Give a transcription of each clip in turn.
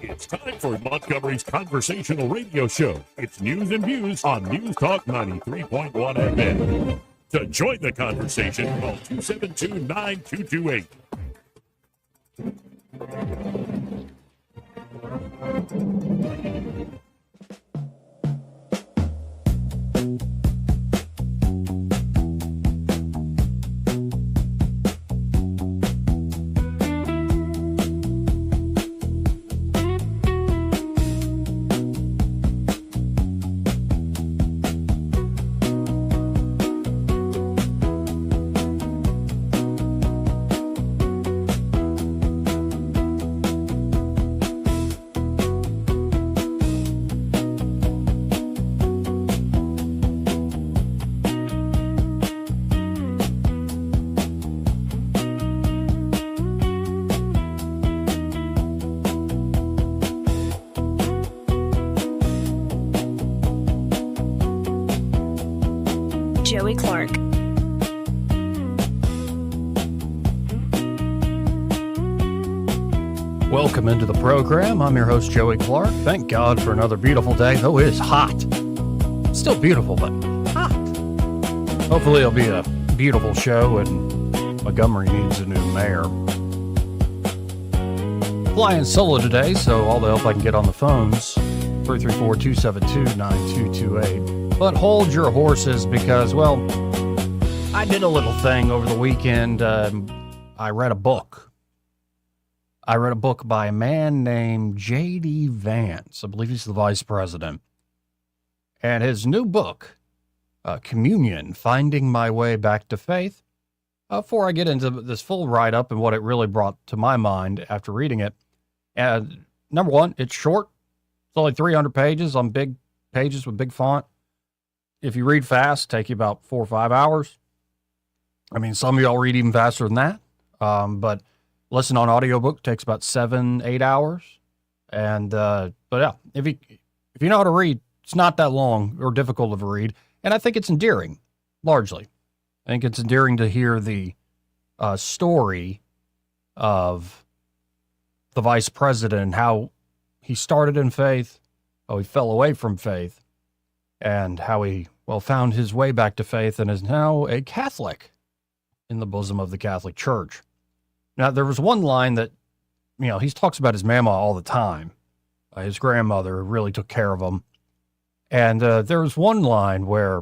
It's time for Montgomery's conversational radio show. It's news and views on News Talk 93.1 FM. To join the conversation, call 272-9228. Joey Clark. Welcome into the program. I'm your host, Joey Clark. Thank God for another beautiful day, though it is hot. It's still beautiful, but hot. Hopefully it'll be a beautiful show and Montgomery needs a new mayor. Flying solo today, so all the help I can get on the phones, 334-272-9228. But hold your horses because, well, I did a little thing over the weekend. I read a book. I read a book by a man named J.D. Vance. I believe he's the vice president. And his new book, Communion, Finding My Way Back to Faith. Before I get into this full write-up and what it really brought to my mind after reading it, number one, it's short. It's only 300 pages on big pages with big font. If you read fast, take you about 4 or 5 hours. I mean, some of y'all read even faster than that. But listen on audiobook takes about 7-8 hours. And, but yeah, if you know how to read, it's not that long or difficult to read. And I think it's endearing, largely. I think it's endearing to hear the story of the vice president, how he started in faith, how he fell away from faith, and how he, well, found his way back to faith and is now a Catholic in the bosom of the Catholic Church. Now, there was one line that, you know, he talks about his mama all the time. His grandmother really took care of him. And there was one line where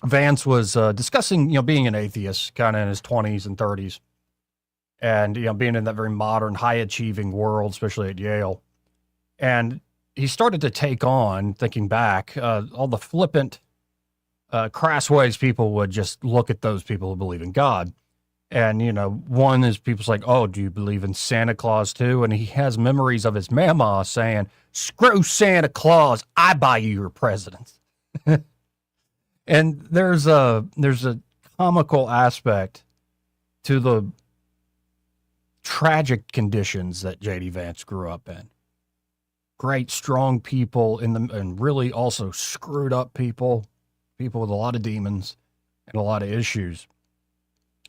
Vance was discussing, you know, being an atheist, kind of in his 20s and 30s, and, you know, being in that very modern, high-achieving world, especially at Yale. And he started to take on, thinking back, all the flippant, crass ways people would just look at those people who believe in God. And, you know, one is people's like, oh, do you believe in Santa Claus too? And he has memories of his mama saying, screw Santa Claus, I buy you your presents. And there's a comical aspect to the tragic conditions that J.D. Vance grew up in. Great, strong people and really also screwed up people with a lot of demons and a lot of issues.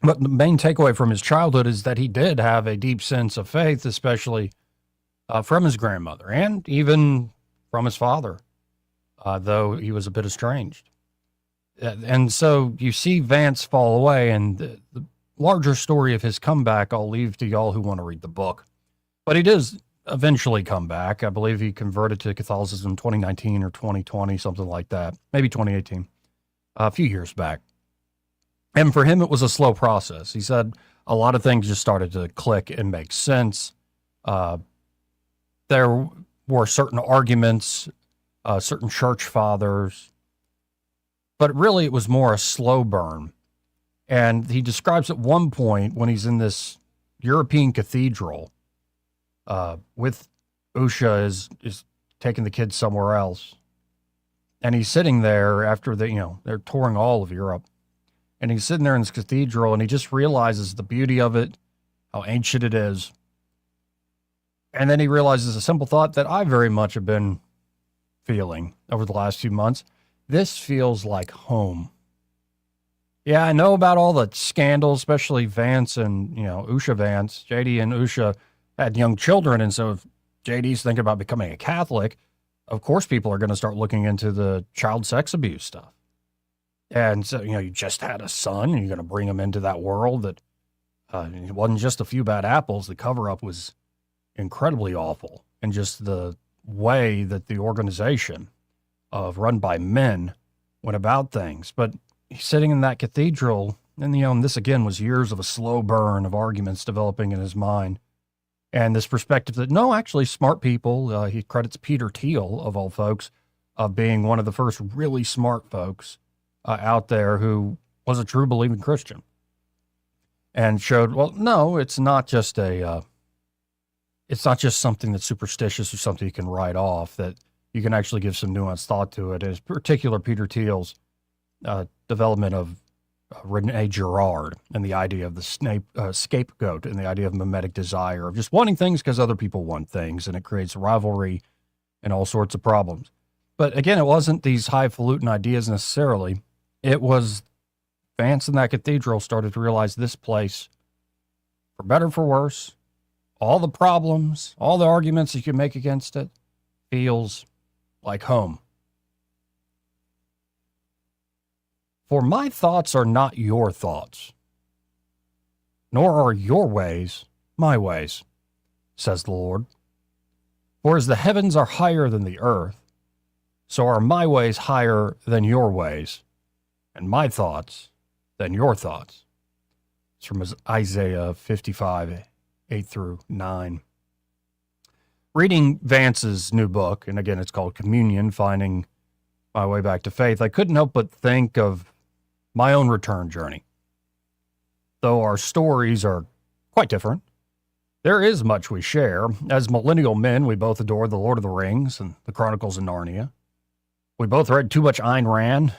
But the main takeaway from his childhood is that he did have a deep sense of faith, especially from his grandmother and even from his father, though he was a bit estranged. And so you see Vance fall away, and the larger story of his comeback I'll leave to y'all who want to read the book. But he does eventually come back. I believe he converted to Catholicism in 2019 or 2020, something like that, maybe 2018, a few years back. And for him, it was a slow process. He said a lot of things just started to click and make sense. There were certain arguments, certain church fathers, but really it was more a slow burn. And he describes at one point when he's in this European cathedral with Usha is taking the kids somewhere else. And he's sitting there after they're touring all of Europe. And he's sitting there in this cathedral and he just realizes the beauty of it, how ancient it is. And then he realizes a simple thought that I very much have been feeling over the last few months. This feels like home. Yeah, I know about all the scandals, especially Vance and, Usha Vance, JD and Usha had young children. And so if JD's thinking about becoming a Catholic, of course people are going to start looking into the child sex abuse stuff. And so, you just had a son and you're going to bring him into that world that it wasn't just a few bad apples. The cover-up was incredibly awful. And just the way that the organization run by men went about things. But he's sitting in that cathedral, and, and this again was years of a slow burn of arguments developing in his mind. And this perspective that, no, actually smart people, he credits Peter Thiel, of all folks, of being one of the first really smart folks out there who was a true believing Christian, and showed, well, no, it's not just it's not just something that's superstitious or something you can write off, that you can actually give some nuanced thought to it. In particular, Peter Thiel's development of Rene Girard and the idea of the scapegoat and the idea of mimetic desire, of just wanting things because other people want things, and it creates rivalry and all sorts of problems. But again, it wasn't these highfalutin ideas necessarily. It was Vance in that cathedral started to realize this place, for better or for worse, all the problems, all the arguments you can make against it, feels like home. For my thoughts are not your thoughts, nor are your ways my ways, says the Lord. For as the heavens are higher than the earth, so are my ways higher than your ways, and my thoughts than your thoughts. It's from Isaiah 55, 8 through 9. Reading Vance's new book, and again, it's called Communion, Finding My Way Back to Faith, I couldn't help but think of my own return journey. Though our stories are quite different, there is much we share. As millennial men, we both adore The Lord of the Rings and The Chronicles of Narnia. We both read too much Ayn Rand,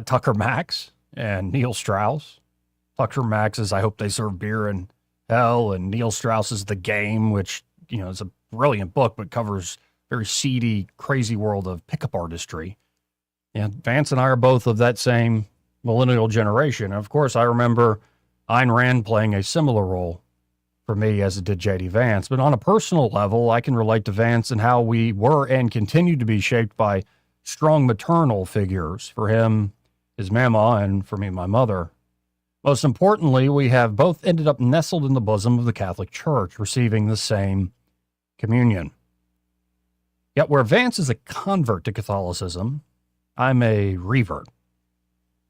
Tucker Max, and Neil Strauss. Tucker Max's I Hope They Serve Beer in Hell, and Neil Strauss's The Game, which, is a brilliant book, but covers very seedy, crazy world of pickup artistry. And Vance and I are both of that same millennial generation. And of course, I remember Ayn Rand playing a similar role for me as it did J.D. Vance. But on a personal level, I can relate to Vance and how we were and continue to be shaped by strong maternal figures. For him, his mama, and for me, my mother. Most importantly, we have both ended up nestled in the bosom of the Catholic Church, receiving the same communion. Yet where Vance is a convert to Catholicism, I'm a revert.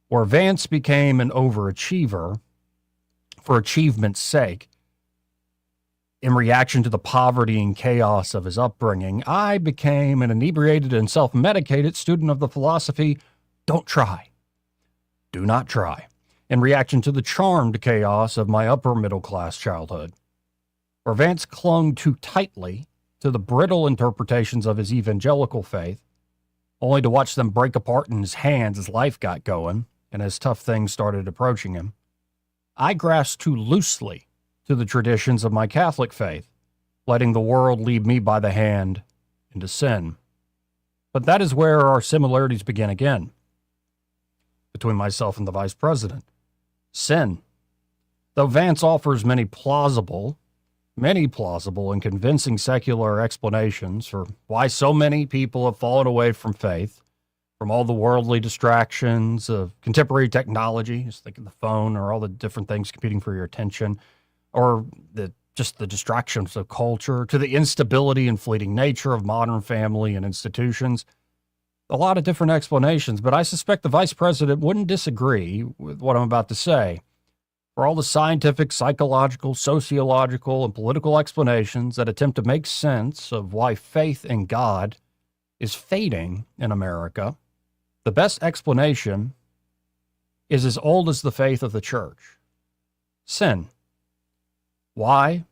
Where Vance became an overachiever for achievement's sake, in reaction to the poverty and chaos of his upbringing, I became an inebriated and self-medicated student of the philosophy, don't try. Do not try. In reaction to the charmed chaos of my upper middle-class childhood, where Vance clung too tightly to the brittle interpretations of his evangelical faith, only to watch them break apart in his hands as life got going and as tough things started approaching him. I grasped too loosely to the traditions of my Catholic faith, letting the world lead me by the hand into sin. But that is where our similarities begin again, between myself and the vice president. Sin. Though Vance offers many plausible and convincing secular explanations for why so many people have fallen away from faith, from all the worldly distractions of contemporary technology, just think of the phone or all the different things competing for your attention, or the distractions of culture, to the instability and fleeting nature of modern family and institutions. A lot of different explanations, but I suspect the vice president wouldn't disagree with what I'm about to say. For all the scientific, psychological, sociological, and political explanations that attempt to make sense of why faith in God is fading in America, the best explanation is as old as the faith of the church. Sin. Why?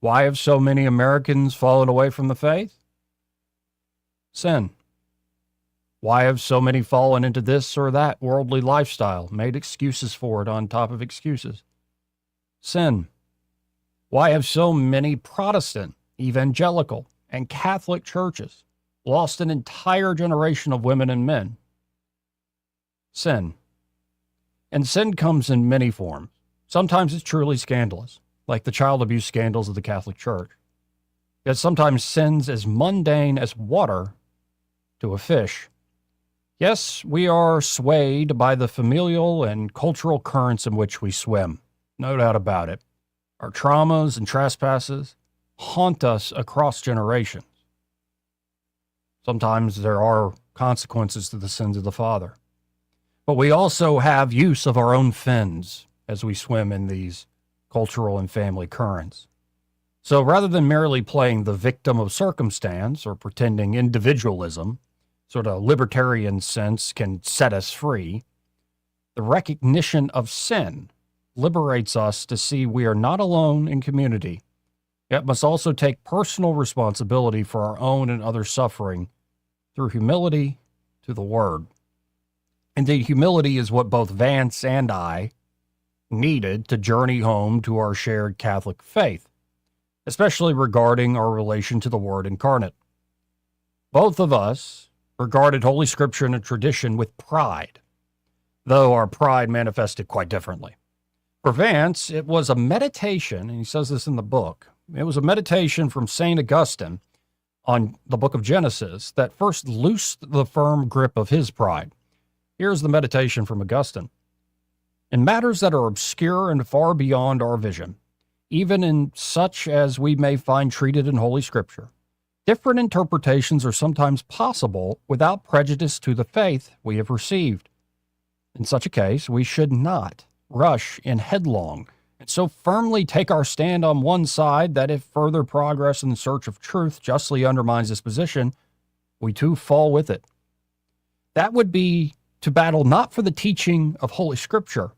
Why have so many Americans fallen away from the faith? Sin. Why have so many fallen into this or that worldly lifestyle, made excuses for it on top of excuses? Sin. Why have so many Protestant, evangelical, and Catholic churches lost an entire generation of women and men? Sin. And sin comes in many forms. Sometimes it's truly scandalous. like the child abuse scandals of the Catholic Church. Yet sometimes sins as mundane as water to a fish. Yes, we are swayed by the familial and cultural currents in which we swim. No doubt about it. Our traumas and trespasses haunt us across generations. Sometimes there are consequences to the sins of the father. But we also have use of our own fins as we swim in these cultural and family currents. So rather than merely playing the victim of circumstance or pretending individualism, sort of libertarian sense, can set us free, the recognition of sin liberates us to see we are not alone in community, yet must also take personal responsibility for our own and other suffering through humility to the Word. Indeed, humility is what both Vance and I needed to journey home to our shared Catholic faith, especially regarding our relation to the Word incarnate. Both of us regarded Holy Scripture and tradition with pride, though our pride manifested quite differently. For Vance, it was a meditation, and he says this in the book, it was a meditation from St. Augustine on the book of Genesis that first loosed the firm grip of his pride. Here's the meditation from Augustine. In matters that are obscure and far beyond our vision, even in such as we may find treated in Holy Scripture, different interpretations are sometimes possible without prejudice to the faith we have received. In such a case, we should not rush in headlong and so firmly take our stand on one side that if further progress in the search of truth justly undermines this position, we too fall with it. That would be to battle not for the teaching of Holy Scripture,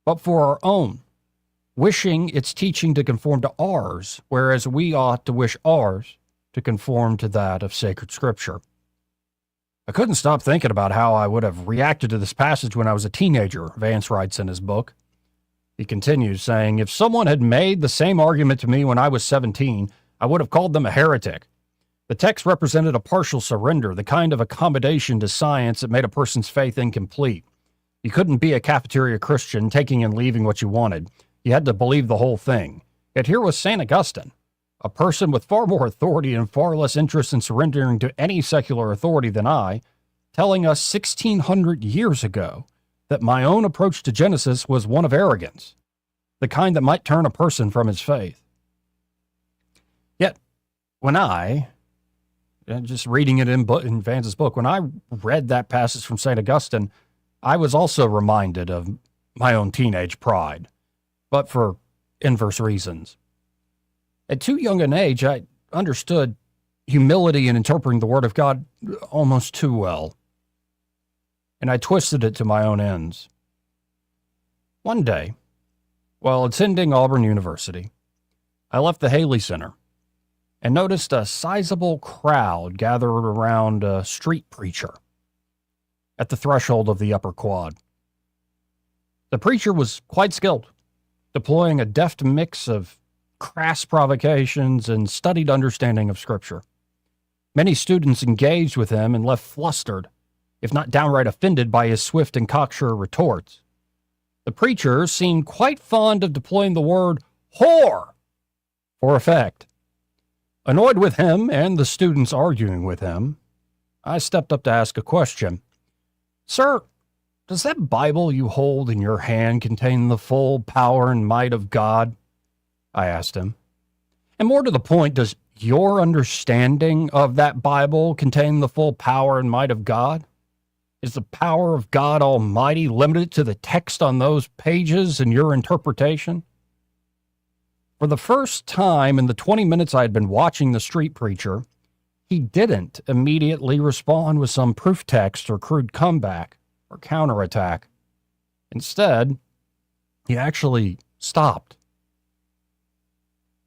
but for our own, wishing its teaching to conform to ours, whereas we ought to wish ours to conform to that of sacred Scripture. I couldn't stop thinking about how I would have reacted to this passage when I was a teenager, Vance writes in his book. He continues saying, if someone had made the same argument to me when I was 17, I would have called them a heretic. The text represented a partial surrender, the kind of accommodation to science that made a person's faith incomplete. You couldn't be a cafeteria Christian, taking and leaving what you wanted. You had to believe the whole thing. Yet here was St. Augustine, a person with far more authority and far less interest in surrendering to any secular authority than I, telling us 1,600 years ago that my own approach to Genesis was one of arrogance, the kind that might turn a person from his faith. Yet, when just reading it in Vance's book, when I read that passage from St. Augustine, I was also reminded of my own teenage pride, but for inverse reasons. At too young an age, I understood humility in interpreting the Word of God almost too well, and I twisted it to my own ends. One day, while attending Auburn University, I left the Haley Center and noticed a sizable crowd gathered around a street preacher at the threshold of the upper quad. The preacher was quite skilled, deploying a deft mix of crass provocations and studied understanding of Scripture. Many students engaged with him and left flustered, if not downright offended by his swift and cocksure retorts. The preacher seemed quite fond of deploying the word whore for effect. Annoyed with him and the students arguing with him, I stepped up to ask a question. Sir, does that Bible you hold in your hand contain the full power and might of God? I asked him. And more to the point, does your understanding of that Bible contain the full power and might of God? Is the power of God Almighty limited to the text on those pages in your interpretation? For the first time in the 20 minutes I had been watching the street preacher, he didn't immediately respond with some proof text or crude comeback or counterattack. Instead, he actually stopped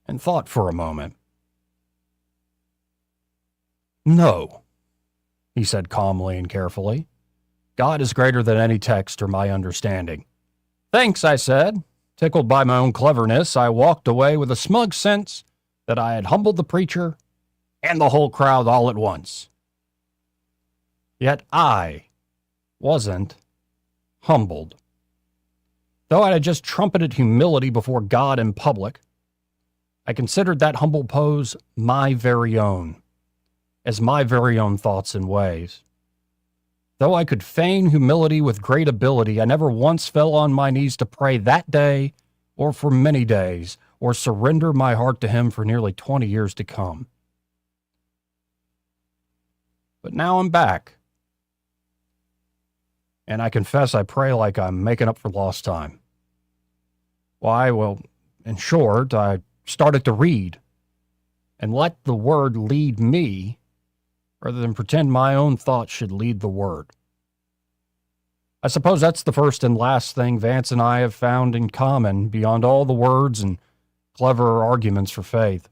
and thought for a moment. No, he said calmly and carefully. God is greater than any text or my understanding. Thanks, I said. Tickled by my own cleverness, I walked away with a smug sense that I had humbled the preacher and the whole crowd all at once. Yet I wasn't humbled. Though I had just trumpeted humility before God in public, I considered that humble pose my very own, as my very own thoughts and ways. Though I could feign humility with great ability, I never once fell on my knees to pray that day or for many days, or surrender my heart to him for nearly 20 years to come. But now I'm back. And I confess I pray like I'm making up for lost time. Why? Well, in short, I started to read and let the word lead me rather than pretend my own thoughts should lead the word. I suppose that's the first and last thing Vance and I have found in common beyond all the words and clever arguments for faith.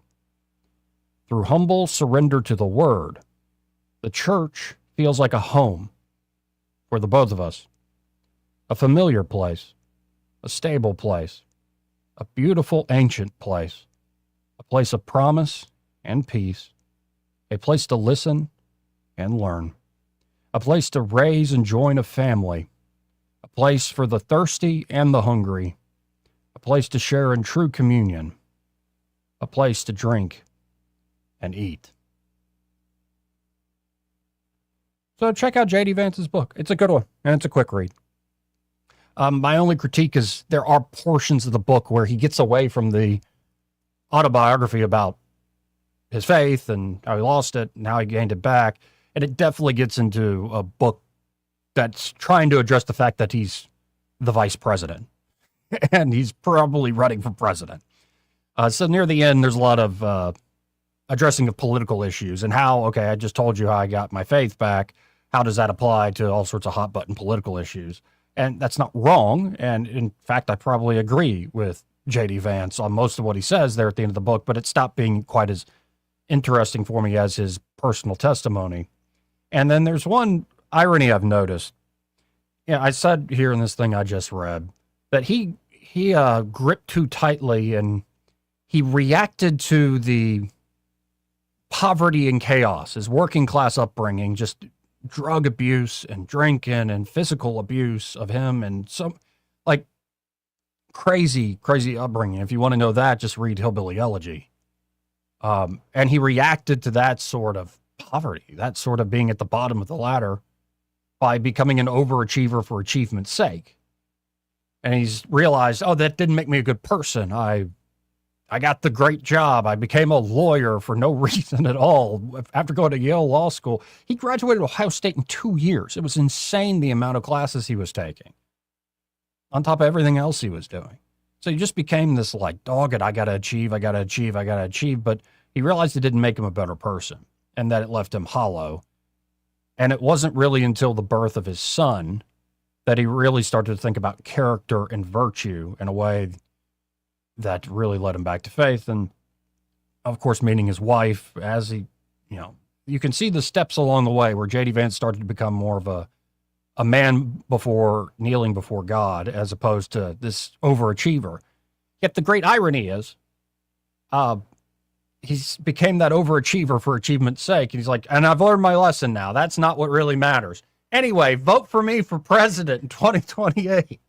Through humble surrender to the word, the church feels like a home for the both of us, a familiar place, a stable place, a beautiful ancient place, a place of promise and peace, a place to listen and learn, a place to raise and join a family, a place for the thirsty and the hungry, a place to share in true communion, a place to drink and eat. So check out J.D. Vance's book. It's a good one, and it's a quick read. My only critique is there are portions of the book where he gets away from the autobiography about his faith and how he lost it and how he gained it back. And it definitely gets into a book that's trying to address the fact that he's the vice president and he's probably running for president. So near the end, there's a lot of addressing of political issues and how, okay, I just told you how I got my faith back. How does that apply to all sorts of hot button political issues? And that's not wrong. And in fact, I probably agree with J.D. Vance on most of what he says there at the end of the book, but it stopped being quite as interesting for me as his personal testimony. And then there's one irony I've noticed. Yeah, I said here in this thing I just read that he gripped too tightly and he reacted to the poverty and chaos, his working class upbringing, just drug abuse and drinking and physical abuse of him and some like crazy upbringing. If you want to know that, just read Hillbilly Elegy. And he reacted to that sort of poverty, that sort of being at the bottom of the ladder by becoming an overachiever for achievement's sake. And he's realized, oh, that didn't make me a good person. I got the great job. I became a lawyer for no reason at all. After going to Yale Law School, he graduated Ohio State in 2 years. It was insane the amount of classes he was taking on top of everything else he was doing. So he just became this like dogged, I got to achieve. But he realized it didn't make him a better person and that it left him hollow. And it wasn't really until the birth of his son that he really started to think about character and virtue in a way that really led him back to faith. And of course, meeting his wife as he, you can see the steps along the way where J.D. Vance started to become more of a man before kneeling before God, as opposed to this overachiever. Yet the great irony is, he's became that overachiever for achievement's sake. And he's like, and I've learned my lesson now. That's not what really matters. Anyway, vote for me for president in 2028.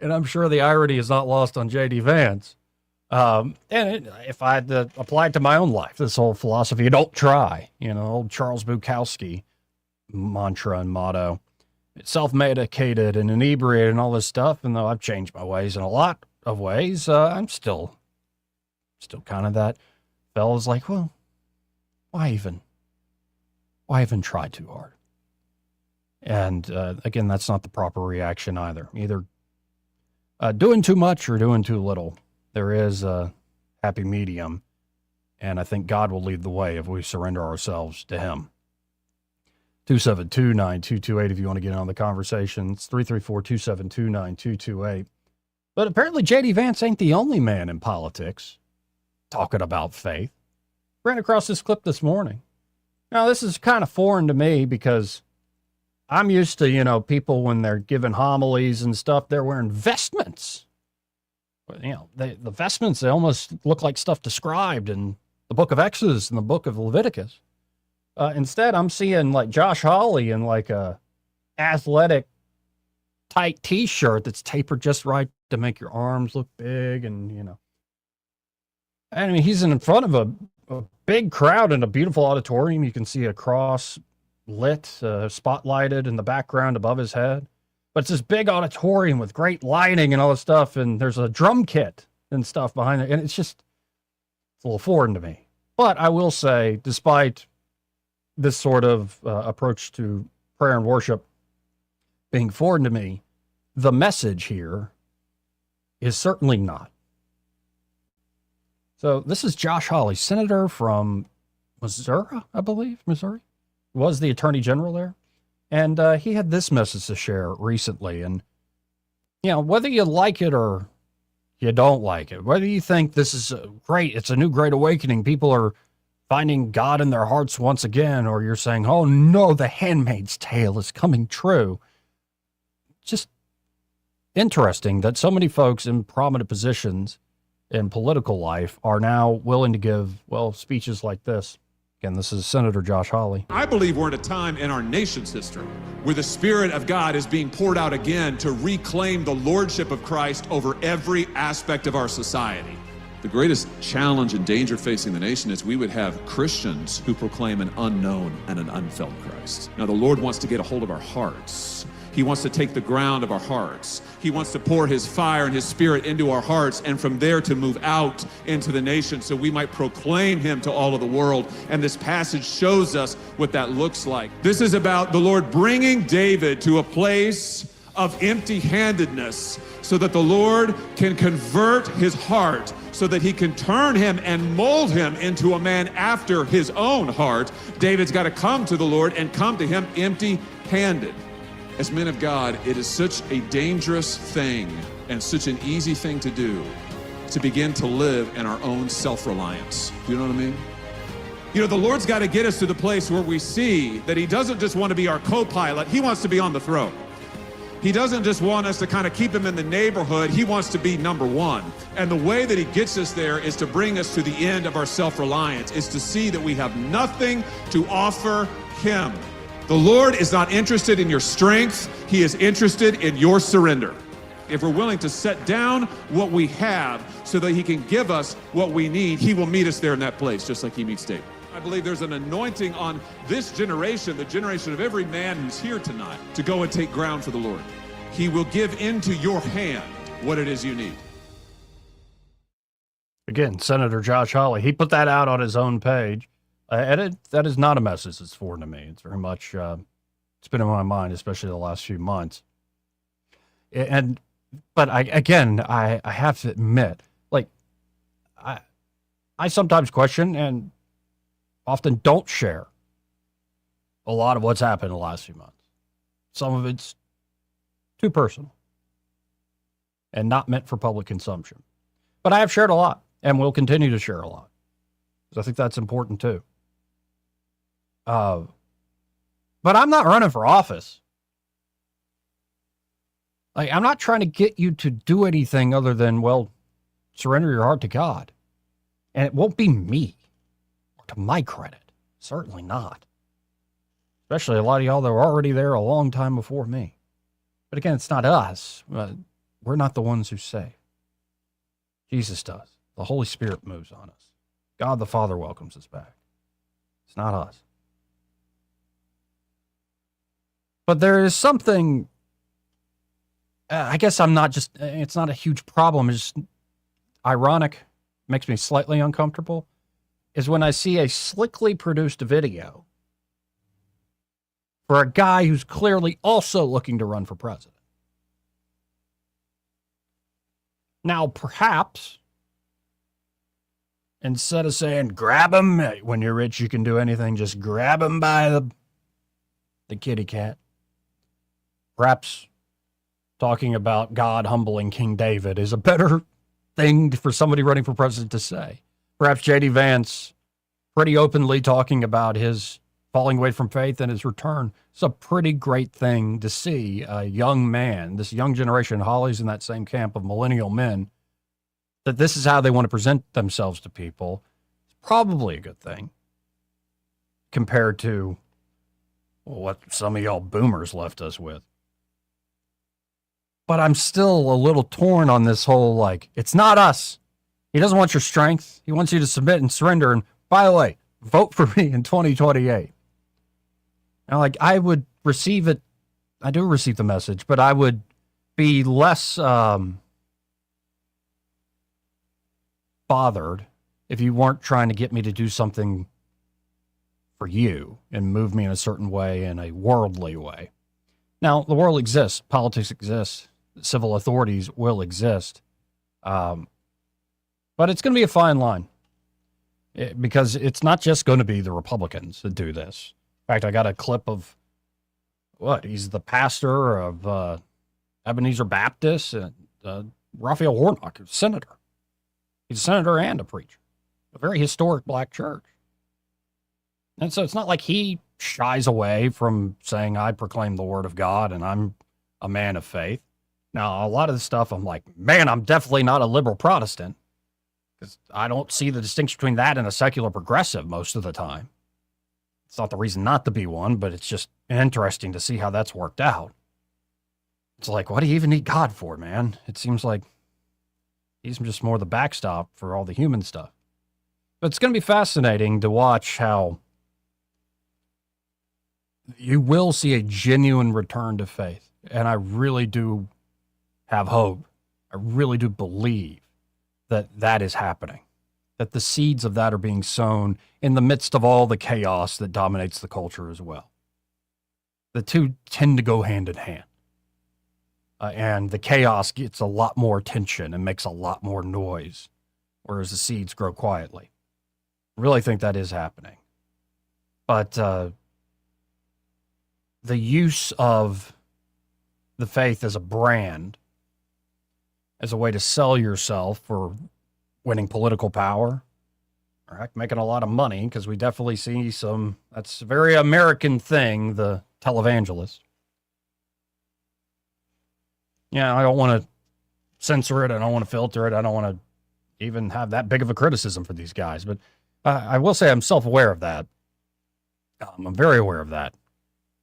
And I'm sure the irony is not lost on J.D. Vance. If I had to apply it to my own life, this whole philosophy, don't try, old Charles Bukowski mantra and motto, self-medicated and inebriated and all this stuff. And though I've changed my ways in a lot of ways, I'm still kind of that fella's like, well, why even try too hard? And again, that's not the proper reaction either. Either doing too much or doing too little. There is a happy medium, and I think God will lead the way if we surrender ourselves to him. 272-9228 if you want to get in on the conversation. It's 334-272-9228. But apparently J.D. Vance ain't the only man in politics talking about faith. Ran across this clip this morning. Now, this is kind of foreign to me because I'm used to, people when they're giving homilies and stuff, they're wearing vestments. The vestments, they almost look like stuff described in the book of Exodus and the book of Leviticus. Instead, I'm seeing like Josh Hawley in like a athletic tight t-shirt that's tapered just right to make your arms look big and, I mean, he's in front of a big crowd in a beautiful auditorium. You can see a cross lit, spotlighted in the background above his head. But it's this big auditorium with great lighting and all this stuff. And there's a drum kit and stuff behind it. And it's a little foreign to me. But I will say, despite this sort of approach to prayer and worship being foreign to me, the message here is certainly not. So this is Josh Hawley, senator from Missouri, I believe. Missouri was the attorney general there. And he had this message to share recently. And, whether you like it or you don't like it, whether you think this is great, it's a new great awakening, people are finding God in their hearts once again, or you're saying, oh no, the Handmaid's Tale is coming true. Just interesting that so many folks in prominent positions in political life are now willing to give, speeches like this. Again, this is Senator Josh Hawley. I believe we're in a time in our nation's history where the Spirit of God is being poured out again to reclaim the lordship of Christ over every aspect of our society. The greatest challenge and danger facing the nation is we would have Christians who proclaim an unknown and an unfelt Christ. Now, the Lord wants to get a hold of our hearts. He wants to take the ground of our hearts. He wants to pour his fire and his spirit into our hearts, and from there to move out into the nation so we might proclaim him to all of the world. And this passage shows us what that looks like. This is about the Lord bringing David to a place of empty-handedness so that the Lord can convert his heart, so that he can turn him and mold him into a man after his own heart. David's got to come to the Lord and come to him empty-handed. As men of God, it is such a dangerous thing and such an easy thing to do to begin to live in our own self-reliance. Do you know what I mean? The Lord's got to get us to the place where we see that he doesn't just want to be our co-pilot, he wants to be on the throne. He doesn't just want us to kind of keep him in the neighborhood, he wants to be number one. And the way that he gets us there is to bring us to the end of our self-reliance, is to see that we have nothing to offer him. The Lord is not interested in your strength, he is interested in your surrender. If we're willing to set down what we have so that he can give us what we need, he will meet us there in that place, just like he meets David. I believe there's an anointing on this generation, the generation of every man who's here tonight, to go and take ground for the Lord. He will give into your hand what it is you need. Again, Senator Josh Hawley, he put that out on his own page. That is not a message that's foreign to me. It's very much, it's been in my mind, especially the last few months. But I have to admit, I sometimes question and often don't share a lot of what's happened in the last few months. Some of it's too personal and not meant for public consumption. But I have shared a lot and will continue to share a lot, because I think that's important too. But I'm not running for office. I'm not trying to get you to do anything other than, surrender your heart to God. And it won't be me, or to my credit. Certainly not. Especially a lot of y'all that were already there a long time before me. But again, it's not us. We're not the ones who save. Jesus does. The Holy Spirit moves on us. God the Father welcomes us back. It's not us. But there is something, I guess it's not a huge problem. It's just ironic, makes me slightly uncomfortable, is when I see a slickly produced video for a guy who's clearly also looking to run for president. Now, perhaps, instead of saying, grab him, when you're rich, you can do anything, just grab him by the kitty cat. Perhaps talking about God humbling King David is a better thing for somebody running for president to say. Perhaps J.D. Vance pretty openly talking about his falling away from faith and his return. It's a pretty great thing to see a young man, this young generation, Hawley's in that same camp of millennial men, that this is how they want to present themselves to people. It's probably a good thing compared to what some of y'all boomers left us with. But I'm still a little torn on this whole, it's not us. He doesn't want your strength. He wants you to submit and surrender. And by the way, vote for me in 2028. And like, I would receive it. I do receive the message, but I would be less bothered if you weren't trying to get me to do something for you and move me in a certain way, in a worldly way. Now, the world exists. Politics exists. Civil authorities will exist. But it's going to be a fine line because it's not just going to be the Republicans that do this. In fact, I got a clip of he's the pastor of Ebenezer Baptist, and Raphael Warnock, a senator. He's a senator and a preacher. A very historic black church. And so it's not like he shies away from saying, I proclaim the word of God and I'm a man of faith. Now, a lot of the stuff, I'm like, man, I'm definitely not a liberal Protestant, because I don't see the distinction between that and a secular progressive most of the time. It's not the reason not to be one, but it's just interesting to see how that's worked out. It's like, what do you even need God for, man? It seems like he's just more the backstop for all the human stuff. But it's going to be fascinating to watch how you will see a genuine return to faith. And I really do have hope. I really do believe that that is happening, that the seeds of that are being sown in the midst of all the chaos that dominates the culture as well. The two tend to go hand in hand. And the chaos gets a lot more attention and makes a lot more noise, whereas the seeds grow quietly. I really think that is happening. But the use of the faith as a brand, as a way to sell yourself for winning political power, or heck, making a lot of money, because we definitely see some, that's a very American thing, the televangelist. Yeah, I don't want to censor it. I don't want to filter it. I don't want to even have that big of a criticism for these guys. But I will say I'm self-aware of that. I'm very aware of that.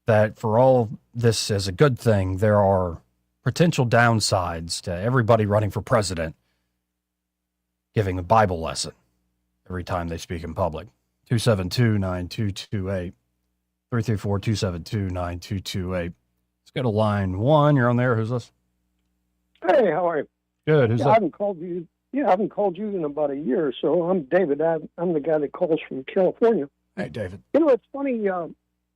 That for all this is a good thing, there are potential downsides to everybody running for president giving a Bible lesson every time they speak in public. 272-9228. 334-272-9228. Let's go to line one. You're on there. Who's this? Hey, how are you? Good. Who's I that? haven't called you. Yeah, I haven't called you in about a year or so. I'm David. I'm the guy that calls from California. Hey, David. You know, it's funny.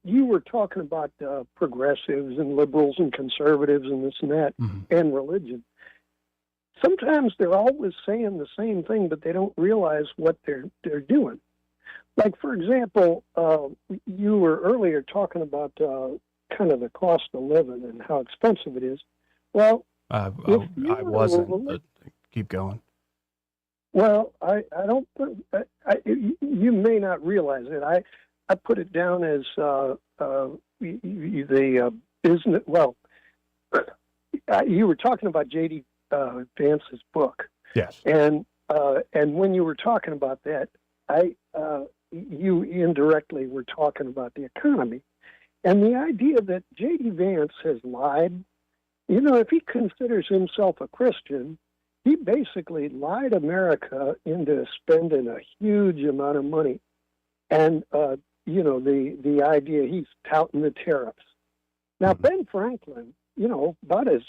You were talking about progressives and liberals and conservatives and this and that, and religion. Sometimes they're always saying the same thing, but they don't realize what they're doing. Like, for example, you were earlier talking about kind of the cost of living and how expensive it is. Well, I wasn't, but keep going. Well, I don't. You may not realize it. I put it down as the business. Well, you were talking about J.D. Vance's book. Yes. And when you were talking about that, you indirectly were talking about the economy, and the idea that J.D. Vance has lied. You know, if he considers himself a Christian, he basically lied America into spending a huge amount of money. And, you know, the idea he's touting the tariffs. Now, Ben Franklin, you know, about as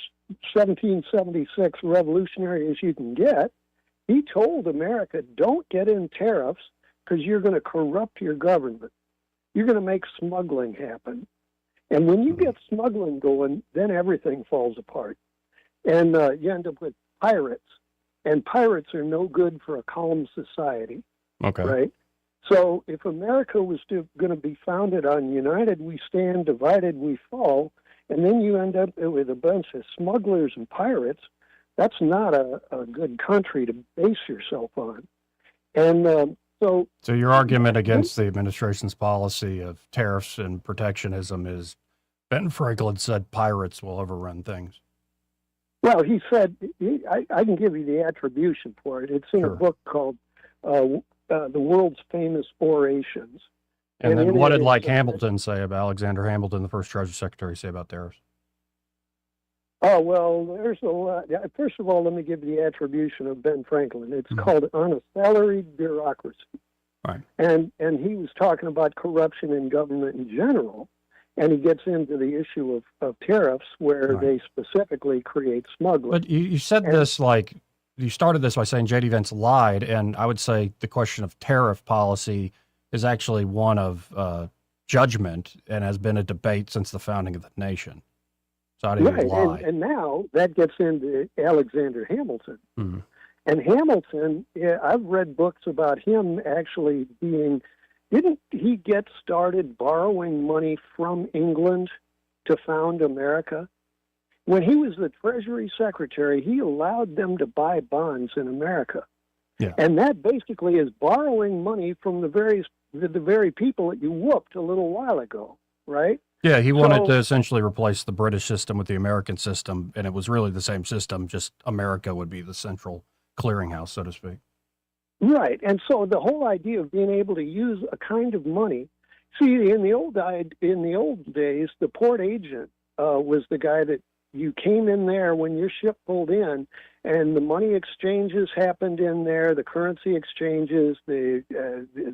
1776 revolutionary as you can get, he told America, don't get in tariffs because you're going to corrupt your government. You're going to make smuggling happen. And when you get smuggling going, then everything falls apart. And you end up with pirates. And pirates are no good for a calm society. Okay. Right? So if America was going to be founded on united we stand, divided we fall, and then you end up with a bunch of smugglers and pirates, that's not a good country to base yourself on. And so your argument against the administration's policy of tariffs and protectionism is Ben Franklin said pirates will overrun things. Well, he said, I can give you the attribution for it. It's in a book called The World's Famous Orations. And then what did Hamilton say about Alexander Hamilton, the first Treasury Secretary, say about tariffs? Oh, well, there's a lot. First of all, let me give you the attribution of Ben Franklin. It's called On a Salaried Bureaucracy. Right. And he was talking about corruption in government in general, and he gets into the issue of tariffs where they specifically create smuggling. But you said this like, you started this by saying J.D. Vance lied, and I would say the question of tariff policy is actually one of judgment and has been a debate since the founding of the nation. So how do you lie? And now that gets into Alexander Hamilton. Mm-hmm. And Hamilton, I've read books about him actually didn't he get started borrowing money from England to found America? When he was the Treasury Secretary, he allowed them to buy bonds in America. Yeah. And that basically is borrowing money from the very people that you whooped a little while ago, right? Yeah, he wanted to essentially replace the British system with the American system, and it was really the same system, just America would be the central clearinghouse, so to speak. Right, and so the whole idea of being able to use a kind of money, see, in the old days, the port agent was the guy that you came in there when your ship pulled in, and the money exchanges happened in there, the currency exchanges, the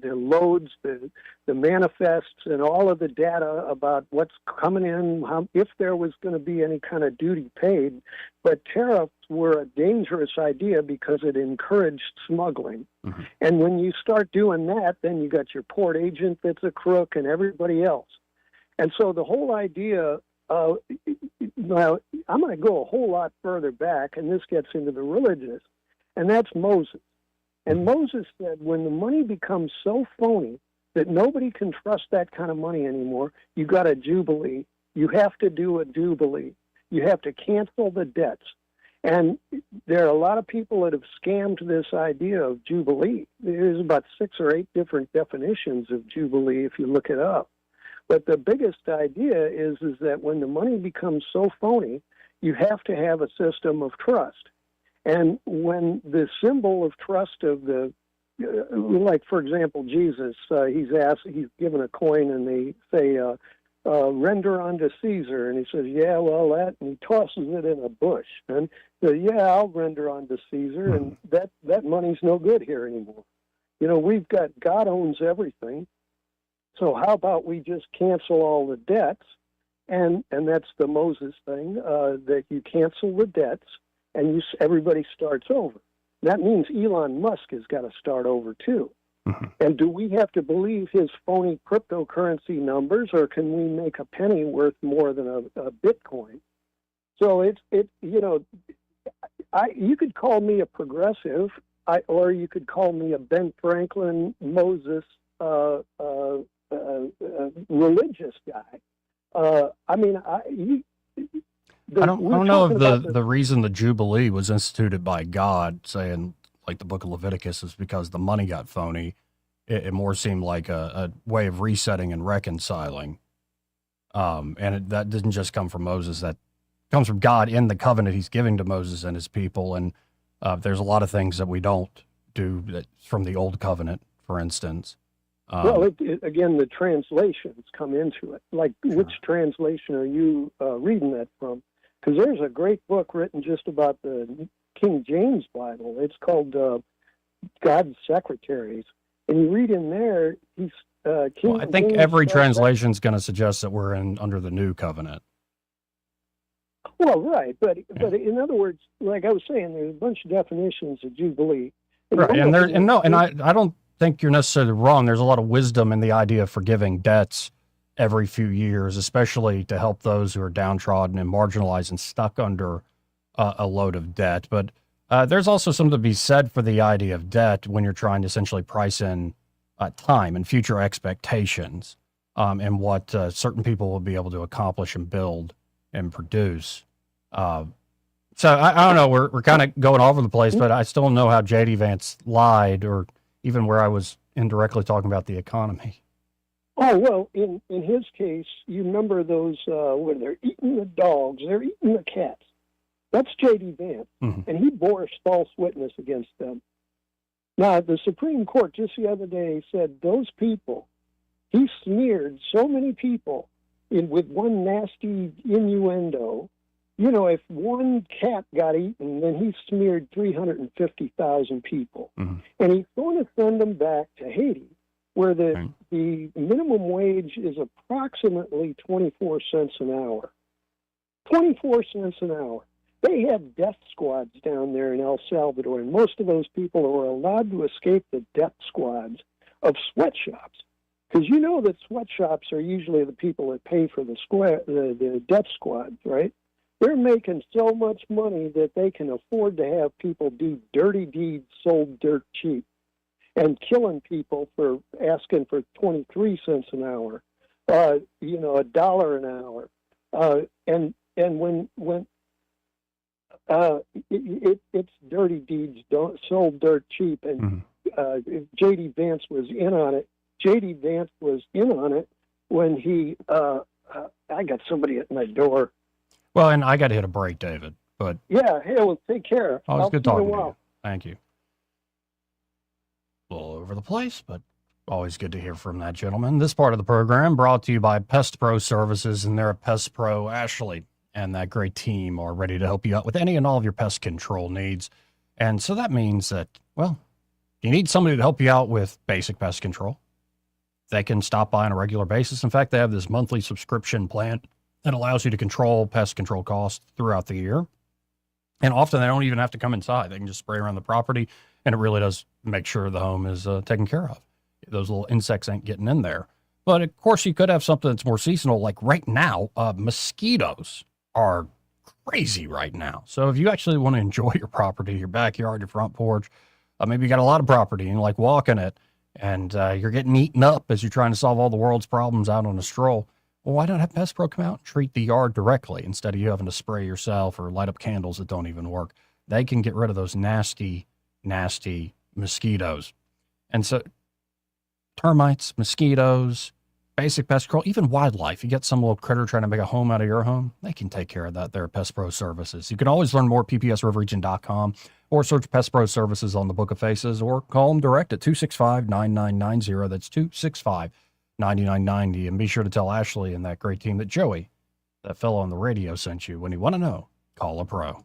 loads, the manifests, and all of the data about what's coming in, if there was going to be any kind of duty paid. But tariffs were a dangerous idea because it encouraged smuggling. Mm-hmm. And when you start doing that, then you got your port agent that's a crook and everybody else. And so the whole idea now, I'm going to go a whole lot further back, and this gets into the religious, and that's Moses. And Moses said, when the money becomes so phony that nobody can trust that kind of money anymore, you got a jubilee. You have to do a jubilee. You have to cancel the debts. And there are a lot of people that have scammed this idea of jubilee. There's about 6 or 8 different definitions of jubilee if you look it up. But the biggest idea is that when the money becomes so phony, you have to have a system of trust. And when the symbol of trust of like, for example, Jesus, he's given a coin and they say, render unto Caesar. And he says, yeah, well, that, and he tosses it in a bush. And so, yeah, I'll render unto Caesar. And that money's no good here anymore. You know, we've got, God owns everything. So how about we just cancel all the debts, and that's the Moses thing, that you cancel the debts and everybody starts over. That means Elon Musk has got to start over too. Mm-hmm. And do we have to believe his phony cryptocurrency numbers, or can we make a penny worth more than a Bitcoin? So you could call me a progressive, or you could call me a Ben Franklin, Moses, religious guy. I don't know if the reason the Jubilee was instituted by God, saying like the book of Leviticus, is because the money got phony. It more seemed like a way of resetting and reconciling. That didn't just come from Moses. That comes from God in the covenant he's giving to Moses and his people. And there's a lot of things that we don't do that from the old covenant, for instance. Well, again, the translations come into it. Like, which translation are you reading that from? Because there's a great book written just about the King James Bible. It's called God's Secretaries. And you read in there, I think every translation is going to suggest that we're under the new covenant. Well, right. But in other words, like I was saying, there's a bunch of definitions of Jubilee. Right. I don't think you're necessarily wrong. There's a lot of wisdom in the idea of forgiving debts every few years, especially to help those who are downtrodden and marginalized and stuck under a load of debt. But there's also something to be said for the idea of debt when you're trying to essentially price in time and future expectations and what certain people will be able to accomplish and build and produce. So I don't know. We're kind of going all over the place, but I still don't know how J.D. Vance lied, or even where I was indirectly talking about the economy. Oh, well, in his case, you remember those when they're eating the dogs, they're eating the cats. That's J.D. Vance, and he bore false witness against them. Now, the Supreme Court just the other day said those people, he smeared so many people with one nasty innuendo if one cat got eaten, then he smeared 350,000 people. Mm-hmm. And he's going to send them back to Haiti, where the minimum wage is approximately 24 cents an hour. 24 cents an hour. They have death squads down there in El Salvador, and most of those people are allowed to escape the death squads of sweatshops. Because you know that sweatshops are usually the people that pay for the death squads, right? They're making so much money that they can afford to have people do dirty deeds sold dirt cheap and killing people for asking for 23 cents an hour, $1 an hour. And when it's dirty deeds sold dirt cheap, and J.D. Vance was in on it. J.D. Vance was in on it when he, I got somebody at my door. Well, and I got to hit a break, David, but. Yeah, hey, well, take care. Always good talking to you. Thank you. A little over the place, but always good to hear from that gentleman. This part of the program brought to you by Pest Pro Services, and they're at Pest Pro. Ashley and that great team are ready to help you out with any and all of your pest control needs. And so that means that, well, you need somebody to help you out with basic pest control. They can stop by on a regular basis. In fact, they have this monthly subscription plan that allows you to control pest control costs throughout the year. And often they don't even have to come inside. They can just spray around the property, and it really does make sure the home is taken care of. Those little insects ain't getting in there. But of course, you could have something that's more seasonal. Like right now, mosquitoes are crazy right now. So if you actually want to enjoy your property, your backyard, your front porch, maybe you got a lot of property and you like walking it, and you're getting eaten up as you're trying to solve all the world's problems out on a stroll, well, why not have Pest Pro come out and treat the yard directly instead of you having to spray yourself or light up candles that don't even work? They can get rid of those nasty, nasty mosquitoes. And so termites, mosquitoes, basic pest control, even wildlife. You get some little critter trying to make a home out of your home, they can take care of that. They're Pest Pro Services. You can always learn more at ppsriverregion.com or search Pest Pro Services on the Book of Faces, or call them direct at 265-9990. That's 265-9990. And be sure to tell Ashley and that great team that Joey, that fellow on the radio, sent you. When you want to know, call a pro.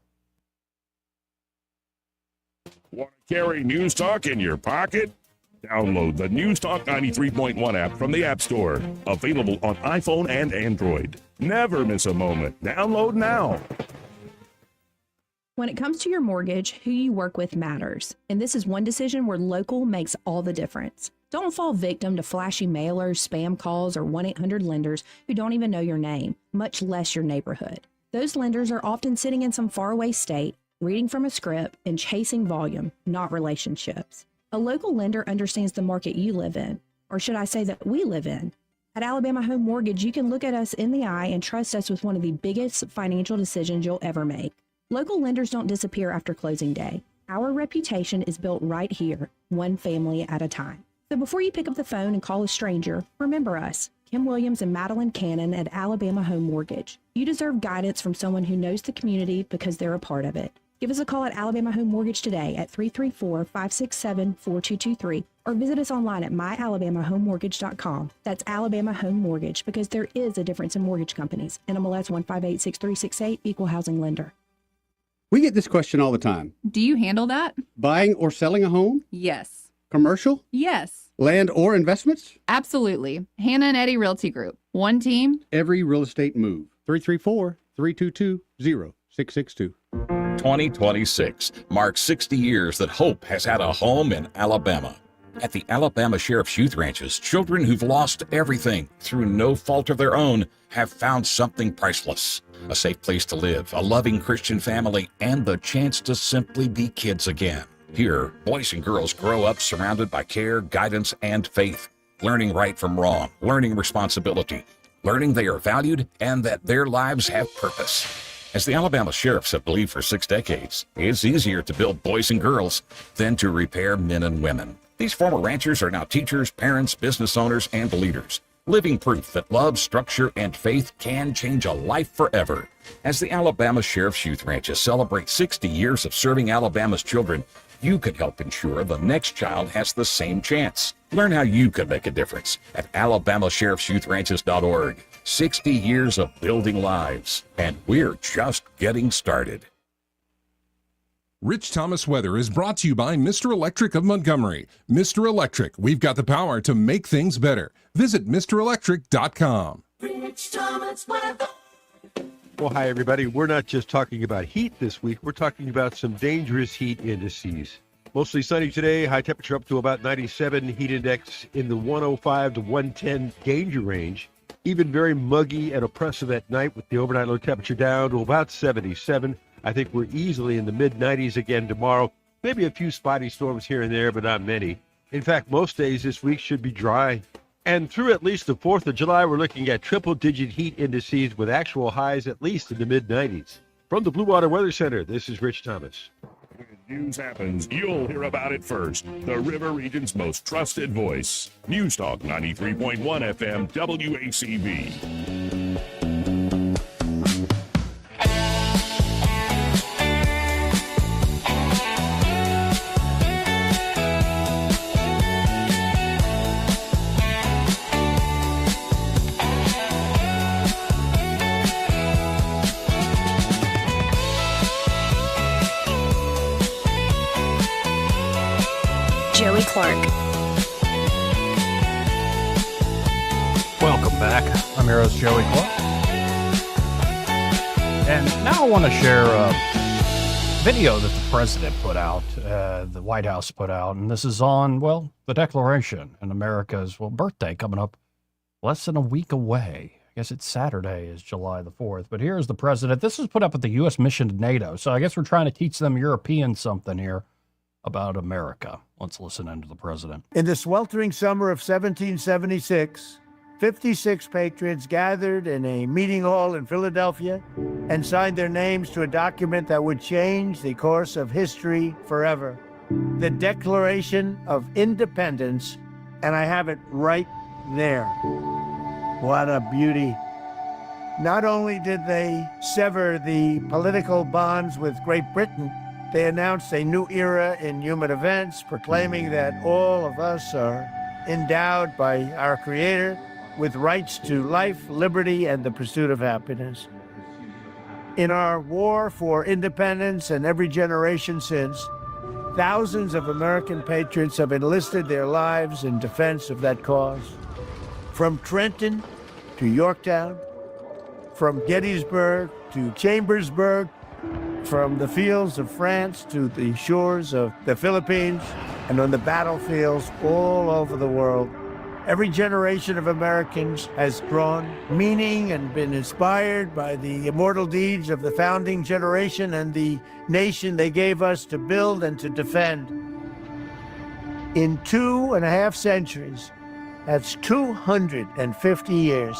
Want to carry News Talk in your pocket? Download the News Talk 93.1 app from the App Store. Available on iPhone and Android. Never miss a moment. Download now. When it comes to your mortgage, who you work with matters. And this is one decision where local makes all the difference. Don't fall victim to flashy mailers, spam calls, or 1-800-lenders who don't even know your name, much less your neighborhood. Those lenders are often sitting in some faraway state, reading from a script, and chasing volume, not relationships. A local lender understands the market you live in, or should I say that we live in. At Alabama Home Mortgage, you can look at us in the eye and trust us with one of the biggest financial decisions you'll ever make. Local lenders don't disappear after closing day. Our reputation is built right here, one family at a time. So before you pick up the phone and call a stranger, remember us, Kim Williams and Madeline Cannon at Alabama Home Mortgage. You deserve guidance from someone who knows the community because they're a part of it. Give us a call at Alabama Home Mortgage today at 334-567-4223 or visit us online at myalabamahomemortgage.com. That's Alabama Home Mortgage, because there is a difference in mortgage companies. NMLS 1586368, Equal Housing Lender. We get this question all the time. Do you handle that? Buying or selling a home? Yes. Commercial? Yes. Land or investments? Absolutely. Hannah and Eddie Realty Group. One team. Every real estate move. 334-322-0662. 2026 marks 60 years that hope has had a home in Alabama. At the Alabama Sheriff's Youth Ranches, children who've lost everything through no fault of their own have found something priceless. A safe place to live, a loving Christian family, and the chance to simply be kids again. Here, boys and girls grow up surrounded by care, guidance, and faith, learning right from wrong, learning responsibility, learning they are valued and that their lives have purpose. As the Alabama Sheriffs have believed for 6 decades, it's easier to build boys and girls than to repair men and women. These former ranchers are now teachers, parents, business owners, and leaders, living proof that love, structure, and faith can change a life forever. As the Alabama Sheriff's Youth Ranches celebrate 60 years of serving Alabama's children, you could help ensure the next child has the same chance. Learn how you could make a difference at alabamasheriffsyouthranches.org. 60 years of building lives, and we're just getting started. Rich Thomas Weather is brought to you by Mr. Electric of Montgomery. Mr. Electric, we've got the power to make things better. Visit MrElectric.com. Rich Thomas Weather. Well, hi, everybody. We're not just talking about heat this week. We're talking about some dangerous heat indices. Mostly sunny today, high temperature up to about 97, heat index in the 105 to 110 danger range. Even very muggy and oppressive at night with the overnight low temperature down to about 77. I think we're easily in the mid-90s again tomorrow. Maybe a few spotty storms here and there, but not many. In fact, most days this week should be dry. And through at least the 4th of July, we're looking at triple-digit heat indices with actual highs at least in the mid-90s. From the Blue Water Weather Center, this is Rich Thomas. When news happens, you'll hear about it first. The River Region's most trusted voice. News Talk 93.1 FM WACB. Joey Clark. Welcome back. I'm your host, Joey Clark. And now I want to share a video that the president put out, the White House put out, and this is on, well, the Declaration and America's, birthday coming up less than a week away. I guess it's Saturday is July the 4th, but here's the president. This was put up at the U.S. mission to NATO, so I guess we're trying to teach them Europeans something here about America. Let's listen in to the president. In the sweltering summer of 1776, 56 patriots gathered in a meeting hall in Philadelphia and signed their names to a document that would change the course of history forever. The Declaration of Independence, and I have it right there. What a beauty. Not only did they sever the political bonds with Great Britain, they announced a new era in human events, proclaiming that all of us are endowed by our Creator with rights to life, liberty, and the pursuit of happiness. In our war for independence and every generation since, thousands of American patriots have enlisted their lives in defense of that cause. From Trenton to Yorktown, from Gettysburg to Chambersburg, from the fields of France to the shores of the Philippines, and on the battlefields all over the world, every generation of Americans has drawn meaning and been inspired by the immortal deeds of the founding generation and the nation they gave us to build and to defend. In 2.5 centuries, that's 250 years,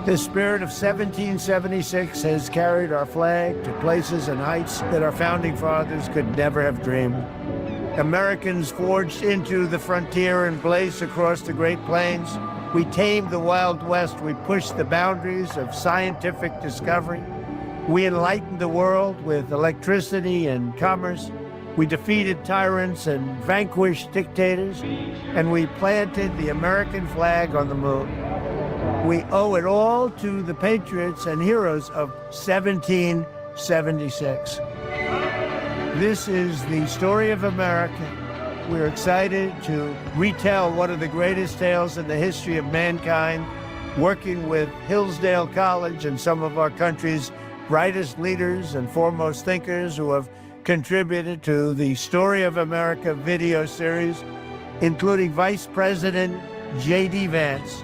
the spirit of 1776 has carried our flag to places and heights that our founding fathers could never have dreamed. Americans forged into the frontier and blazed across the Great Plains. We tamed the Wild West. We pushed the boundaries of scientific discovery. We enlightened the world with electricity and commerce. We defeated tyrants and vanquished dictators, and we planted the American flag on the moon. We owe it all to the patriots and heroes of 1776. This is the story of America. We're excited to retell one of the greatest tales in the history of mankind, working with Hillsdale College and some of our country's brightest leaders and foremost thinkers who have contributed to the Story of America video series, including Vice President J.D. Vance,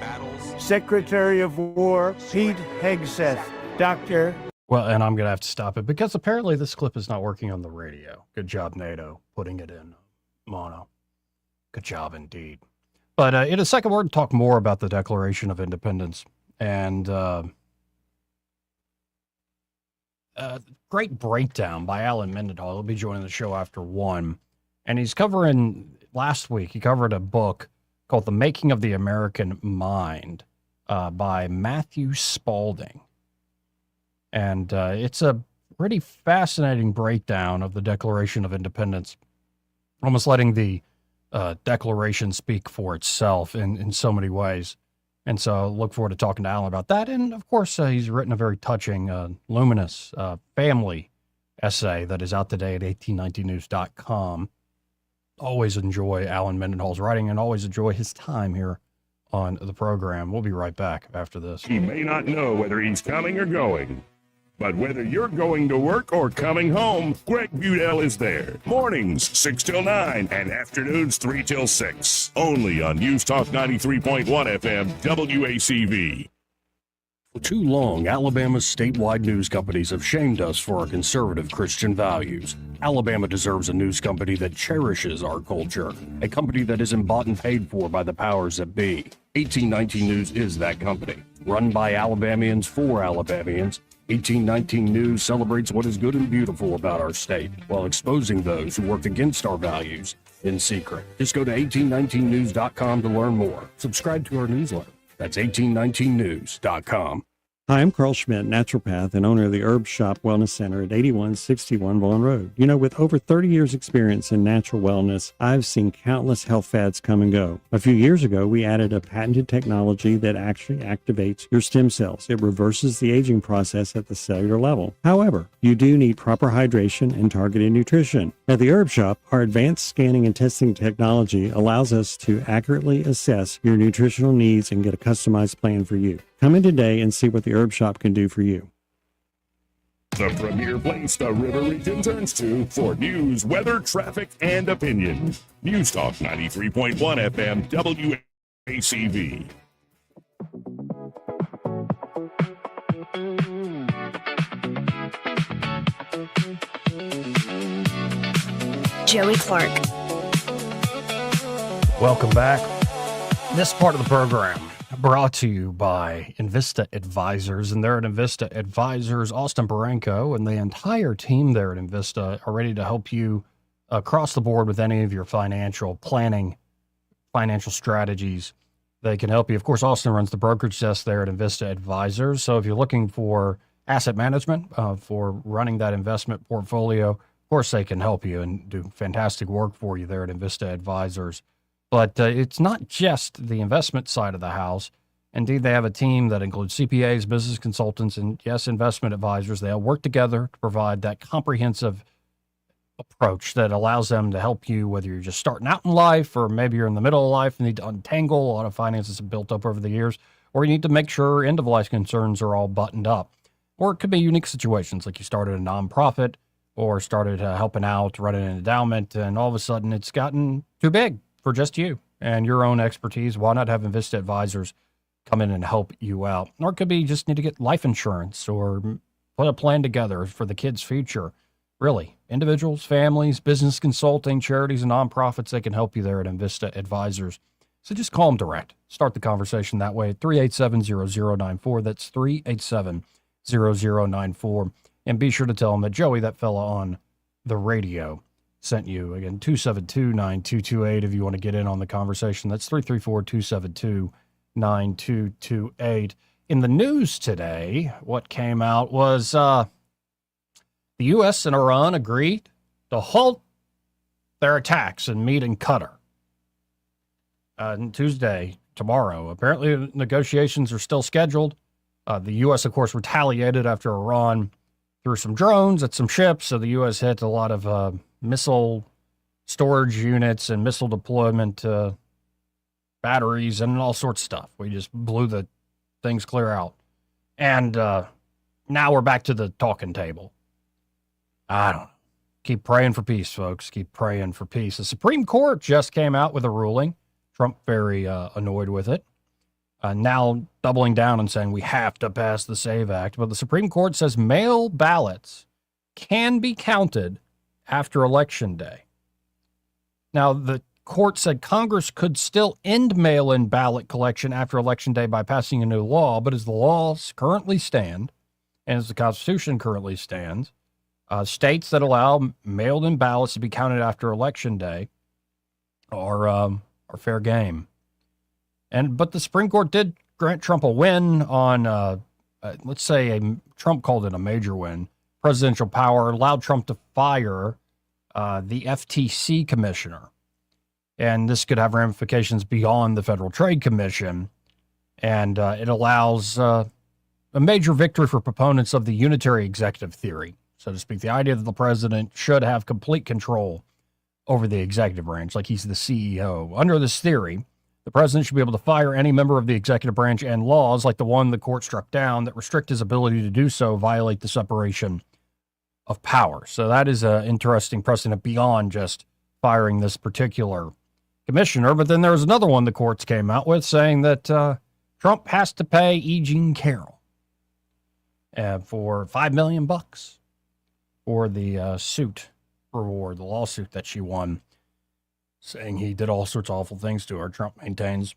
Secretary of War Pete Hegseth, Dr. Well, and I'm going to have to stop it because apparently this clip is not working on the radio. Good job, NATO, putting it in mono. Good job indeed. But in a second, we're going to talk more about the Declaration of Independence and great breakdown by Alan Mendenhall. He'll be joining the show after 1. And he's covering, last week, he covered a book called The Making of the American Mind by Matthew Spalding. And it's a pretty fascinating breakdown of the Declaration of Independence, almost letting the Declaration speak for itself in so many ways. And so look forward to talking to Alan about that. And of course, he's written a very touching, luminous family essay that is out today at 1819news.com. Always enjoy Alan Mendenhall's writing and always enjoy his time here on the program. We'll be right back after this. He may not know whether he's coming or going, but whether you're going to work or coming home, Greg Budell is there. Mornings 6 till 9 and afternoons 3 till 6. Only on News Talk 93.1 FM WACV. For too long, Alabama's statewide news companies have shamed us for our conservative Christian values. Alabama deserves a news company that cherishes our culture, a company that isn't bought and paid for by the powers that be. 1819 News is that company. Run by Alabamians for Alabamians, 1819 News celebrates what is good and beautiful about our state, while exposing those who work against our values in secret. Just go to 1819news.com to learn more. Subscribe to our newsletter. That's 1819news.com. Hi, I'm Carl Schmidt, naturopath and owner of the Herb Shop Wellness Center at 8161 Vaughan Road. You know, with over 30 years experience in natural wellness, I've seen countless health fads come and go. A few years ago, we added a patented technology that actually activates your stem cells. It reverses the aging process at the cellular level. However, you do need proper hydration and targeted nutrition. At the Herb Shop, our advanced scanning and testing technology allows us to accurately assess your nutritional needs and get a customized plan for you. Come in today and see what the Herb Shop can do for you. The premier place the River Region turns to for news, weather, traffic, and opinion. News Talk 93.1 FM WACV. Joey Clark. Welcome back. This part of the program brought to you by Invista Advisors, and they're at Invista Advisors. Austin Baranko and the entire team there at Invista are ready to help you across the board with any of your financial planning, financial strategies. They can help you. Of course, Austin runs the brokerage desk there at Invista Advisors. So if you're looking for asset management, for running that investment portfolio, of course, they can help you and do fantastic work for you there at Invista Advisors. But it's not just the investment side of the house. Indeed, they have a team that includes CPAs, business consultants, and yes, investment advisors. They all work together to provide that comprehensive approach that allows them to help you, whether you're just starting out in life or maybe you're in the middle of life and need to untangle. A lot of finances have built up over the years, or you need to make sure end-of-life concerns are all buttoned up. Or it could be unique situations like you started a nonprofit or started helping out, running an endowment, and all of a sudden it's gotten too big for just you and your own expertise. Why not have Invista Advisors come in and help you out? Or it could be you just need to get life insurance or put a plan together for the kids' future. Really, individuals, families, business consulting, charities, and nonprofits, they can help you there at Invista Advisors. So just call them direct. Start the conversation that way at 387-0094. That's 387-0094. And be sure to tell them that Joey, that fella on the radio, sent you. Again, 272-9228 if you want to get in on the conversation. That's 334-272-9228. In the news today, what came out was the U.S. and Iran agreed to halt their attacks and meet in Qatar. Tuesday, tomorrow. Apparently, negotiations are still scheduled. The U.S., of course, retaliated after Iran threw some drones at some ships. So the U.S. hit a lot of missile storage units and missile deployment batteries and all sorts of stuff. We just blew the things clear out. And now we're back to the talking table. I don't know. Keep praying for peace, folks. Keep praying for peace. The Supreme Court just came out with a ruling. Trump very annoyed with it. Now doubling down and saying we have to pass the SAVE Act. But the Supreme Court says mail ballots can be counted after Election Day. Now, the court said Congress could still end mail-in ballot collection after Election Day by passing a new law, but as the laws currently stand, and as the Constitution currently stands, states that allow mailed-in ballots to be counted after Election Day are fair game. But the Supreme Court did grant Trump a win on, let's say, Trump called it a major win. Presidential power allowed Trump to fire the FTC commissioner. And this could have ramifications beyond the Federal Trade Commission. And it allows a major victory for proponents of the unitary executive theory, so to speak. The idea that the president should have complete control over the executive branch, like he's the CEO. Under this theory, the president should be able to fire any member of the executive branch, and laws like the one the court struck down that restrict his ability to do so violate the separation of power. So that is an interesting precedent beyond just firing this particular commissioner. But then there was another one the courts came out with saying that Trump has to pay E. Jean Carroll for $5 million for the suit reward, the lawsuit that she won, saying he did all sorts of awful things to her. Trump maintains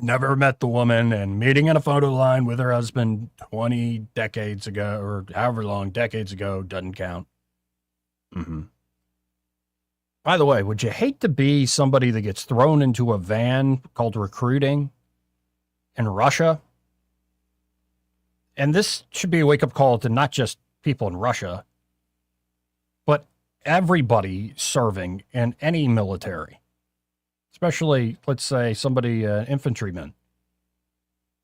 never met the woman, and meeting in a photo line with her husband 20 decades ago, or however long, decades ago, doesn't count. By the way, would you hate to be somebody that gets thrown into a van called recruiting in Russia? And this should be a wake-up call to not just people in Russia, but everybody serving in any military, especially, let's say, somebody, infantryman.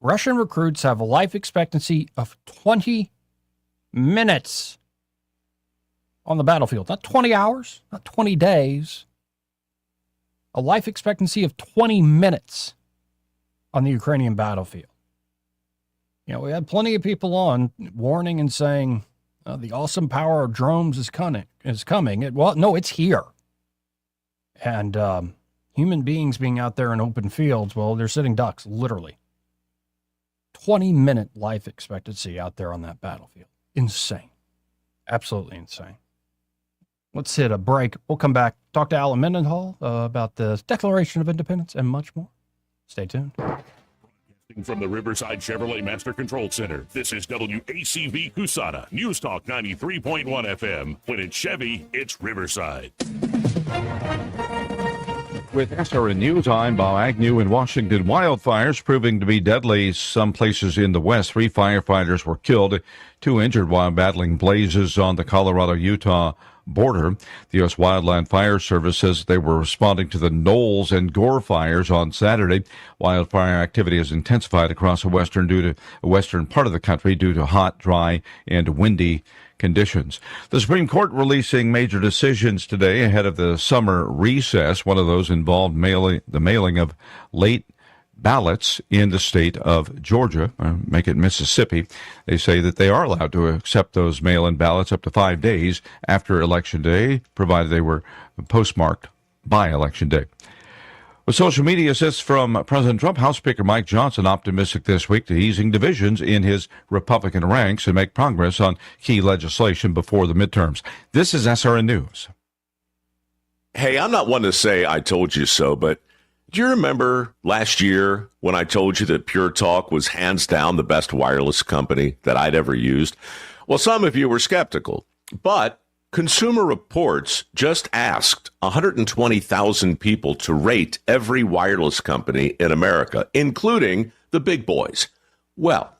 Russian recruits have a life expectancy of 20 minutes on the battlefield. Not 20 hours, not 20 days. A life expectancy of 20 minutes on the Ukrainian battlefield. You know, we had plenty of people on warning and saying the awesome power of drones is coming. Well, no, it's here. And human beings being out there in open fields, well, they're sitting ducks, literally. 20-minute life expectancy out there on that battlefield. Insane. Absolutely insane. Let's hit a break. We'll come back, talk to Alan Mendenhall about the Declaration of Independence and much more. Stay tuned. From the Riverside Chevrolet Master Control Center, this is WACV Cusana, News Talk 93.1 FM. When it's Chevy, it's Riverside. With SRN News, I'm Bob Agnew. In Washington, wildfires proving to be deadly some places in the West. 3 firefighters were killed, 2 injured while battling blazes on the Colorado-Utah border. The U.S. Wildland Fire Service says they were responding to the Knowles and Gore fires on Saturday. Wildfire activity has intensified across the western part of the country due to hot, dry, and windy conditions. The Supreme Court releasing major decisions today ahead of the summer recess. One of those involved the mailing of late ballots in the state of Georgia, make it Mississippi. They say that they are allowed to accept those mail-in ballots up to 5 days after Election Day, provided they were postmarked by Election Day. With social media assists from President Trump, House Speaker Mike Johnson optimistic this week to easing divisions in his Republican ranks and make progress on key legislation before the midterms. This is SRN News. Hey, I'm not one to say I told you so, but do you remember last year when I told you that Pure Talk was hands down the best wireless company that I'd ever used? Well, some of you were skeptical, but Consumer Reports just asked 120,000 people to rate every wireless company in America, including the big boys. Well,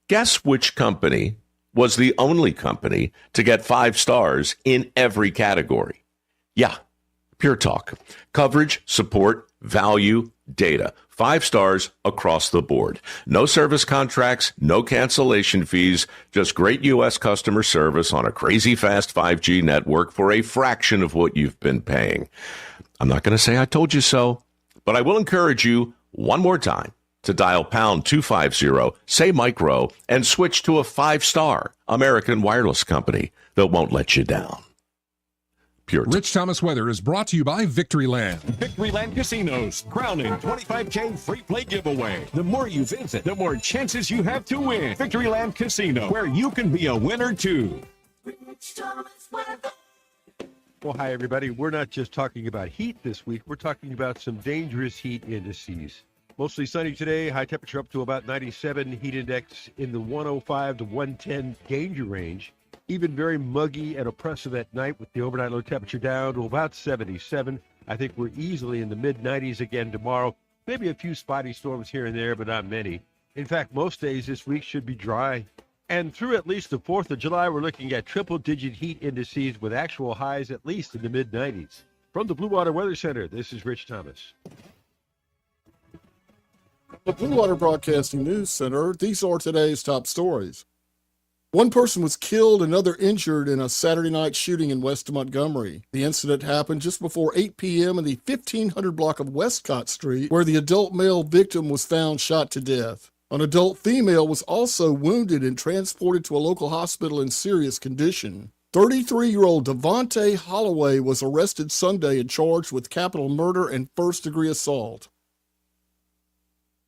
guess which company was the only company to get 5 stars in every category? Yeah, Pure Talk. Coverage, support, value, data. 5 stars across the board. No service contracts, no cancellation fees, just great U.S. customer service on a crazy fast 5G network for a fraction of what you've been paying. I'm not going to say I told you so, but I will encourage you one more time to dial pound 250, say micro, and switch to a 5-star American wireless company that won't let you down. Rich Thomas weather is brought to you by Victoryland. Victoryland Casinos, crowning 25K free play giveaway. The more you visit, the more chances you have to win. Victoryland Casino, where you can be a winner too. Well, hi, everybody. We're not just talking about heat this week. We're talking about some dangerous heat indices. Mostly sunny today, high temperature up to about 97, heat index in the 105 to 110 danger range. Even very muggy and oppressive at night with the overnight low temperature down to about 77. I think we're easily in the mid-90s again tomorrow. Maybe a few spotty storms here and there, but not many. In fact, most days this week should be dry. And through at least the 4th of July, we're looking at triple-digit heat indices with actual highs at least in the mid-90s. From the Blue Water Weather Center, this is Rich Thomas. The Blue Water Broadcasting News Center, these are today's top stories. One person was killed, another injured in a Saturday night shooting in West Montgomery. The incident happened just before 8 p.m. in the 1500 block of Westcott Street, where the adult male victim was found shot to death. An adult female was also wounded and transported to a local hospital in serious condition. 33-year-old Devontae Holloway was arrested Sunday and charged with capital murder and first-degree assault.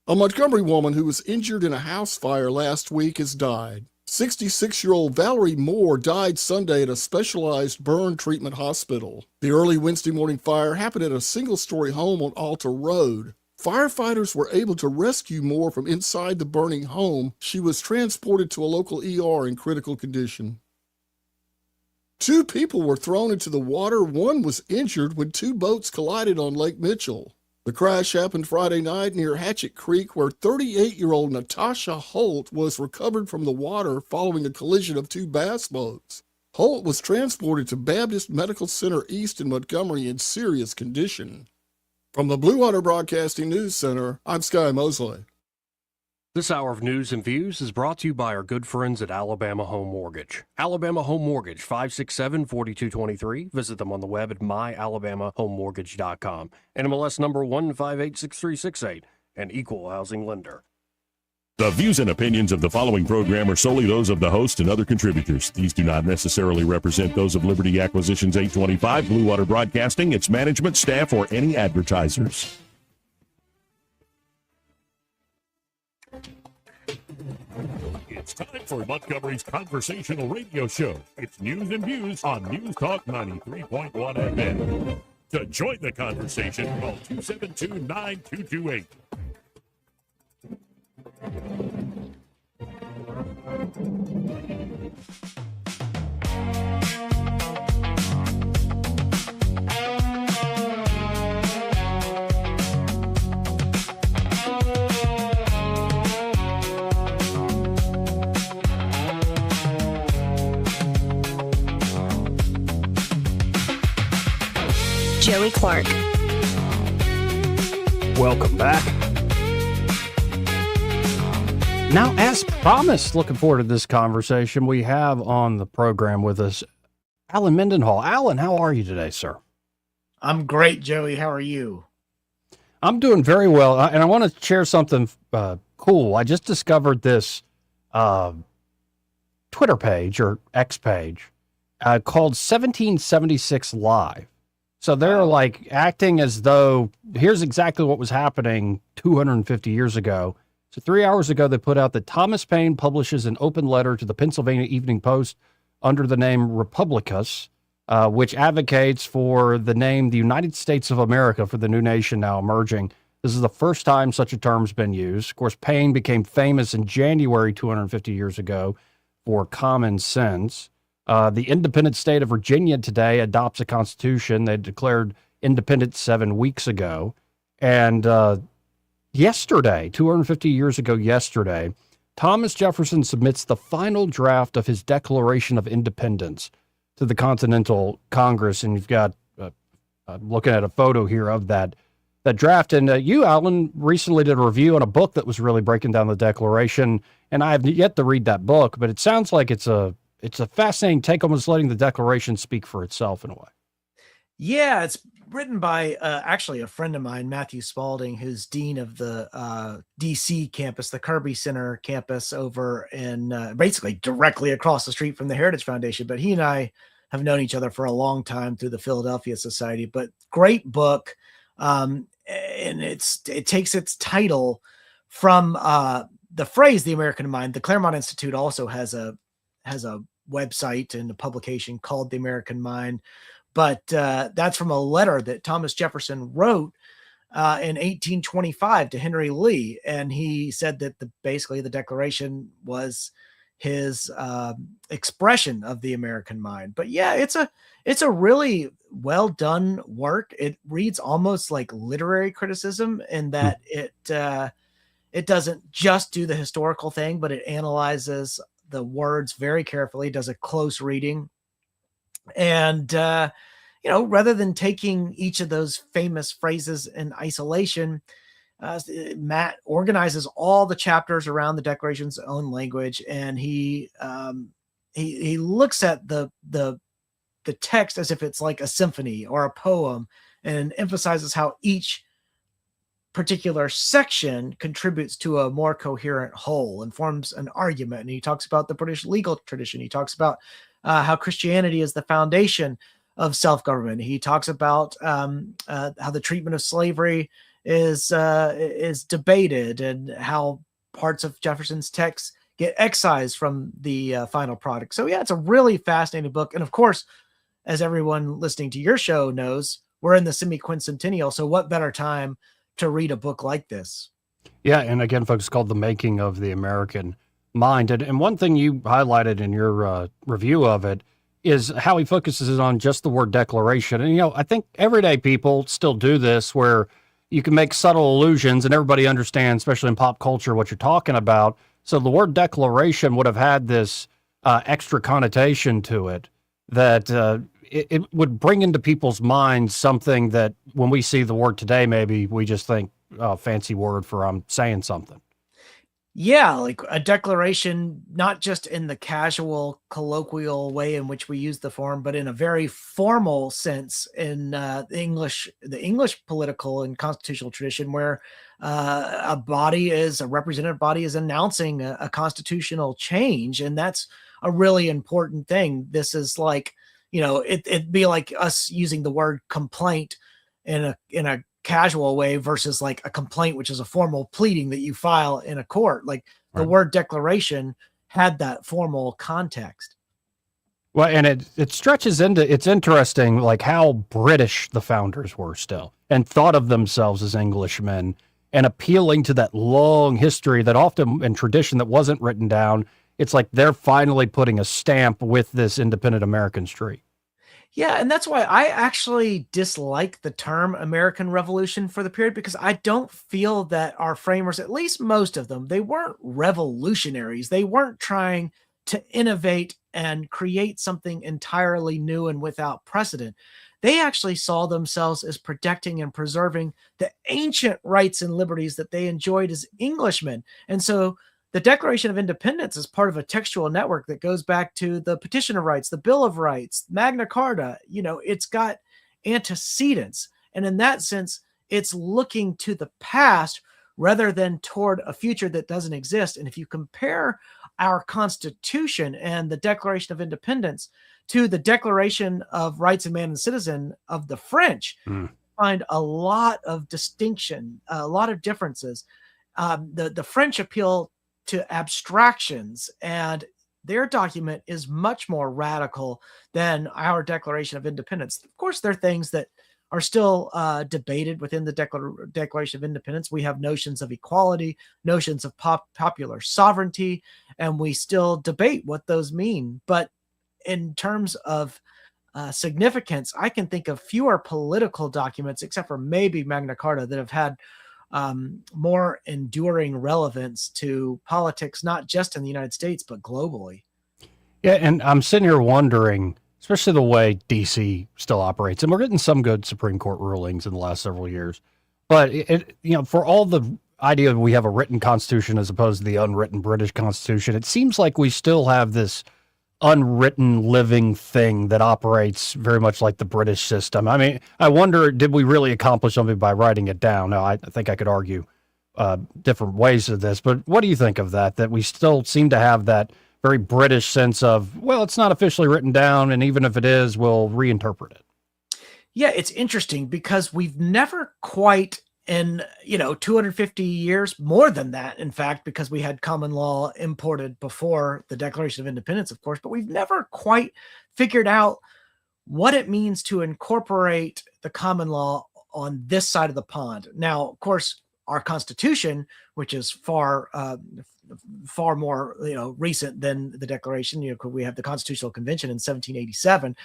A Montgomery woman who was injured in a house fire last week has died. 66-year-old Valerie Moore died Sunday at a specialized burn treatment hospital. The early Wednesday morning fire happened at a single-story home on Alta Road. Firefighters were able to rescue Moore from inside the burning home. She was transported to a local ER in critical condition. 2 people were thrown into the water. One was injured when 2 boats collided on Lake Mitchell. The crash happened Friday night near Hatchet Creek, where 38-year-old Natasha Holt was recovered from the water following a collision of 2 bass boats. Holt was transported to Baptist Medical Center East in Montgomery in serious condition. From the Blue Water Broadcasting News Center, I'm Sky Mosley. This hour of news and views is brought to you by our good friends at Alabama Home Mortgage. Alabama Home Mortgage, 567-4223. Visit them on the web at myalabamahomemortgage.com. NMLS number 1586368, an equal housing lender. The views and opinions of the following program are solely those of the host and other contributors. These do not necessarily represent those of Liberty Acquisitions 825, Blue Water Broadcasting, its management, staff, or any advertisers. It's time for Montgomery's conversational radio show. It's news and views on News Talk 93.1 FM. To join the conversation, call 272-9228. Joey Clark. Welcome back. Now, as promised, looking forward to this conversation, we have on the program with us Alan Mendenhall. Alan, how are you today, sir? I'm great, Joey. How are you? I'm doing very well, and I want to share something cool. I just discovered this Twitter page or X page called 1776 Live. So they're like acting as though here's exactly what was happening 250 years ago. So 3 hours ago, they put out that Thomas Paine publishes an open letter to the Pennsylvania Evening Post under the name Republicus, which advocates for the name the United States of America for the new nation now emerging. This is the first time such a term's been used. Of course, Paine became famous in January 250 years ago for Common Sense. The independent state of Virginia today adopts a constitution. They declared independence 7 weeks ago. And yesterday, 250 years ago yesterday, Thomas Jefferson submits the final draft of his Declaration of Independence to the Continental Congress. And you've got, looking at a photo here of that draft. And you, Alan, recently did a review on a book that was really breaking down the Declaration. And I have yet to read that book, but it sounds like it's a fascinating take, almost letting the Declaration speak for itself in a way. Yeah, it's written by actually a friend of mine, Matthew Spalding, who's dean of the DC campus, the Kirby Center campus over in basically directly across the street from the Heritage Foundation. But he and I have known each other for a long time through the Philadelphia Society. But great book, and it takes its title from the phrase "the American Mind." The Claremont Institute also has a website and a publication called The American Mind. But that's from a letter that Thomas Jefferson wrote in 1825 to Henry Lee. And he said that basically the Declaration was his expression of the American mind. But yeah, it's a really well done work. It reads almost like literary criticism in that it doesn't just do the historical thing, but it analyzes the words very carefully, does a close reading. And, rather than taking each of those famous phrases in isolation, Matt organizes all the chapters around the Declaration's own language, and he looks at the text as if it's like a symphony or a poem, and emphasizes how each particular section contributes to a more coherent whole and forms an argument. And he talks about the British legal tradition. He talks about how Christianity is the foundation of self-government. He talks about how the treatment of slavery is debated, and how parts of Jefferson's text get excised from the final product. So yeah, it's a really fascinating book. And of course, as everyone listening to your show knows, we're in the semi-quincentennial. So what better time to read a book like this? Yeah, and again, folks, it's called The Making of the American Mind. And one thing you highlighted in your review of it is how he focuses on just the word declaration. And, I think everyday people still do this, where you can make subtle allusions and everybody understands, especially in pop culture, what you're talking about. So the word declaration would have had this extra connotation to it that it would bring into people's minds something that when we see the word today, maybe we just think, fancy word for I'm saying something. Yeah, like a declaration, not just in the casual, colloquial way in which we use the form, but in a very formal sense in the English political and constitutional tradition, where a representative body is announcing a constitutional change. And that's a really important thing. This is like, it'd be like us using the word complaint in a casual way versus like a complaint, which is a formal pleading that you file in a court. Like the word declaration had that formal context. Well, and it stretches into, it's interesting, like how British the founders were still and thought of themselves as Englishmen, and appealing to that long history that often in tradition that wasn't written down. It's like they're finally putting a stamp with this independent American streak. Yeah, and that's why I actually dislike the term American Revolution for the period, because I don't feel that our framers, at least most of them, they weren't revolutionaries. They weren't trying to innovate and create something entirely new and without precedent. They actually saw themselves as protecting and preserving the ancient rights and liberties that they enjoyed as Englishmen. And so the Declaration of Independence is part of a textual network that goes back to the Petition of Rights, the Bill of Rights, Magna Carta. It's got antecedents. And in that sense, it's looking to the past rather than toward a future that doesn't exist. And if you compare our Constitution and the Declaration of Independence to the Declaration of Rights of Man and Citizen of the French, find a lot of distinction, a lot of differences. The French appeal to abstractions, and their document is much more radical than our Declaration of Independence. Of course, there are things that are still debated within the Declaration of Independence. We have notions of equality, notions of popular sovereignty, and we still debate what those mean. But in terms of significance, I can think of fewer political documents, except for maybe Magna Carta, that have had more enduring relevance to politics, not just in the United States, but globally. Yeah, and I'm sitting here wondering, especially the way DC still operates, and we're getting some good Supreme Court rulings in the last several years, but for all the idea we have a written constitution as opposed to the unwritten British Constitution, it seems like we still have this unwritten living thing that operates very much like the British system. I mean, I wonder, did we really accomplish something by writing it down? Now, I think I could argue different ways of this, but what do you think of that we still seem to have that very British sense of, well, it's not officially written down, and even if it is, we'll reinterpret it? Yeah, it's interesting because we've never quite, in 250 years, more than that, in fact, because we had common law imported before the Declaration of Independence, of course, but we've never quite figured out what it means to incorporate the common law on this side of the pond. Now, of course, our Constitution, which is far more recent than the Declaration, we have the Constitutional Convention in 1787,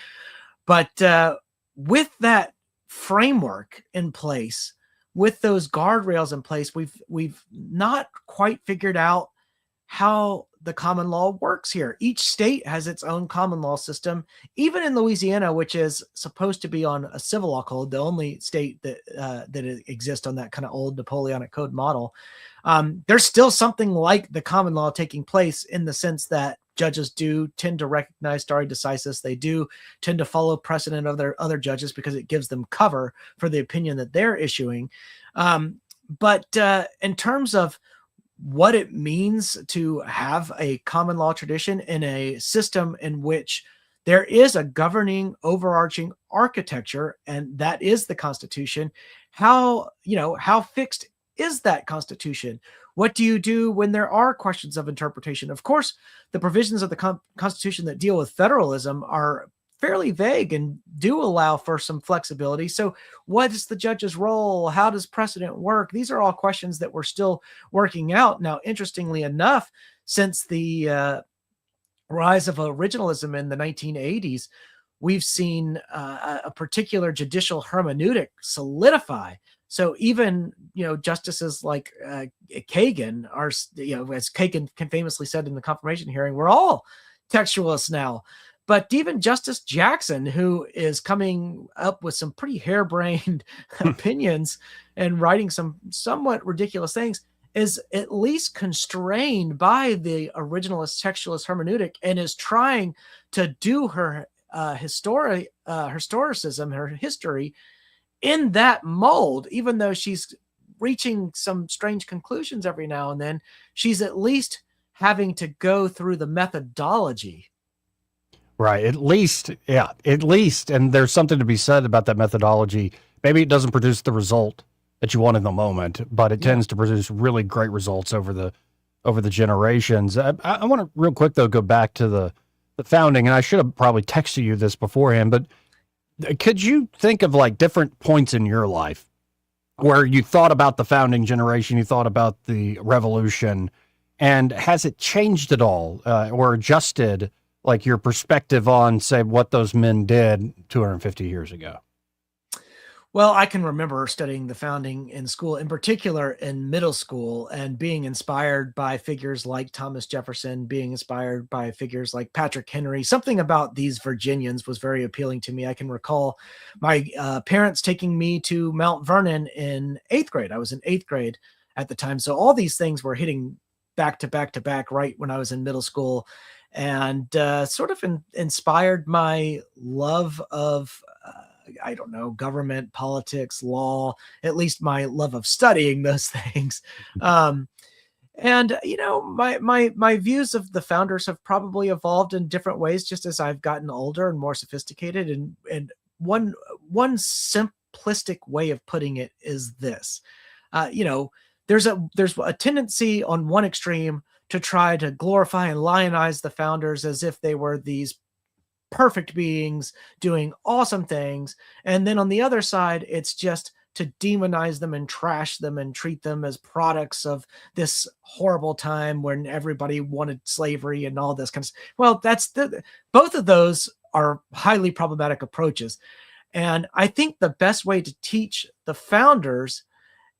but with that framework in place, with those guardrails in place, we've not quite figured out how the common law works here. Each state has its own common law system. Even in Louisiana, which is supposed to be on a civil law code, the only state that exists on that kind of old Napoleonic code model, there's still something like the common law taking place in the sense that judges do tend to recognize stare decisis. They do tend to follow precedent of their other judges because it gives them cover for the opinion that they're issuing. But in terms of what it means to have a common law tradition in a system in which there is a governing overarching architecture, and that is the Constitution, how fixed is that Constitution? What do you do when there are questions of interpretation? Of course, the provisions of the Constitution that deal with federalism are fairly vague and do allow for some flexibility. So what is the judge's role? How does precedent work? These are all questions that we're still working out. Now, interestingly enough, since the rise of originalism in the 1980s, we've seen a particular judicial hermeneutic solidify. So even, justices like Kagan are, as Kagan famously said in the confirmation hearing, we're all textualists now. But even Justice Jackson, who is coming up with some pretty harebrained opinions and writing some somewhat ridiculous things, is at least constrained by the originalist textualist hermeneutic and is trying to do her historicism, her history, in that mold. Even though she's reaching some strange conclusions every now and then, she's at least having to go through the methodology. Right. At least. And there's something to be said about that methodology. Maybe it doesn't produce the result that you want in the moment, but it tends to produce really great results over the generations. I want to real quick, though, go back to the founding, and I should have probably texted you this beforehand, but could you think of like different points in your life where you thought about the founding generation, you thought about the revolution, and has it changed at all or adjusted like your perspective on, say, what those men did 250 years ago? Well, I can remember studying the founding in school, in particular in middle school, and being inspired by figures like Thomas Jefferson, being inspired by figures like Patrick Henry. Something about these Virginians was very appealing to me. I can recall my parents taking me to Mount Vernon in 8th grade. I was in 8th grade at the time. So all these things were hitting back to back to back right when I was in middle school, and sort of inspired my love of government, politics, law, at least my love of studying those things. My views of the founders have probably evolved in different ways, just as I've gotten older and more sophisticated. And one simplistic way of putting it is this, there's a tendency on one extreme to try to glorify and lionize the founders as if they were these perfect beings doing awesome things. And then on the other side, it's just to demonize them and trash them and treat them as products of this horrible time when everybody wanted slavery and all this kind of stuff. Well, both of those are highly problematic approaches. And I think the best way to teach the founders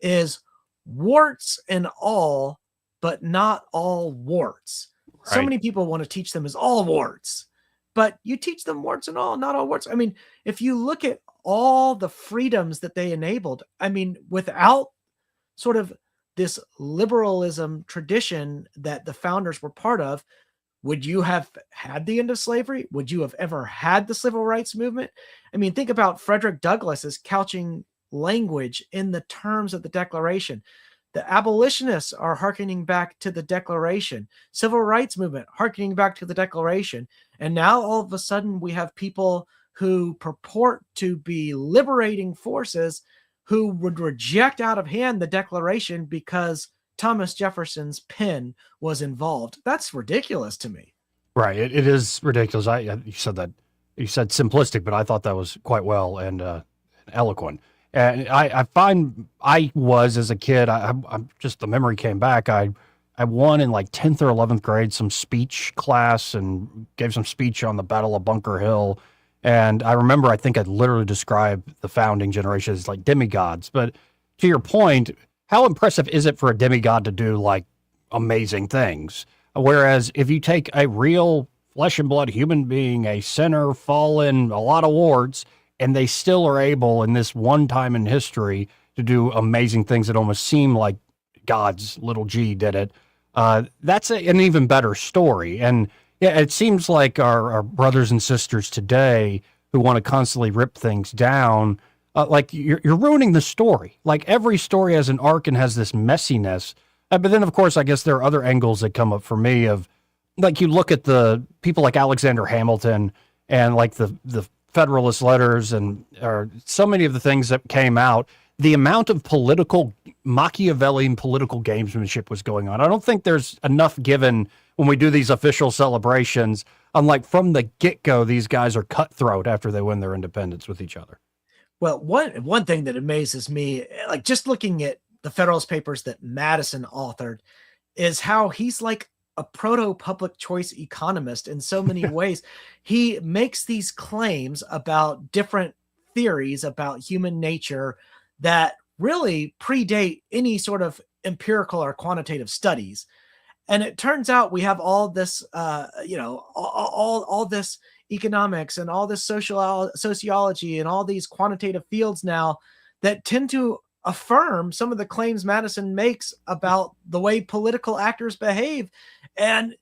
is warts and all, but not all warts. Right. So many people want to teach them as all warts, but you teach them warts and all, not all warts. I mean, if you look at all the freedoms that they enabled, I mean, without sort of this liberalism tradition that the founders were part of, would you have had the end of slavery? Would you have ever had the civil rights movement? I mean, think about Frederick Douglass as couching language in the terms of the Declaration. The abolitionists are hearkening back to the Declaration. Civil rights movement hearkening back to the Declaration. And now all of a sudden we have people who purport to be liberating forces who would reject out of hand the Declaration because Thomas Jefferson's pen was involved. That's ridiculous to me. Right. It is ridiculous. You said simplistic, but I thought that was quite well and eloquent. And I find I was, as a kid, I'm just, the memory came back. I won in like 10th or 11th grade some speech class and gave some speech on the Battle of Bunker Hill. And I remember, I think I'd literally describe the founding generation as like demigods. But to your point, how impressive is it for a demigod to do like amazing things? Whereas if you take a real flesh and blood human being, a sinner, fallen, a lot of warts, and they still are able in this one time in history to do amazing things that almost seem like God's little G did it. That's an even better story. And yeah, it seems like our brothers and sisters today who want to constantly rip things down, like you're ruining the story. Like every story has an arc and has this messiness. But then, of course, I guess there are other angles that come up for me of, like, you look at the people like Alexander Hamilton and like the Federalist letters and so many of the things that came out, the amount of Machiavellian political gamesmanship was going on. I don't think there's enough given when we do these official celebrations. Unlike from the get-go, these guys are cutthroat after they win their independence with each other. Well, one thing that amazes me, like just looking at the Federalist Papers that Madison authored, is how he's like a proto-public choice economist in so many ways. He makes these claims about different theories about human nature that really predate any sort of empirical or quantitative studies. And it turns out we have all this, all this economics and all this sociology and all these quantitative fields now that tend to affirm some of the claims Madison makes about the way political actors behave. And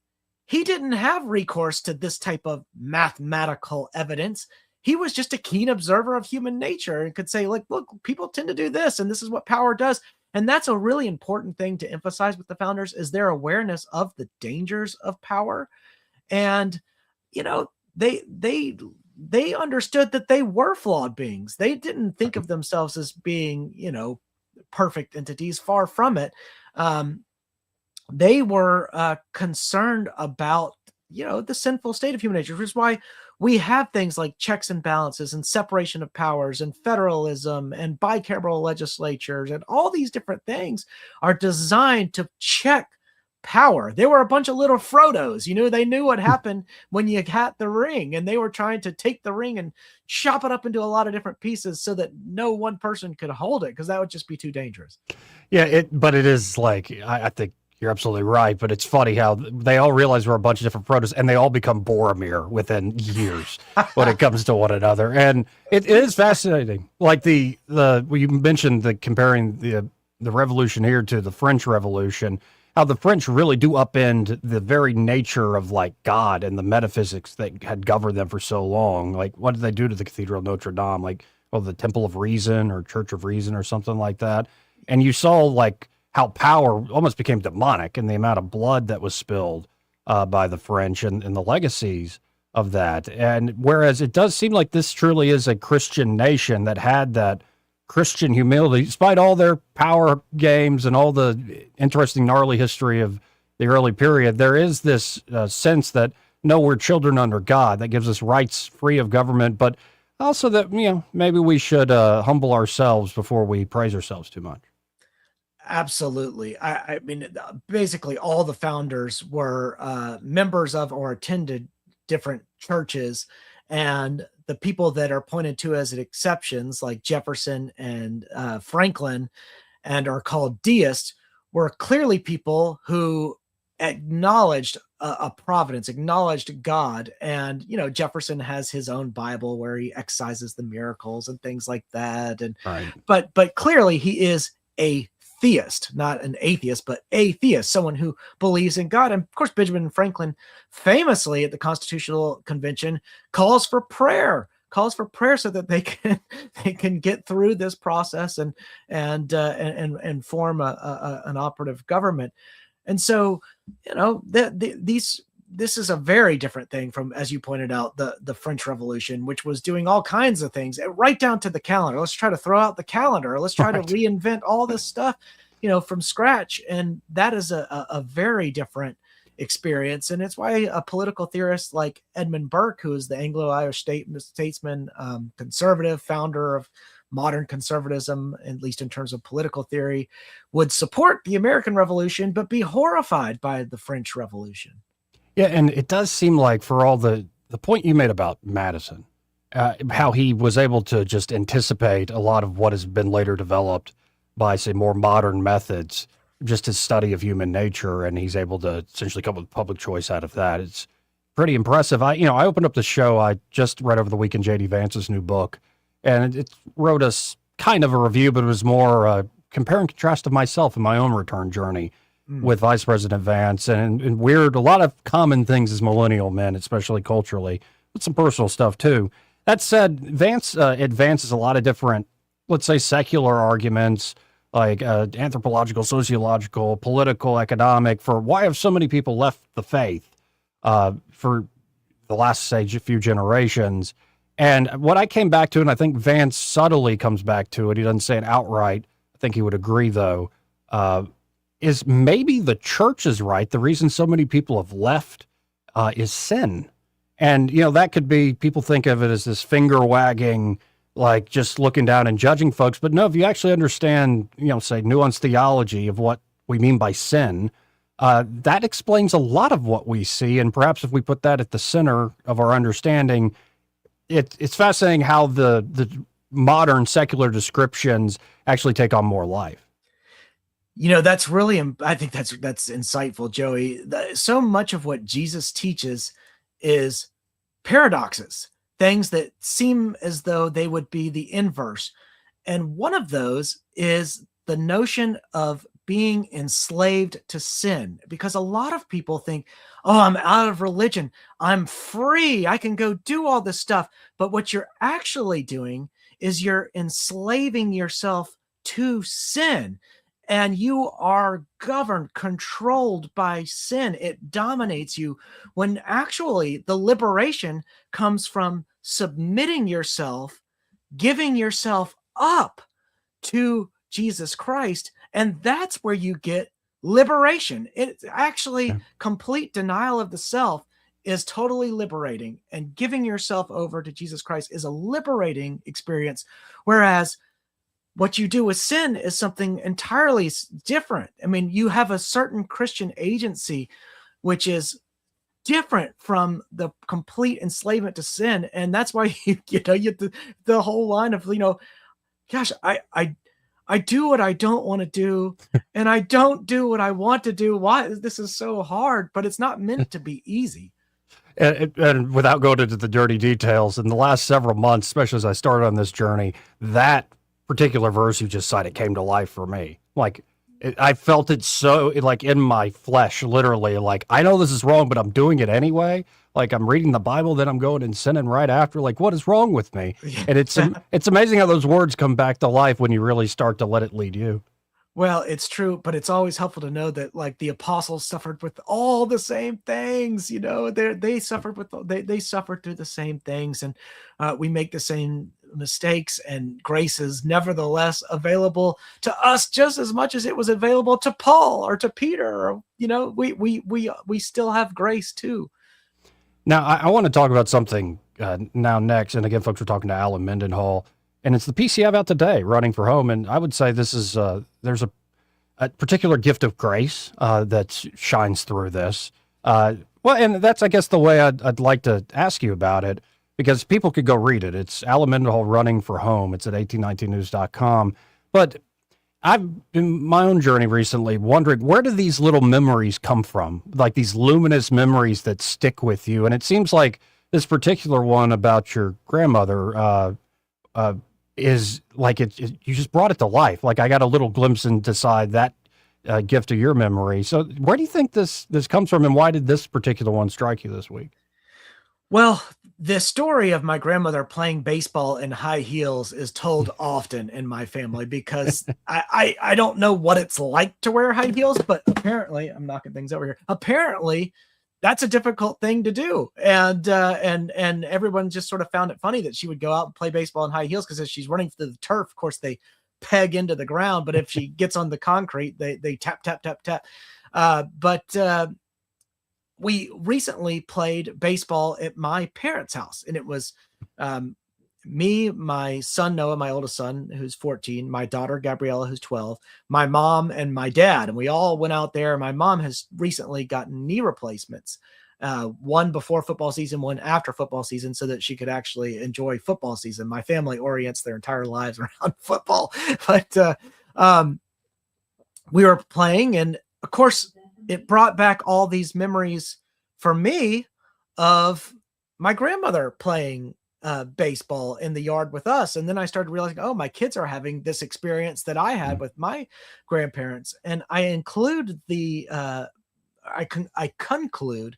he didn't have recourse to this type of mathematical evidence. He was just a keen observer of human nature and could say, like, look, people tend to do this, and this is what power does. And that's a really important thing to emphasize with the founders, is their awareness of the dangers of power. And, they understood that they were flawed beings. They didn't think of themselves as being, perfect entities. Far from it. They were concerned about, the sinful state of human nature, which is why we have things like checks and balances and separation of powers and federalism and bicameral legislatures, and all these different things are designed to check power. They were a bunch of little Frodos. They knew what happened when you got the ring, and they were trying to take the ring and chop it up into a lot of different pieces so that no one person could hold it, because that would just be too dangerous. Yeah, but it is like, I think you're absolutely right, but it's funny how they all realize we're a bunch of different Frodos, and they all become Boromir within years when it comes to one another. And it is fascinating. Like you mentioned comparing the revolution here to the French Revolution, how the French really do upend the very nature of like God and the metaphysics that had governed them for so long. Like, what did they do to the Cathedral of Notre Dame? Like, the Temple of Reason or Church of Reason or something like that. And you saw like how power almost became demonic and the amount of blood that was spilled by the French and the legacies of that. And whereas it does seem like this truly is a Christian nation that had that Christian humility, despite all their power games and all the interesting, gnarly history of the early period, there is this sense that, no, we're children under God. That gives us rights free of government, but also that, maybe we should humble ourselves before we praise ourselves too much. Absolutely. I mean, basically all the founders were members of or attended different churches, and the people that are pointed to as exceptions, like Jefferson and Franklin, and are called deists, were clearly people who acknowledged a providence, acknowledged God. And, Jefferson has his own Bible where he excises the miracles and things like that. And right. But clearly he is a theist, not an atheist, but a theist, someone who believes in God. And of course, Benjamin Franklin famously at the Constitutional Convention calls for prayer so that they can get through this process and form an operative government. And so, this is a very different thing from, as you pointed out, the French Revolution, which was doing all kinds of things, right down to the calendar. Let's try to throw out the calendar. Let's try to reinvent all this stuff, from scratch. And that is a very different experience. And it's why a political theorist like Edmund Burke, who is the Anglo-Irish statesman, conservative, founder of modern conservatism, at least in terms of political theory, would support the American Revolution, but be horrified by the French Revolution. Yeah, and it does seem like, for all the point you made about Madison, how he was able to just anticipate a lot of what has been later developed by, say, more modern methods. just his study of human nature, and he's able to essentially come up with public choice out of that. It's pretty impressive. I opened up the show. I just read over the weekend J.D. Vance's new book, and it wrote us kind of a review, but it was more compare and contrast of myself and my own return journey with Vice President Vance, and a lot of common things as millennial men, especially culturally, but some personal stuff too. That said, Vance advances a lot of different, let's say, secular arguments, like anthropological, sociological, political, economic, for why have so many people left the faith for the last, say, few generations. And what I came back to, and I think Vance subtly comes back to it, he doesn't say it outright, I think he would agree though, is maybe the church is right. The reason so many people have left is sin. And, that could be, people think of it as this finger wagging, like just looking down and judging folks. But no, if you actually understand, say nuanced theology of what we mean by sin, that explains a lot of what we see. And perhaps if we put that at the center of our understanding, it's fascinating how the modern secular descriptions actually take on more life. That's really, I think that's insightful, Joey. So much of what Jesus teaches is paradoxes, things that seem as though they would be the inverse. And one of those is the notion of being enslaved to sin, because a lot of people think, oh, I'm out of religion, I'm free, I can go do all this stuff. But what you're actually doing is you're enslaving yourself to sin. And you are governed, controlled by sin. It dominates you, when actually the liberation comes from submitting yourself, giving yourself up to Jesus Christ. And that's where you get liberation. It's actually complete denial of the self is totally liberating, and giving yourself over to Jesus Christ is a liberating experience. Whereas what you do with sin is something entirely different. I mean, you have a certain Christian agency, which is different from the complete enslavement to sin. And that's why, the whole line of, gosh, I do what I don't want to do, and I don't do what I want to do. Why? This is so hard, but it's not meant to be easy. And without going into the dirty details, in the last several months, especially as I started on this journey, that particular verse you just cited came to life for me. Like, I felt it so, like, in my flesh, literally. Like, I know this is wrong, but I'm doing it anyway. Like, I'm reading the Bible, then I'm going and sinning right after. Like, what is wrong with me? And it's amazing how those words come back to life when you really start to let it lead you. Well, it's true, but it's always helpful to know that, like, the apostles suffered with all the same things. They suffered they suffered through the same things, and we make the same mistakes, and grace is nevertheless available to us just as much as it was available to Paul or to Peter. Or, we still have grace too. Now, I want to talk about something now next. And again, folks, we're talking to Alan Mendenhall, and it's the PCF out today, Running for Home. And I would say this is, there's a particular gift of grace that shines through this. Well, and that's, I guess, the way I'd like to ask you about it, because people could go read it. It's Alan Mendenhall, Running for Home. It's at 1819news.com. But I've been my own journey recently wondering, where do these little memories come from? Like these luminous memories that stick with you. And it seems like this particular one about your grandmother is like, you just brought it to life. Like, I got a little glimpse inside that gift of your memory. So where do you think this comes from, and why did this particular one strike you this week? Well, the story of my grandmother playing baseball in high heels is told often in my family, because I don't know what it's like to wear high heels, but apparently, I'm knocking things over here. Apparently, that's a difficult thing to do. And everyone just sort of found it funny that she would go out and play baseball in high heels, because as she's running through the turf, of course, they peg into the ground, but if she gets on the concrete, they tap, tap, tap, tap. But we recently played baseball at my parents' house, and it was me, my son Noah, my oldest son, who's 14, my daughter Gabriella, who's 12, my mom, and my dad. And we all went out there. My mom has recently gotten knee replacements, one before football season, one after football season, so that she could actually enjoy football season. My family orients their entire lives around football, but we were playing, and of course it brought back all these memories for me of my grandmother playing baseball in the yard with us. And then I started realizing, oh, my kids are having this experience that I had with my grandparents. And I include I conclude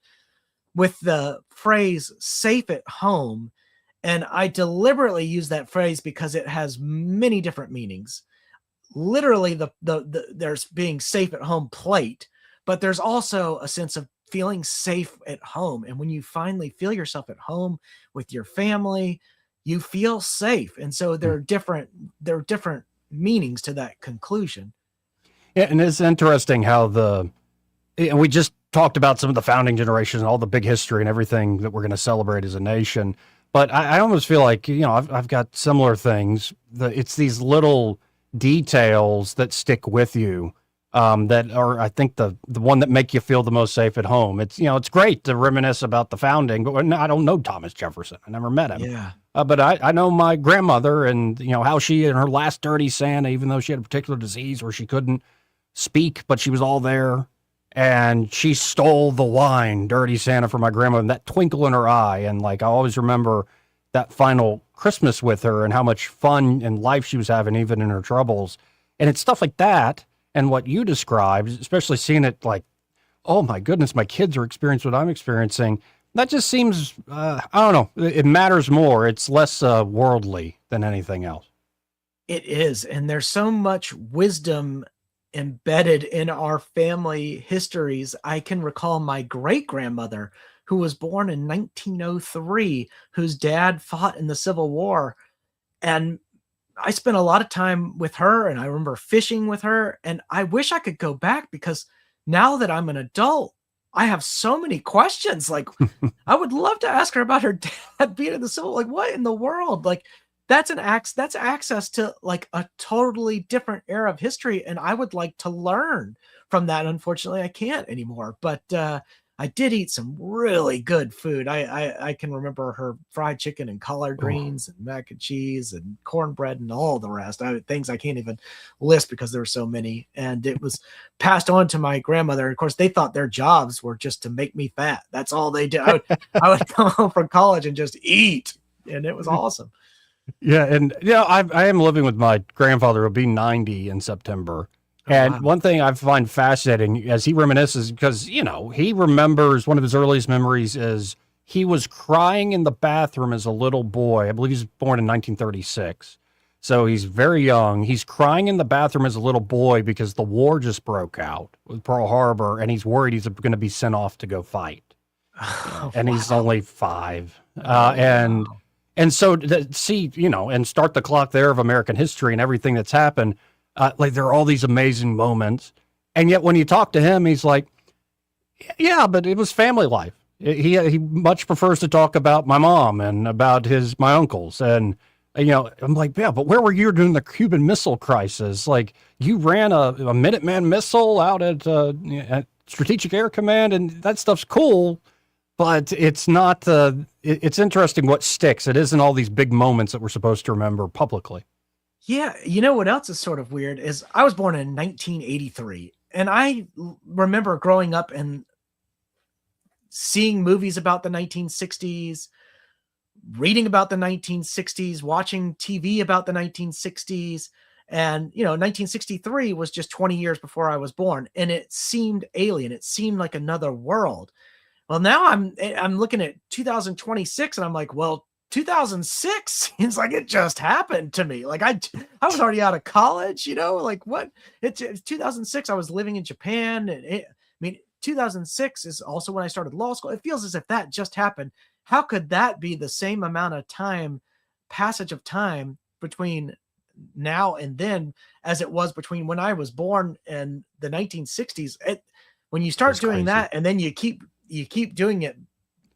with the phrase safe at home. And I deliberately use that phrase because it has many different meanings. Literally there's being safe at home plate, but there's also a sense of feeling safe at home. And when you finally feel yourself at home with your family, you feel safe. And so there are different meanings to that conclusion. Yeah, and it's interesting how and we just talked about some of the founding generations and all the big history and everything that we're going to celebrate as a nation. But I almost feel like, I've got similar things. It's these little details that stick with you. That are, I think, the one that make you feel the most safe at home. It's, it's great to reminisce about the founding, but I don't know Thomas Jefferson. I never met him. Yeah. But I know my grandmother and, how she, in her last Dirty Santa, even though she had a particular disease where she couldn't speak, but she was all there. And she stole the wine, Dirty Santa, from my grandmother, and that twinkle in her eye. And I always remember that final Christmas with her and how much fun and life she was having, even in her troubles. And it's stuff like that. And what you described, especially seeing it oh my goodness, my kids are experiencing what I'm experiencing. That just seems, I don't know, it matters more. It's less worldly than anything else. It is. And there's so much wisdom embedded in our family histories. I can recall my great-grandmother, who was born in 1903, whose dad fought in the Civil War. And I spent a lot of time with her, and I remember fishing with her, and I wish I could go back because now that I'm an adult, I have so many questions. I would love to ask her about her dad being in the Civil War. What in the world? That's access to a totally different era of history, and I would like to learn from that. Unfortunately, I can't anymore, but I did eat some really good food. I can remember her fried chicken and collard greens and mac and cheese and cornbread and all the rest. Things I can't even list because there were so many. And it was passed on to my grandmother. Of course, they thought their jobs were just to make me fat. That's all they did. I would come home from college and just eat, and it was awesome. Yeah, and I am living with my grandfather who'll be 90 in September. And one thing I find fascinating as he reminisces, because, he remembers one of his earliest memories is he was crying in the bathroom as a little boy. I believe he was born in 1936. So he's very young. He's crying in the bathroom as a little boy because the war just broke out with Pearl Harbor, and he's worried he's going to be sent off to go fight. And he's only 5. And so see, and start the clock there of American history and everything that's happened. There are all these amazing moments. And yet when you talk to him, he's like, yeah, but it was family life. He much prefers to talk about my mom and about my uncles. And, I'm like, yeah, but where were you during the Cuban Missile Crisis? You ran a Minuteman missile out at Strategic Air Command, and that stuff's cool, but it's not, it's interesting what sticks. It isn't all these big moments that we're supposed to remember publicly. Yeah, you know what else is sort of weird is I was born in 1983, and I remember growing up and seeing movies about the 1960s, reading about the 1960s, watching TV about the 1960s, and 1963 was just 20 years before I was born, and it seemed alien. It seemed like another world. Well, now I'm looking at 2026, and I'm like, well, 2006 seems like it just happened to me. I was already out of college, what? It's 2006. I was living in Japan. And 2006 is also when I started law school. It feels as if that just happened. How could that be the same amount of passage of time between now and then as it was between when I was born and the 1960s? When you start doing that, and then you keep doing it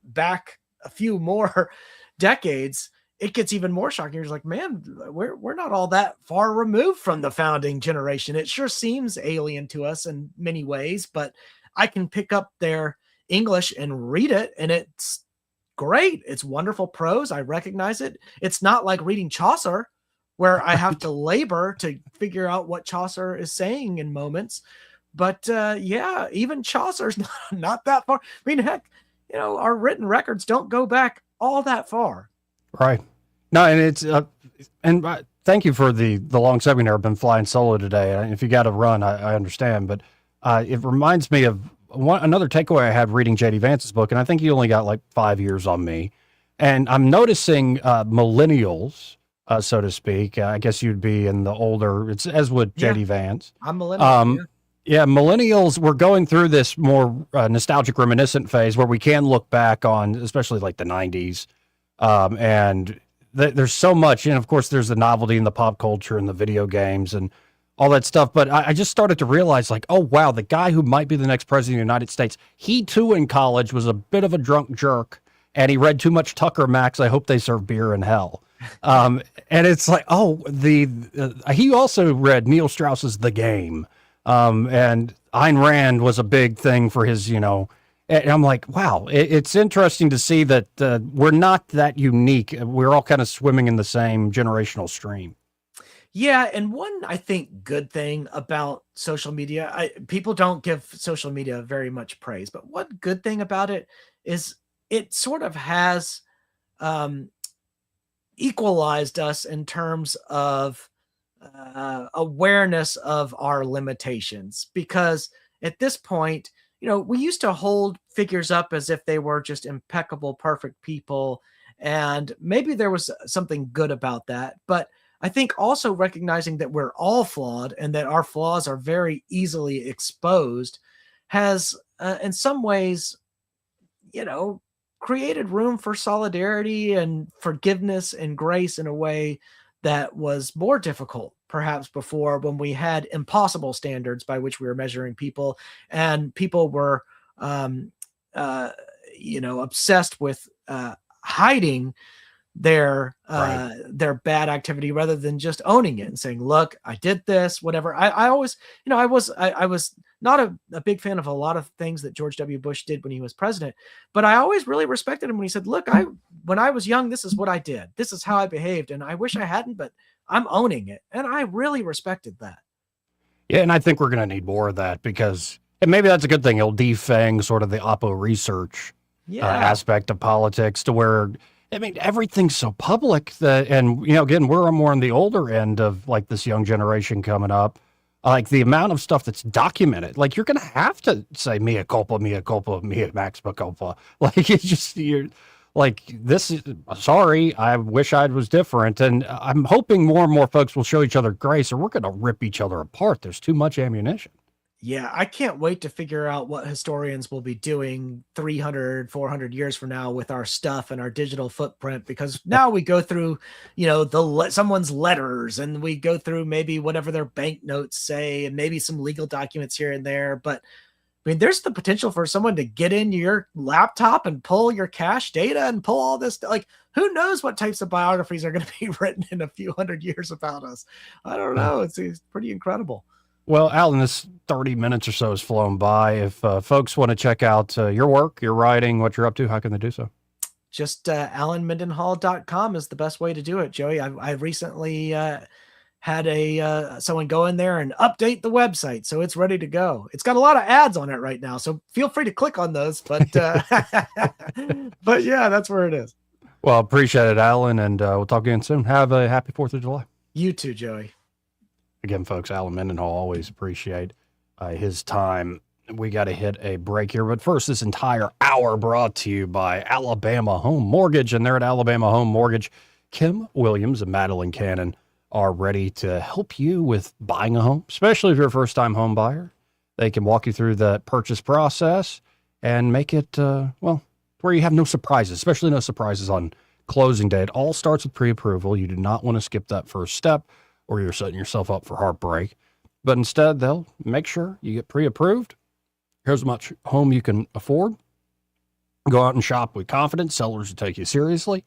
back a few more decades, it gets even more shocking. You're just like, man, we're not all that far removed from the founding generation. It sure seems alien to us in many ways, but I can pick up their English and read it, and it's great. It's wonderful prose. I recognize it. It's not like reading Chaucer, where I have to labor to figure out what Chaucer is saying in moments. But yeah, even Chaucer's not that far. I mean, heck, our written records don't go back all that far. Right. No, and it's thank you for the long segment. I've been flying solo today. If you got to run, I understand, but it reminds me of another takeaway I had reading J.D. Vance's book, and I think he only got like 5 years on me. And I'm noticing millennials, so to speak. I guess you'd be in the older, it's as would J.D. Vance. I'm millennial. Yeah, millennials, we're going through this more nostalgic, reminiscent phase where we can look back on, especially like the 90s. And there's so much. And of course, there's the novelty in the pop culture and the video games and all that stuff. But I just started to realize, like, oh, wow, the guy who might be the next president of the United States, he too in college was a bit of a drunk jerk. And he read too much Tucker Max. I hope they serve beer in hell. And it's like, oh, he also read Neil Strauss's The Game. And Ayn Rand was a big thing for his, and I'm like, wow, it's interesting to see that we're not that unique. We're all kind of swimming in the same generational stream. Yeah, and one, I think, good thing about social media, people don't give social media very much praise, but one good thing about it is it sort of has equalized us in terms of awareness of our limitations, because at this point, we used to hold figures up as if they were just impeccable, perfect people. And maybe there was something good about that. But I think also recognizing that we're all flawed and that our flaws are very easily exposed has, in some ways, created room for solidarity and forgiveness and grace in a way that was more difficult perhaps before, when we had impossible standards by which we were measuring people, and people were, obsessed with hiding their bad activity rather than just owning it and saying, look, I did this, whatever. I always, I was not a big fan of a lot of things that George W. Bush did when he was president, but I always really respected him when he said, look, when I was young, this is what I did. This is how I behaved. And I wish I hadn't, but I'm owning it. And I really respected that. Yeah. And I think we're going to need more of that, because, and maybe that's a good thing. It'll defang sort of the Oppo research aspect of politics, to where, I mean, everything's so public that, and, again, we're more on the older end of like this young generation coming up. Like the amount of stuff that's documented, like you're going to have to say mea culpa, mea max culpa. Like it's just, you're like, this is, sorry, I wish I was different. And I'm hoping more and more folks will show each other grace, or we're going to rip each other apart. There's too much ammunition. Yeah, I can't wait to figure out what historians will be doing 300, 400 years from now with our stuff and our digital footprint, because now we go through, someone's letters, and we go through maybe whatever their banknotes say, and maybe some legal documents here and there. But I mean, there's the potential for someone to get in your laptop and pull your cache data and pull all this. Like, who knows what types of biographies are going to be written in a few hundred years about us? I don't know. It's pretty incredible. Well, Alan, this 30 minutes or so has flown by. If folks want to check out your work, your writing, what you're up to, how can they do so? Just alanmendenhall.com is the best way to do it, Joey. I recently had someone go in there and update the website, so it's ready to go. It's got a lot of ads on it right now, so feel free to click on those. But but yeah, that's where it is. Well, appreciate it, Alan, and we'll talk again soon. Have a happy 4th of July. You too, Joey. Again, folks, Alan Mendenhall, always appreciate his time. We got to hit a break here. But first, this entire hour brought to you by Alabama Home Mortgage. And they're at Alabama Home Mortgage. Kim Williams and Madeline Cannon are ready to help you with buying a home, especially if you're a first-time home buyer. They can walk you through the purchase process and make it, where you have no surprises, especially no surprises on closing day. It all starts with pre-approval. You do not want to skip that first step, or you're setting yourself up for heartbreak. But instead, they'll make sure you get pre-approved. Here's how much home you can afford. Go out and shop with confidence. Sellers will take you seriously.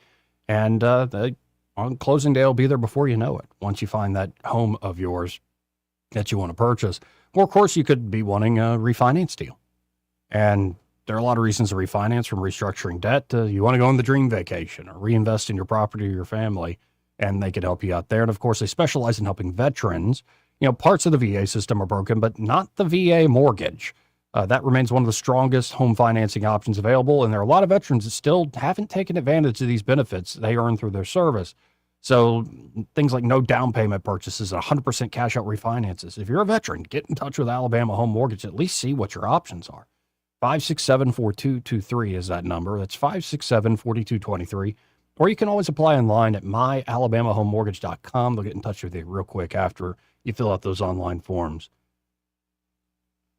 And on closing day, will be there before you know it, once you find that home of yours that you want to purchase. Or, of course, you could be wanting a refinance deal. And there are a lot of reasons to refinance, from restructuring debt to you want to go on the dream vacation or reinvest in your property or your family. and they could help you out there. And of course, they specialize in helping veterans. Parts of the VA system are broken, but not the VA mortgage. That remains one of the strongest home financing options available, and there are a lot of veterans that still haven't taken advantage of these benefits they earn through their service. So things like no down payment purchases, 100% cash out refinances. If you're a veteran, get in touch with Alabama Home Mortgage. At least see what your options are. 567-4223 is that number. That's 567-4223. Or you can always apply online at myalabamahomemortgage.com. They'll get in touch with you real quick after you fill out those online forms.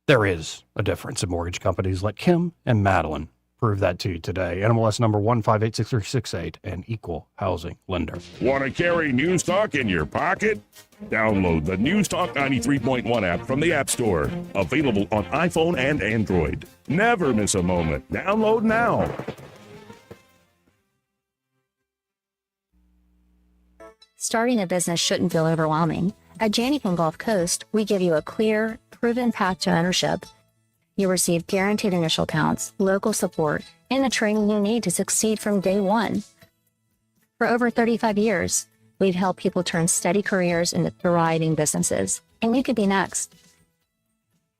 There is a difference in mortgage companies. Let Kim and Madeline prove that to you today. NMLS number 1586368, an equal housing lender. Want to carry News Talk in your pocket? Download the News Talk 93.1 app from the App Store. Available on iPhone and Android. Never miss a moment. Download now. Starting a business shouldn't feel overwhelming. At Janikin Gulf Coast, we give you a clear, proven path to ownership. You receive guaranteed initial counts, local support, and the training you need to succeed from day one. For over 35 years, we've helped people turn steady careers into thriving businesses, and you could be next.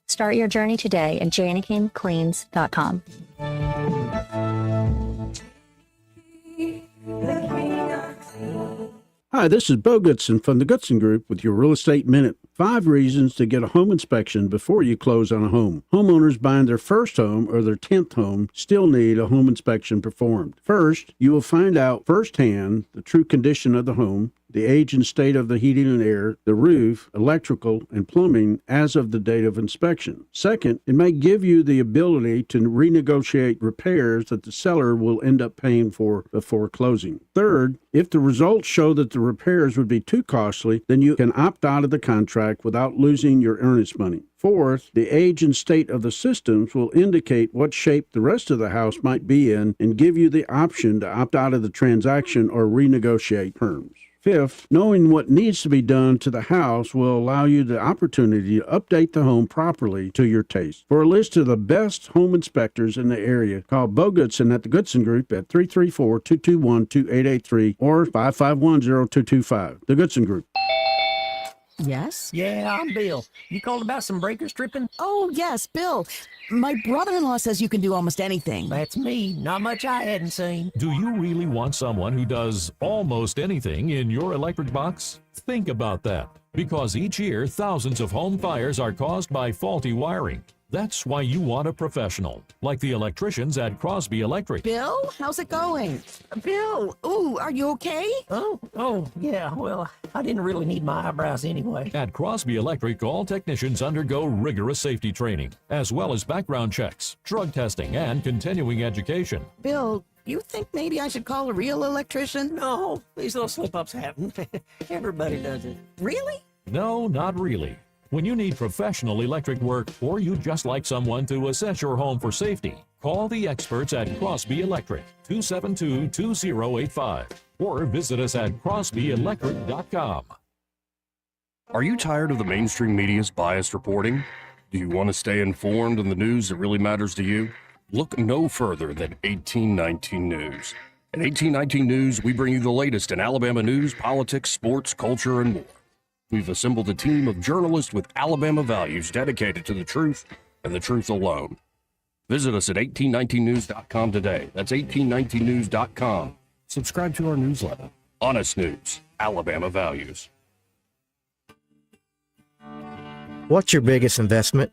Start your journey today at JanikinCleans.com. Hi, this is Bo Goodson from the Goodson Group with your Real Estate Minute. 5 reasons to get a home inspection before you close on a home. Homeowners buying their first home or their 10th home still need a home inspection performed. First, you will find out firsthand the true condition of the home, the age and state of the heating and air, the roof, electrical, and plumbing as of the date of inspection. Second, it may give you the ability to renegotiate repairs that the seller will end up paying for before closing. Third, if the results show that the repairs would be too costly, then you can opt out of the contract without losing your earnest money. Fourth, the age and state of the systems will indicate what shape the rest of the house might be in and give you the option to opt out of the transaction or renegotiate terms. Fifth, knowing what needs to be done to the house will allow you the opportunity to update the home properly to your taste. For a list of the best home inspectors in the area, call Bo Goodson at the Goodson Group at 334-221-2883 or 551-0225. The Goodson Group. Yes? Yeah, I'm Bill. You called about some breaker stripping? Oh, yes, Bill. My brother-in-law says you can do almost anything. That's me. Not much I hadn't seen. Do you really want someone who does almost anything in your electric box? Think about that, because each year thousands of home fires are caused by faulty wiring. That's why you want a professional, like the electricians at Crosby Electric. Bill, how's it going? Bill, ooh, are you okay? Oh, yeah, well, I didn't really need my eyebrows anyway. At Crosby Electric, all technicians undergo rigorous safety training, as well as background checks, drug testing, and continuing education. Bill, you think maybe I should call a real electrician? No, these little slip-ups happen. Everybody does it. Really? No, not really. When you need professional electric work, or you just like someone to assess your home for safety, call the experts at Crosby Electric, 272-2085, or visit us at crosbyelectric.com. Are you tired of the mainstream media's biased reporting? Do you want to stay informed on the news that really matters to you? Look no further than 1819 News. At 1819 News, we bring you the latest in Alabama news, politics, sports, culture, and more. We've assembled a team of journalists with Alabama values dedicated to the truth and the truth alone. Visit us at 1819news.com today. That's 1819news.com. Subscribe to our newsletter. Honest News, Alabama Values. What's your biggest investment?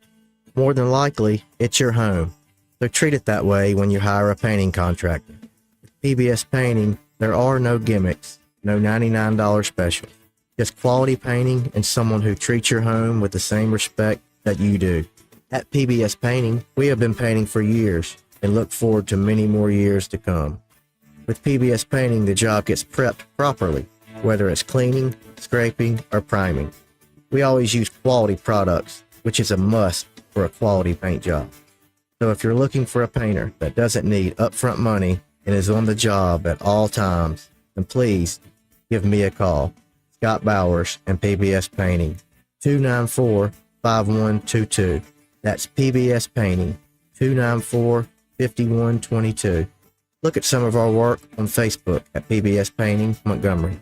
More than likely, it's your home. So treat it that way when you hire a painting contractor. With PBS Painting, there are no gimmicks, no $99 specials. Just quality painting and someone who treats your home with the same respect that you do. At PBS Painting, we have been painting for years and look forward to many more years to come. With PBS Painting, the job gets prepped properly, whether it's cleaning, scraping, or priming. We always use quality products, which is a must for a quality paint job. So if you're looking for a painter that doesn't need upfront money and is on the job at all times, then please give me a call. Scott Bowers and PBS Painting, 294-5122. That's PBS Painting, 294-5122. Look at some of our work on Facebook at PBS Painting Montgomery.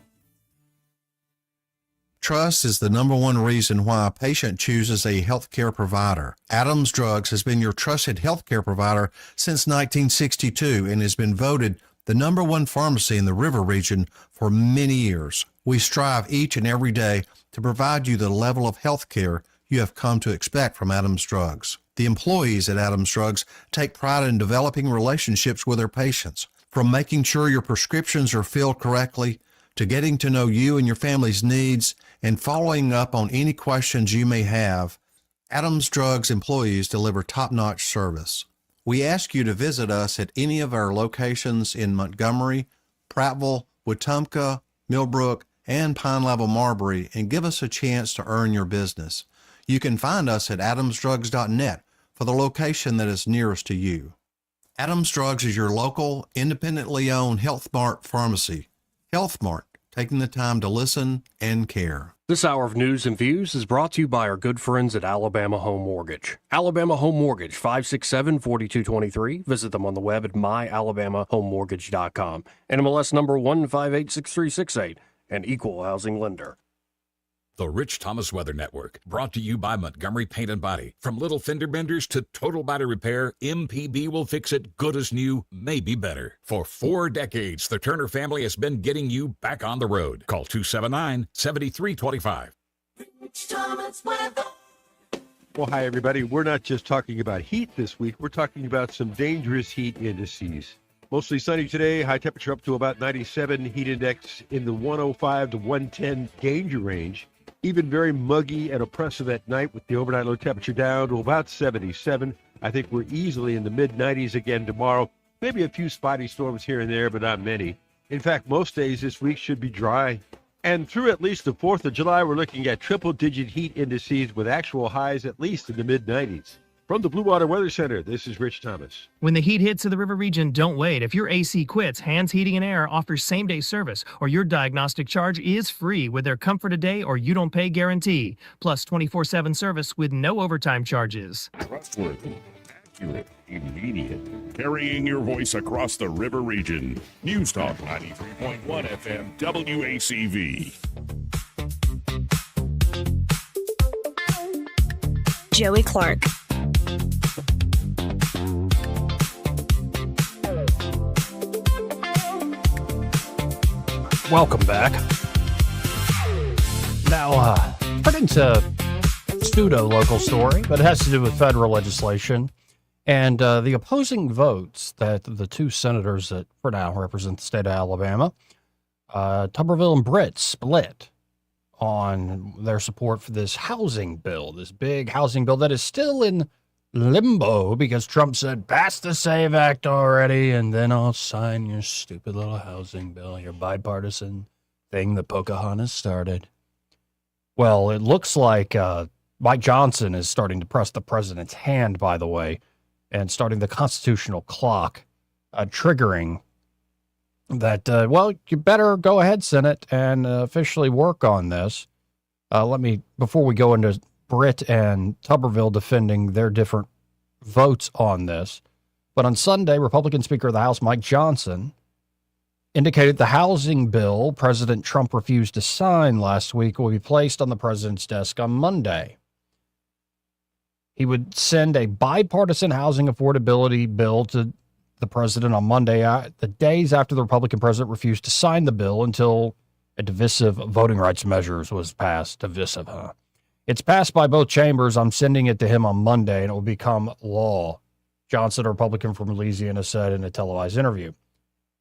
Trust is the number one reason why a patient chooses a healthcare provider. Adams Drugs has been your trusted healthcare provider since 1962 and has been voted the number one pharmacy in the River region for many years. We strive each and every day to provide you the level of healthcare you have come to expect from Adams Drugs. The employees at Adams Drugs take pride in developing relationships with their patients, from making sure your prescriptions are filled correctly to getting to know you and your family's needs and following up on any questions you may have. Adams Drugs employees deliver top-notch service. We ask you to visit us at any of our locations in Montgomery, Prattville, Wetumpka, Millbrook, and Pine Level Marbury and give us a chance to earn your business. You can find us at adamsdrugs.net for the location that is nearest to you. Adams Drugs is your local, independently owned Health Mart pharmacy. Health Mart, taking the time to listen and care. This hour of news and views is brought to you by our good friends at Alabama Home Mortgage. Alabama Home Mortgage, 567-4223. Visit them on the web at myalabamahomemortgage.com. NMLS number 1586368, an equal housing lender. The Rich Thomas Weather Network, brought to you by Montgomery Paint and Body. From little fender benders to total body repair, MPB will fix it good as new, maybe better. For 4 decades, the Turner family has been getting you back on the road. Call 279-7325. Rich Thomas Weather. Well, hi, everybody. We're not just talking about heat this week. We're talking about some dangerous heat indices. Mostly sunny today, high temperature up to about 97, heat index in the 105 to 110 danger range. Even very muggy and oppressive at night with the overnight low temperature down to about 77. I think we're easily in the mid-90s again tomorrow. Maybe a few spotty storms here and there, but not many. In fact, most days this week should be dry. And through at least the 4th of July, we're looking at triple-digit heat indices with actual highs at least in the mid-90s. From the Blue Water Weather Center, this is Rich Thomas. When the heat hits to the River region, don't wait. If your AC quits, Hands Heating and Air offers same-day service, or your diagnostic charge is free with their Comfort a Day or You Don't Pay guarantee, plus 24/7 service with no overtime charges. Trustworthy, accurate, immediate. Carrying your voice across the River region. News Talk 93.1 FM WACV. Joey Clark. Welcome back. Now, put into pseudo-local story, but it has to do with federal legislation and the opposing votes that the two senators that for now represent the state of Alabama, Tuberville and Britt, split on their support for this housing bill, this big housing bill that is still in limbo because Trump said, pass the SAVE Act already, and then I'll sign your stupid little housing bill, your bipartisan thing that Pocahontas started. Well, it looks like Mike Johnson is starting to press the president's hand, by the way, and starting the constitutional clock, triggering that, well, you better go ahead, Senate, and officially work on this. Before we go into Britt and Tuberville defending their different votes on this, but on Sunday, Republican Speaker of the House Mike Johnson indicated the housing bill President Trump refused to sign last week will be placed on the president's desk on Monday. He would send a bipartisan housing affordability bill to the president on Monday, the days after the Republican president refused to sign the bill until a divisive voting rights measures was passed. Divisive, huh? It's passed by both chambers. I'm sending it to him on Monday, and it will become law, Johnson, a Republican from Louisiana, said in a televised interview.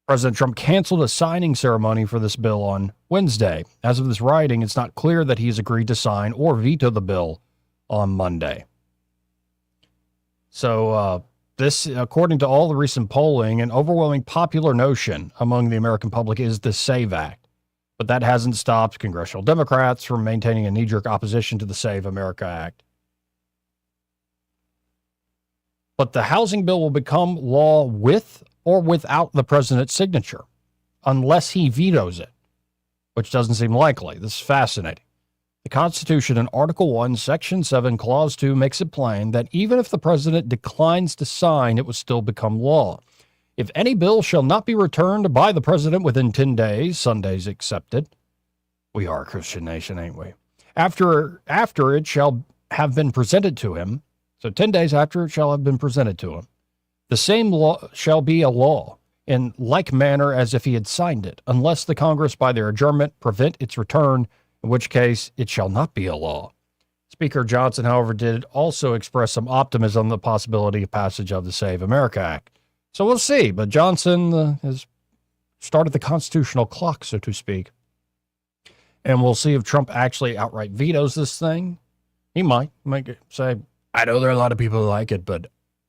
President Trump canceled a signing ceremony for this bill on Wednesday. As of this writing, it's not clear that he's agreed to sign or veto the bill on Monday. So this, according to all the recent polling, an overwhelming popular notion among the American public is the SAVE Act. But that hasn't stopped congressional Democrats from maintaining a knee-jerk opposition to the Save America Act. But the housing bill will become law with or without the president's signature, unless he vetoes it, which doesn't seem likely. This is fascinating. The Constitution in Article 1, Section 7, Clause 2 makes it plain that even if the president declines to sign, it will still become law. If any bill shall not be returned by the president within 10 days, Sundays excepted, We are a Christian nation, ain't we? After it shall have been presented to him, so 10 days after it shall have been presented to him, the same law shall be a law in like manner as if he had signed it, unless the Congress by their adjournment prevent its return, in which case it shall not be a law. Speaker Johnson, however, did also express some optimism on the possibility of passage of the Save America Act. So we'll see, but Johnson has started the constitutional clock, so to speak. And we'll see if Trump actually outright vetoes this thing. He might say, I know there are a lot of people who like it, but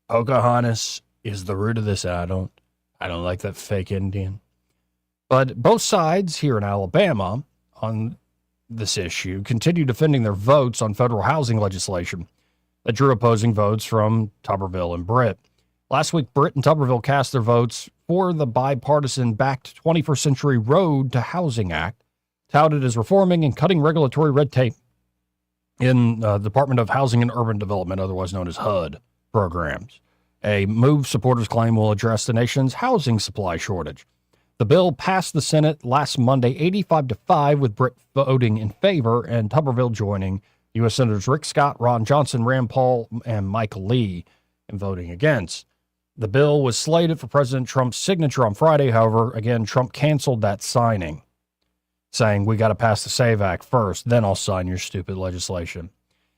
Pocahontas is the root of this. I don't like that fake Indian. But both sides here in Alabama on this issue continue defending their votes on federal housing legislation that drew opposing votes from Tuberville and Britt. Last week, Britt and Tuberville cast their votes for the bipartisan-backed 21st Century Road to Housing Act, touted as reforming and cutting regulatory red tape in the Department of Housing and Urban Development, otherwise known as HUD, programs. A move supporters claim will address the nation's housing supply shortage. The bill passed the Senate last Monday 85-5, with Britt voting in favor and Tuberville joining U.S. Senators Rick Scott, Ron Johnson, Rand Paul, and Michael Lee in voting against. The bill was slated for President Trump's signature on Friday. However, again, Trump canceled that signing, saying, we got to pass the SAVE Act first, then I'll sign your stupid legislation.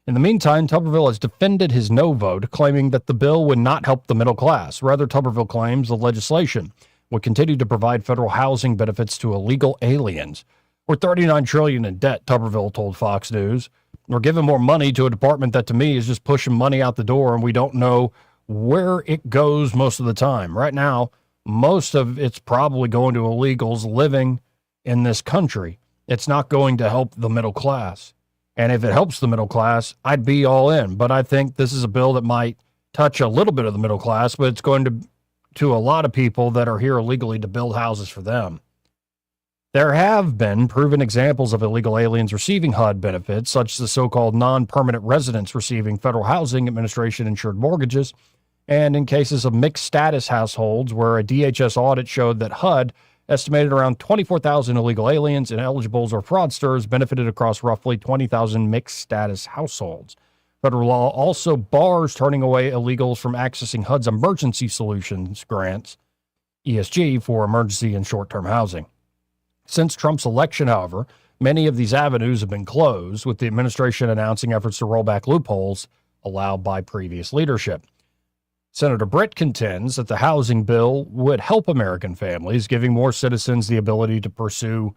In the meantime, Tuberville has defended his no vote, claiming that the bill would not help the middle class. Rather, Tuberville claims the legislation would continue to provide federal housing benefits to illegal aliens. We're $39 trillion in debt, Tuberville told Fox News. We're giving more money to a department that to me is just pushing money out the door, and we don't know where it goes most of the time. Right now, most of it's probably going to illegals living in this country. It's not going to help the middle class. And if it helps the middle class, I'd be all in. But I think this is a bill that might touch a little bit of the middle class, but it's going to a lot of people that are here illegally to build houses for them. There have been proven examples of illegal aliens receiving HUD benefits, such as the so-called non-permanent residents receiving Federal Housing Administration insured mortgages, and in cases of mixed status households where a DHS audit showed that HUD estimated around 24,000 illegal aliens, ineligibles, or fraudsters benefited across roughly 20,000 mixed status households. Federal law also bars turning away illegals from accessing HUD's Emergency Solutions Grants, ESG, for emergency and short-term housing. Since Trump's election, however, many of these avenues have been closed, with the administration announcing efforts to roll back loopholes allowed by previous leadership. Senator Britt contends that the housing bill would help American families, giving more citizens the ability to pursue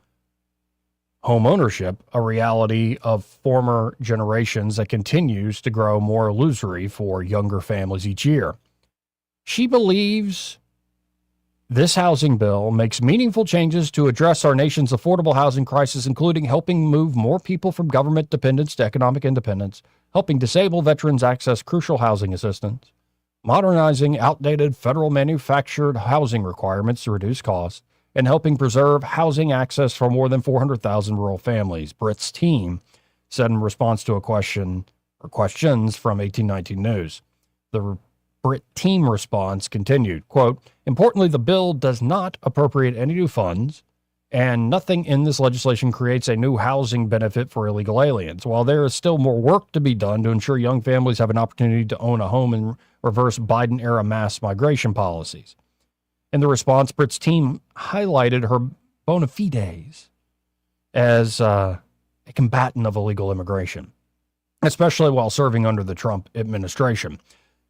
home ownership, a reality of former generations that continues to grow more illusory for younger families each year. She believes this housing bill makes meaningful changes to address our nation's affordable housing crisis, including helping move more people from government dependence to economic independence, helping disabled veterans access crucial housing assistance, modernizing outdated federal manufactured housing requirements to reduce costs, and helping preserve housing access for more than 400,000 rural families, Britt's team said in response to a question or questions from 1819 News. The Britt team response continued, quote, importantly, the bill does not appropriate any new funds, and nothing in this legislation creates a new housing benefit for illegal aliens. While there is still more work to be done to ensure young families have an opportunity to own a home and reverse Biden-era mass migration policies. In the response, Britt's team highlighted her bona fides as a combatant of illegal immigration, especially while serving under the Trump administration.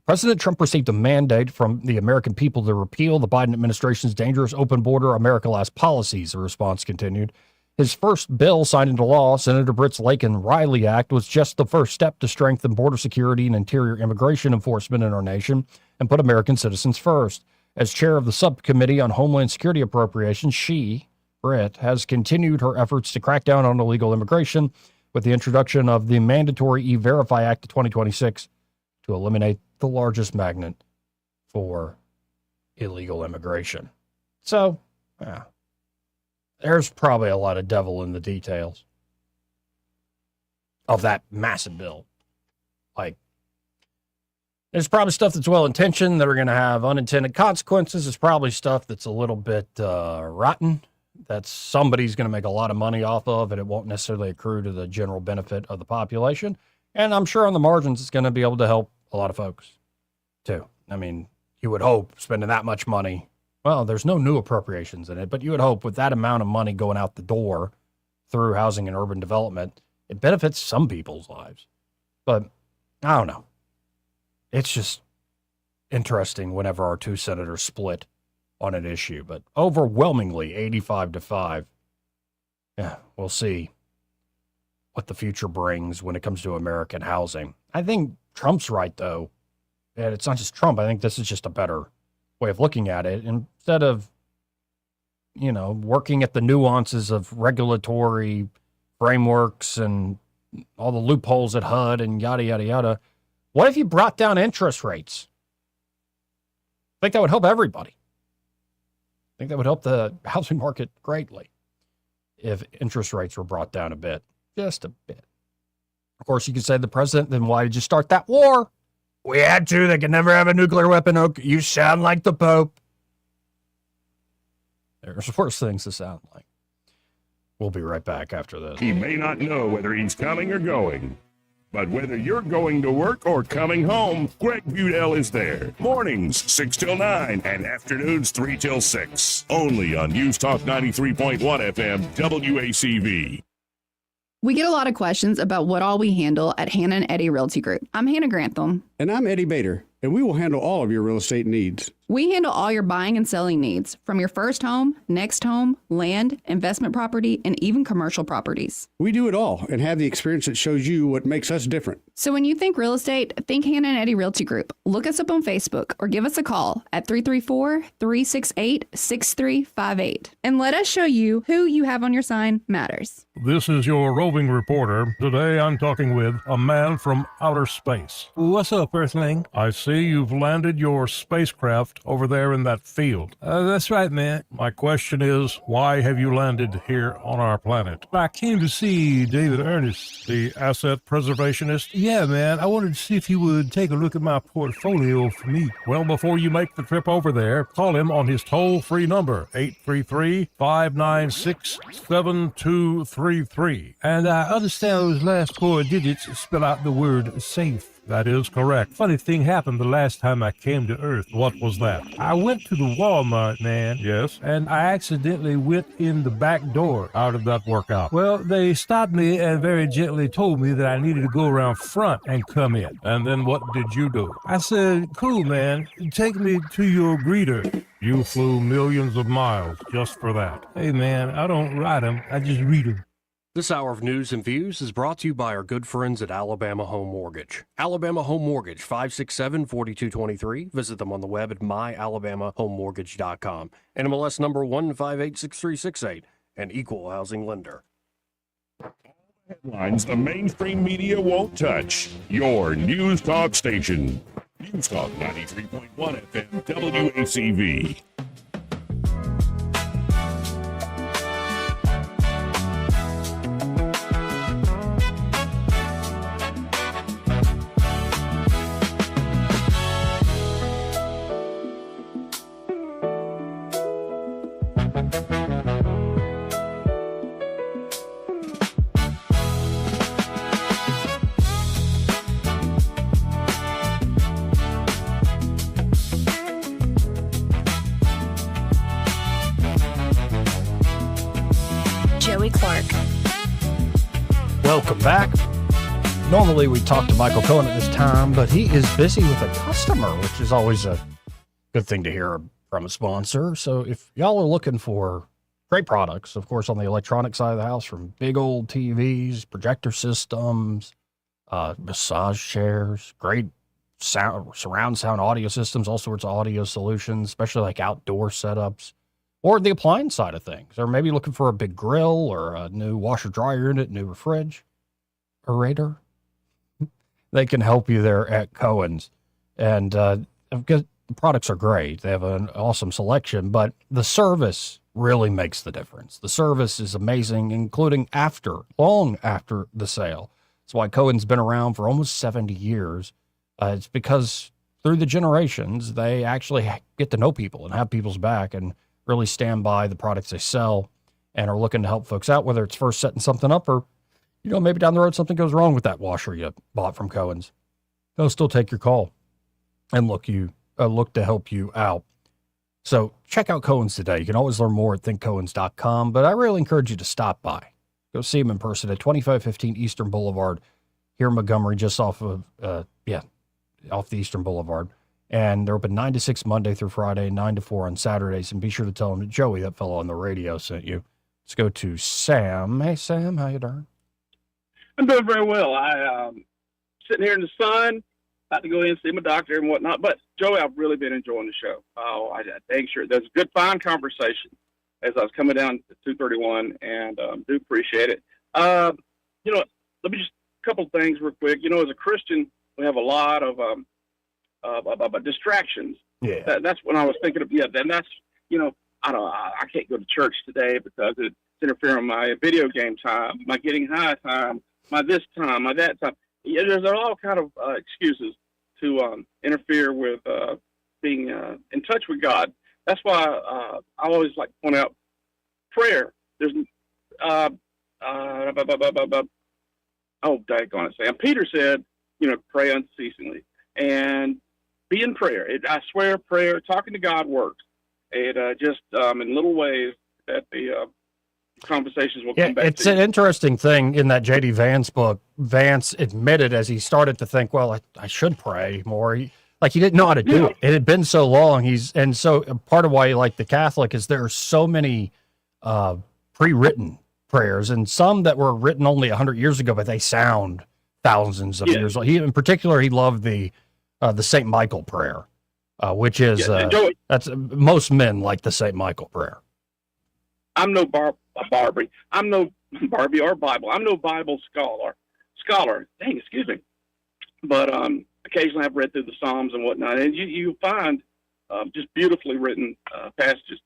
President Trump received a mandate from the American people to repeal the Biden administration's dangerous open border America Last policies, the response continued. His first bill signed into law, Senator Britt's Laken-Riley Act, was just the first step to strengthen border security and interior immigration enforcement in our nation and put American citizens first. As chair of the Subcommittee on Homeland Security Appropriations, she, Britt, has continued her efforts to crack down on illegal immigration with the introduction of the mandatory E-Verify Act of 2026 to eliminate the largest magnet for illegal immigration. So, there's probably a lot of devil in the details of that massive bill. Like, there's probably stuff that's well-intentioned that are going to have unintended consequences. There's probably stuff that's a little bit rotten that somebody's going to make a lot of money off of, and it won't necessarily accrue to the general benefit of the population. And I'm sure on the margins, it's going to be able to help a lot of folks too. I mean, you would hope spending that much money. Well, there's no new appropriations in it, but you would hope with that amount of money going out the door through housing and urban development, it benefits some people's lives. But I don't know. It's just interesting whenever our two senators split on an issue, but overwhelmingly 85-5. Yeah, we'll see what the future brings when it comes to American housing. I think Trump's right, though. And it's not just Trump. I think this is just a better way of looking at it. Instead of, working at the nuances of regulatory frameworks and all the loopholes at HUD and yada, yada, yada, what if you brought down interest rates? I think that would help everybody. I think that would help the housing market greatly if interest rates were brought down a bit, just a bit. Of course, you could say the president, then why did you start that war? We had to. They could never have a nuclear weapon. Okay, you sound like the Pope. There's worse things to sound like. We'll be right back after this. He may not know whether he's coming or going, but whether you're going to work or coming home, Greg Budell is there. Mornings 6 till 9 and afternoons 3 till 6. Only on News Talk 93.1 FM WACV. We get a lot of questions about what all we handle at Hannah and Eddie Realty Group. I'm Hannah Grantham. And I'm Eddie Bader, and we will handle all of your real estate needs. We handle all your buying and selling needs, from your first home, next home, land, investment property, and even commercial properties. We do it all and have the experience that shows you what makes us different. So when you think real estate, think Hannah and Eddie Realty Group. Look us up on Facebook or give us a call at 334-368-6358. And let us show you who you have on your sign matters. This is your roving reporter. Today I'm talking with a man from outer space. What's up, Earthling? I see you've landed your spacecraft over there in that field. That's right, man. My question is, why have you landed here on our planet? I came to see David Ernest. The asset preservationist? Yeah, man. I wanted to see if he would take a look at my portfolio for me. Well, before you make the trip over there, call him on his toll-free number, 833-596-7233. And I understand those last 4 digits spell out the word safe. That is correct. Funny thing happened the last time I came to Earth. What was that? I went to the Walmart, man. Yes? And I accidentally went in the back door. How did that work out? Well, they stopped me and very gently told me that I needed to go around front and come in. And then what did you do? I said, cool, man. Take me to your greeter. You flew millions of miles just for that. Hey, man, I don't ride them. I just read them. This hour of news and views is brought to you by our good friends at Alabama Home Mortgage. Alabama Home Mortgage, 567-4223. Visit them on the web at myalabamahomemortgage.com. NMLS number 1586368, an equal housing lender. Headlines the mainstream media won't touch. Your News Talk station. News Talk 93.1 FM WACV. Joey Clark. Welcome back. Normally we talk to Michael Cohen at this time, but he is busy with a customer, which is always a good thing to hear from a sponsor. So if y'all are looking for great products, of course, on the electronic side of the house, from big old TVs, projector systems, massage chairs, great sound, surround sound audio systems, all sorts of audio solutions, especially like outdoor setups, or the appliance side of things, or maybe looking for a big grill or a new washer dryer unit, new refrigerator. They can help you there at Cohen's. And because the products are great, they have an awesome selection, but the service really makes the difference. The service is amazing, including long after the sale. That's why Cohen's been around for almost 70 years. It's because through the generations, they actually get to know people and have people's back and really stand by the products they sell. and are looking to help folks out, whether it's first setting something up or, maybe down the road something goes wrong with that washer you bought from Cohen's. They'll still take your call and look to help you out. So check out Cohen's today. You can always learn more at thinkcohens.com, but I really encourage you to stop by. Go see them in person at 2515 Eastern Boulevard here in Montgomery, just off of the Eastern Boulevard. And they're open 9 to 6 Monday through Friday, 9 to 4 on Saturdays. And be sure to tell them that Joey, that fellow on the radio, sent you. Let's go to Sam. Hey, Sam, how you doing? I'm doing very well. Sitting here in the sun, about to go in and see my doctor and whatnot. But, Joey, I've really been enjoying the show. Oh, I dang sure. There's a good, fine conversation as I was coming down to 231, and do appreciate it. Let me just a couple things real quick. As a Christian, we have a lot of distractions. Yeah. That's when I was thinking of, then that's, I can't go to church today because it's interfering with my video game time, my getting high time, my this time, my that time. Yeah, there's all kind of excuses to interfere with being in touch with God. That's why I always like to point out prayer. There's daggone it, Sam. Peter said, pray unceasingly and be in prayer. I swear, prayer, talking to God works. It just in little ways that the conversations will come back. It's an interesting thing in that J.D. Vance book. Vance admitted as he started to think, well, I should pray more. He didn't know how to do it. It had been so long. So part of why he liked the Catholic is there are so many pre-written prayers, and some that were written only 100 years ago, but they sound thousands of years old. In particular, he loved the St. Michael prayer, which is that's most men like the St. Michael prayer. I'm no Barbie. I'm no Barbie or Bible. I'm no Bible scholar. Dang, excuse me. But occasionally I've read through the Psalms and whatnot, and you find just beautifully written passages.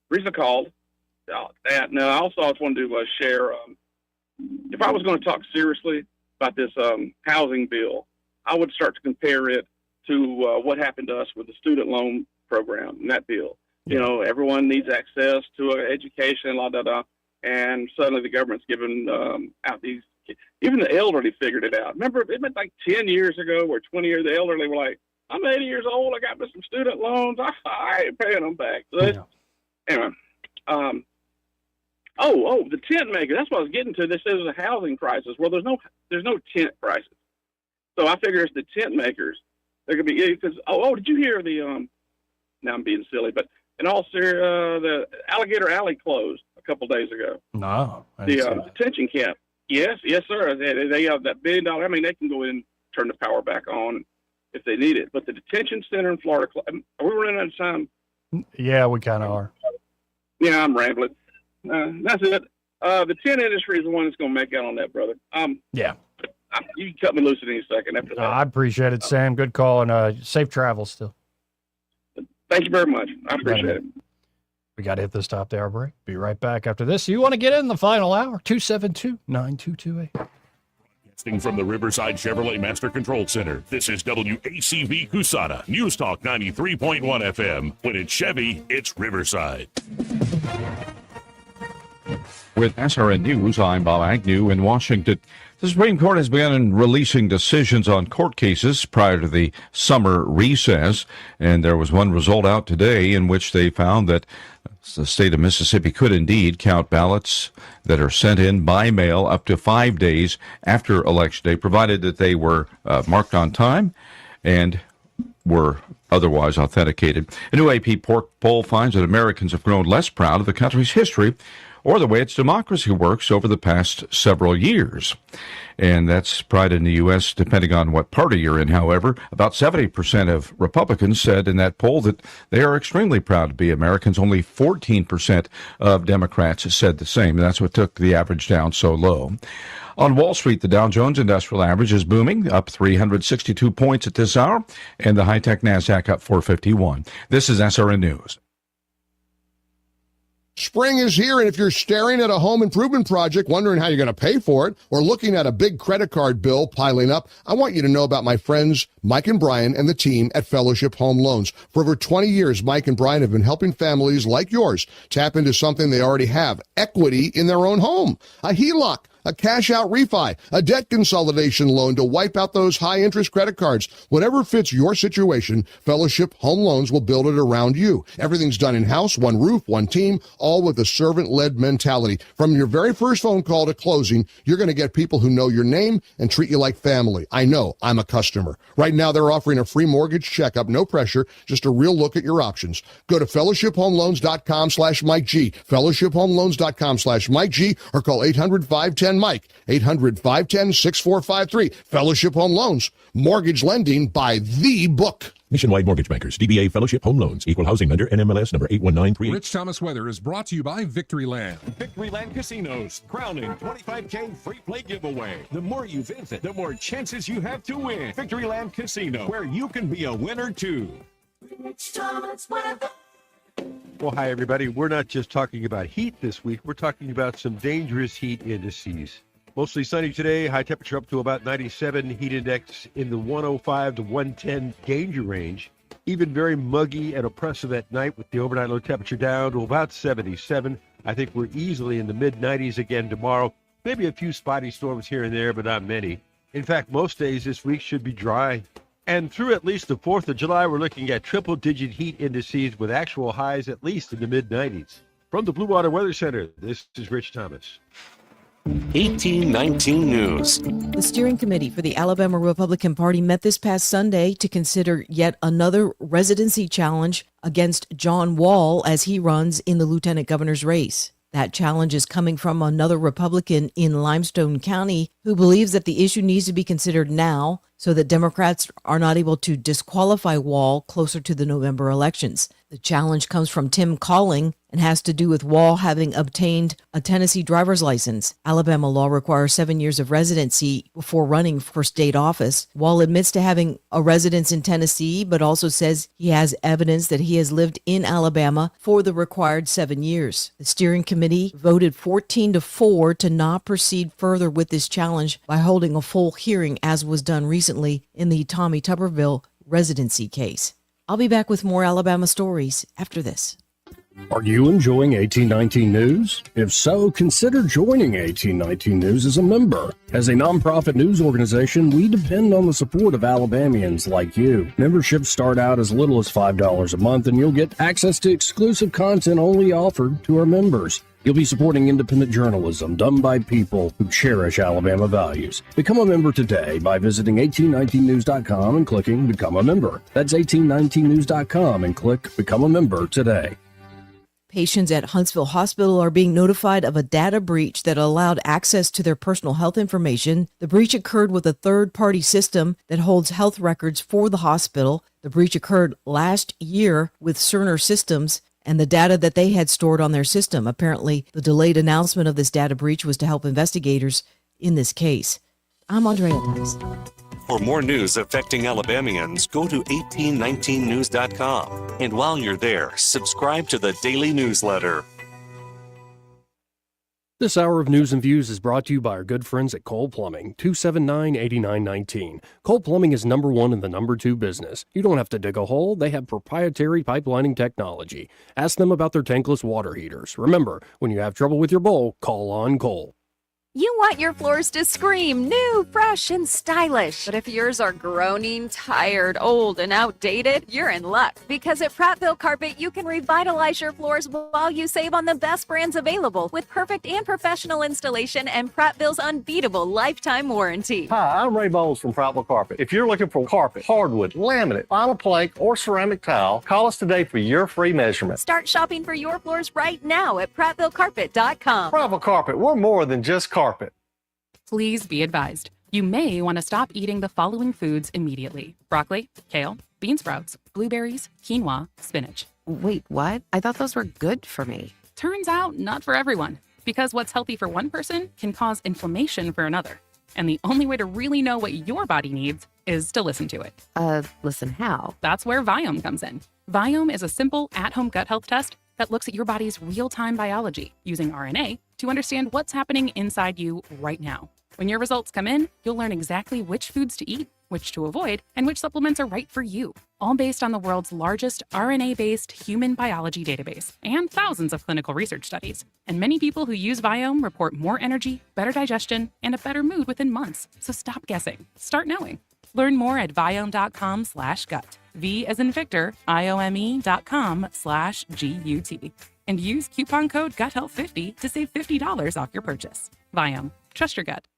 Reason I called that. Now, I also wanted to share. If I was going to talk seriously about this housing bill, I would start to compare it to what happened to us with the student loan program and that bill. Everyone needs access to education, and suddenly the government's giving out these. Even the elderly figured it out. Remember, it was like 10 years ago or 20 years, the elderly were like, I'm 80 years old, I got some student loans, I ain't paying them back. So anyway, the tent maker, that's what I was getting to. This is a housing crisis. Well, there's no tent crisis. So I figure it's the tent makers. They're going to be, because, did you hear now I'm being silly, but in all seriousness, the Alligator Alley closed a couple days ago. No. The detention camp. Yes, sir. They have that $1 billion. I mean, they can go in and turn the power back on if they need it. But the detention center in Florida, are we running out of time? Yeah, we kind of are. Yeah, I'm rambling. That's it. The tent industry is the one that's going to make out on that, brother. Yeah. You can cut me loose at any second after that. I appreciate it, Sam. Good call, and safe travels still. Thank you very much. I appreciate it. We got to hit this top of the hour break. Be right back after this. You want to get in the final hour? 272-9228. Broadcasting from the Riverside Chevrolet Master Control Center, this is WACV Cusana, News Talk 93.1 FM. When it's Chevy, it's Riverside. With SRN News, I'm Bob Agnew in Washington. The Supreme Court has begun releasing decisions on court cases prior to the summer recess, and there was one result out today in which they found that the state of Mississippi could indeed count ballots that are sent in by mail up to 5 days after Election Day, provided that they were marked on time and were otherwise authenticated. A new AP poll finds that Americans have grown less proud of the country's history or the way its democracy works over the past several years. And that's pride in the U.S., depending on what party you're in, however. About 70% of Republicans said in that poll that they are extremely proud to be Americans. Only 14% of Democrats said the same. That's what took the average down so low. On Wall Street, the Dow Jones Industrial Average is booming, up 362 points at this hour, and the high-tech NASDAQ up 451. This is SRN News. Spring is here, and if you're staring at a home improvement project, wondering how you're going to pay for it, or looking at a big credit card bill piling up, I want you to know about my friends Mike and Brian and the team at Fellowship Home Loans. For over 20 years, Mike and Brian have been helping families like yours tap into something they already have, equity in their own home, a HELOC, a cash-out refi, a debt consolidation loan to wipe out those high-interest credit cards. Whatever fits your situation, Fellowship Home Loans will build it around you. Everything's done in-house, one roof, one team, all with a servant-led mentality. From your very first phone call to closing, you're going to get people who know your name and treat you like family. I know, I'm a customer. Right now, they're offering a free mortgage checkup, no pressure, just a real look at your options. Go to fellowshiphomeloans.com/Mike G, fellowshiphomeloans.com/Mike G, or call 800-510-MIKE, 800-510-6453. Fellowship Home Loans, mortgage lending by the book. Nationwide Mortgage Bankers, DBA Fellowship Home Loans, Equal Housing Lender, NMLS number 8193. Rich Thomas Weather is brought to you by Victoryland. Victoryland Casinos, crowning 25K free play giveaway. The more you visit, the more chances you have to win. Victoryland Casino, where you can be a winner too. Rich Thomas Weather. Well, hi, everybody. We're not just talking about heat this week. We're talking about some dangerous heat indices. Mostly sunny today, high temperature up to about 97, heat index in the 105 to 110 danger range. Even very muggy and oppressive at night with the overnight low temperature down to about 77. I think we're easily in the mid-90s again tomorrow. Maybe a few spotty storms here and there, but not many. In fact, most days this week should be dry. And through at least the 4th of July, we're looking at triple-digit heat indices with actual highs at least in the mid-90s. From the Blue Water Weather Center, this is Rich Thomas. 1819 News. The steering committee for the Alabama Republican Party met this past Sunday to consider yet another residency challenge against John Wall as he runs in the lieutenant governor's race. That challenge is coming from another Republican in Limestone County who believes that the issue needs to be considered now so that Democrats are not able to disqualify Wall closer to the November elections. The challenge comes from Tim Calling and has to do with Wall having obtained a Tennessee driver's license. Alabama law requires 7 years of residency before running for state office. Wall admits to having a residence in Tennessee, but also says he has evidence that he has lived in Alabama for the required 7 years. The steering committee voted 14-4 to not proceed further with this challenge by holding a full hearing, as was done recently in the Tommy Tuberville residency case. I'll be back with more Alabama stories after this. Are you enjoying 1819 News? If so, consider joining 1819 News as a member. As a nonprofit news organization, we depend on the support of Alabamians like you. Memberships start out as little as $5 a month, and you'll get access to exclusive content only offered to our members. You'll be supporting independent journalism done by people who cherish Alabama values. Become a member today by visiting 1819news.com and clicking Become a Member. That's 1819news.com and click Become a Member today. Patients at Huntsville Hospital are being notified of a data breach that allowed access to their personal health information. The breach occurred with a third-party system that holds health records for the hospital. The breach occurred last year with Cerner Systems and the data that they had stored on their system. Apparently, the delayed announcement of this data breach was to help investigators in this case. I'm Andrea Tice. For more news affecting Alabamians, go to 1819news.com. And while you're there, subscribe to the daily newsletter. This hour of News and Views is brought to you by our good friends at Cole Plumbing, 279-8919. Cole Plumbing is number one in the number two business. You don't have to dig a hole. They have proprietary pipelining technology. Ask them about their tankless water heaters. Remember, when you have trouble with your bowl, call on Cole. You want your floors to scream new, fresh, and stylish. But if yours are groaning, tired, old, and outdated, you're in luck. Because at Prattville Carpet, you can revitalize your floors while you save on the best brands available with perfect and professional installation and Prattville's unbeatable lifetime warranty. Hi, I'm Ray Bowles from Prattville Carpet. If you're looking for carpet, hardwood, laminate, vinyl plank, or ceramic tile, call us today for your free measurement. Start shopping for your floors right now at PrattvilleCarpet.com. Prattville Carpet, we're more than just carpet. Please be advised, you may want to stop eating the following foods immediately: broccoli, kale, bean sprouts, blueberries, quinoa, spinach. Wait, what? I thought those were good for me. Turns out not for everyone, because what's healthy for one person can cause inflammation for another. And the only way to really know what your body needs is to listen to it. Listen how? That's where Viome comes in. Viome is a simple, at-home gut health test that looks at your body's real-time biology using RNA to understand what's happening inside you right now. When your results come in, you'll learn exactly which foods to eat, which to avoid, and which supplements are right for you, all based on the world's largest RNA-based human biology database and thousands of clinical research studies. And many people who use Viome report more energy, better digestion, and a better mood within months. So stop guessing. Start knowing. Learn more at Viome.com/gut. V as in Victor, IOME.com/GUT. And use coupon code GUTHEALTH50 to save $50 off your purchase. Viome. Trust your gut.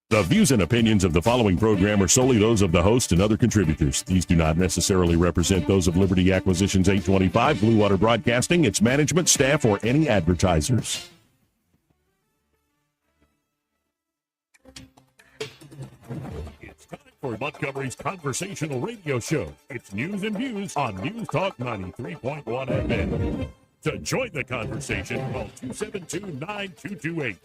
The views and opinions of the following program are solely those of the host and other contributors. These do not necessarily represent those of Liberty Acquisitions 825, Blue Water Broadcasting, its management, staff, or any advertisers. It's time for Montgomery's Conversational Radio Show. It's news and views on News Talk 93.1 FM. To join the conversation, call 272-9228.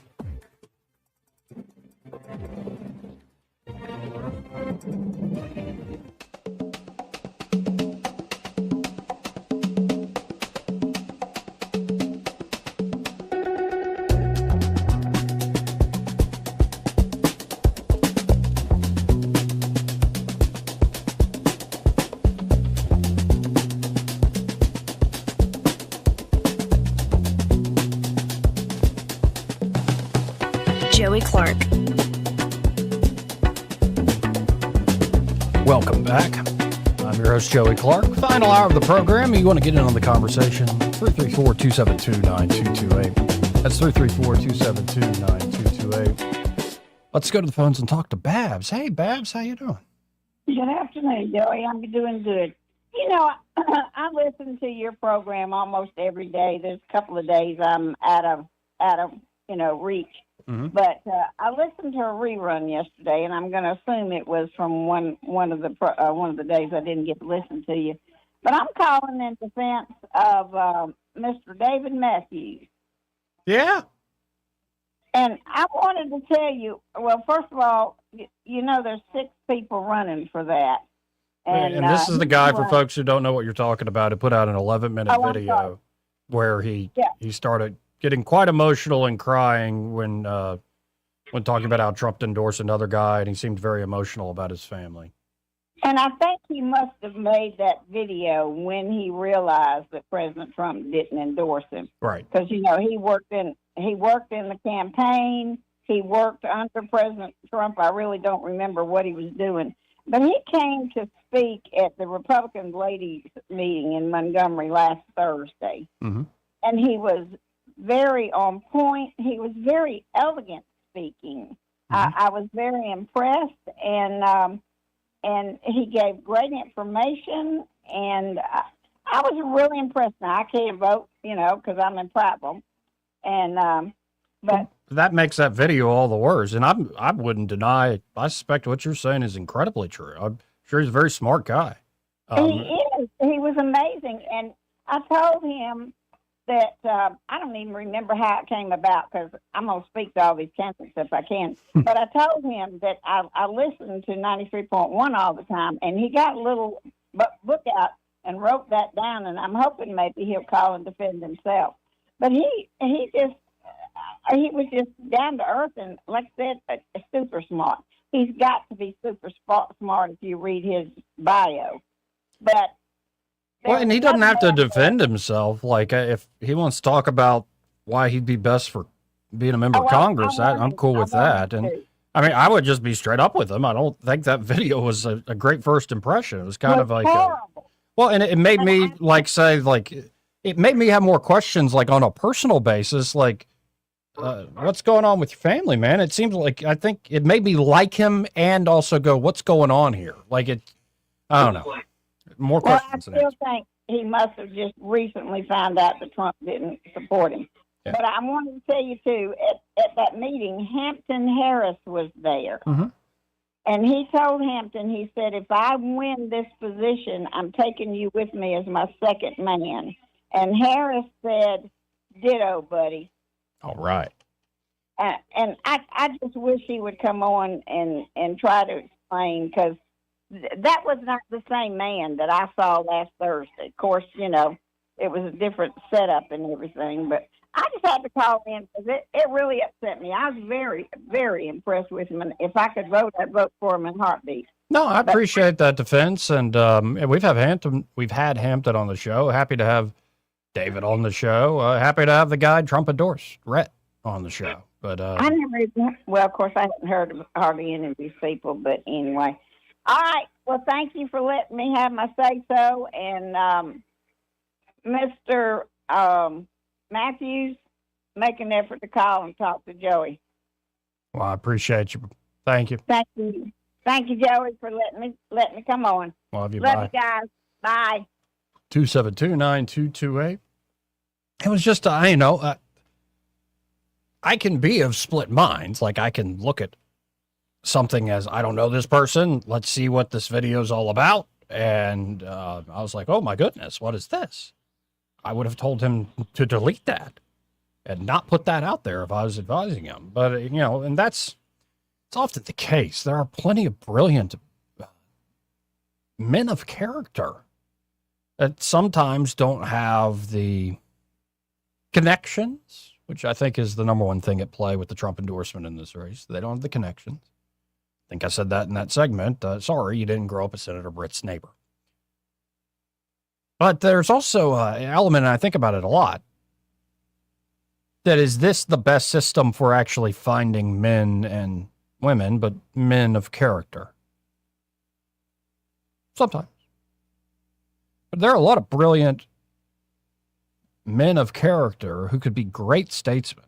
Joey Clark. Welcome back. I'm your host, Joey Clark. Final hour of the program. You want to get in on the conversation? 334-272-9228. That's 334-272-9228. Let's go to the phones and talk to Babs. Hey, Babs, how you doing? Good afternoon, Joey. I'm doing good. You know, I listen to your program almost every day. There's a couple of days I'm out of reach. Mm-hmm. But I listened to a rerun yesterday, and I'm going to assume it was from one of the days I didn't get to listen to you. But I'm calling in defense of Mr. David Matthews. Yeah. And I wanted to tell you, well, first of all, you know there's 6 people running for that. And this is the guy, for folks who don't know what you're talking about, who put out an 11-minute video where he started getting quite emotional and crying when talking about how Trump endorsed another guy, and he seemed very emotional about his family. And I think he must have made that video when he realized that President Trump didn't endorse him. Right. Because, you know, he worked in the campaign. He worked under President Trump. I really don't remember what he was doing. But he came to speak at the Republican ladies meeting in Montgomery last Thursday. Mm-hmm. And he was very on point. He was very elegant speaking. Mm-hmm. I was very impressed, and he gave great information, and I was really impressed. Now, I can't vote, because I'm in problem, and but that makes that video all the worse. And I wouldn't deny. I suspect what you're saying is incredibly true. I'm sure he's a very smart guy. He is. He was amazing, and I told him that I don't even remember how it came about because I'm going to speak to all these candidates if I can. But I told him that I listened to 93.1 all the time, and he got a little book out and wrote that down, and I'm hoping maybe he'll call and defend himself. But he was just down to earth and, like I said, super smart. He's got to be super smart if you read his bio. But well, and he doesn't have to defend himself. Like, if he wants to talk about why he'd be best for being a member of Congress, I'm cool with that. And I mean, I would just be straight up with him. I don't think that video was a great first impression. It was kind of like, and it made me it made me have more questions, like on a personal basis, like, what's going on with your family, man? It seems like, I think it made me like him and also go, what's going on here? Like I don't know. More questions. I still think he must have just recently found out that Trump didn't support him. Yeah. But I wanted to tell you, too, at that meeting, Hampton Harris was there. Mm-hmm. And he told Hampton, he said, if I win this position, I'm taking you with me as my second man. And Harris said, ditto, buddy. All right. And I just wish he would come on and try to explain, because that was not the same man that I saw last Thursday. Of course, it was a different setup and everything. But I just had to call in because it really upset me. I was very, very impressed with him. And if I could vote, I'd vote for him in a heartbeat. No, I appreciate that defense, and we've had Hampton on the show. Happy to have David on the show. Happy to have the guy Trump endorsed, Rhett, on the show. But I never. Well, of course, I haven't heard of hardly any of these people. But anyway, all right. Well, thank you for letting me have my say so. And Mr. Matthews, make an effort to call and talk to Joey. Well, I appreciate you. Thank you. Thank you. Thank you, Joey, for letting me come on. Love you. Love you guys. Bye. 272-9228. It was just, I can be of split minds. Like, I can look at something as, I don't know this person. Let's see what this video is all about. And I was like, oh, my goodness, what is this? I would have told him to delete that and not put that out there if I was advising him. But, and it's often the case. There are plenty of brilliant men of character that sometimes don't have the connections, which I think is the number one thing at play with the Trump endorsement in this race. They don't have the connections. I think I said that in that segment. Sorry, you didn't grow up as Senator Britt's neighbor. But there's also an element, and I think about it a lot, that is this the best system for actually finding men and women, but men of character? Sometimes. But there are a lot of brilliant men of character who could be great statesmen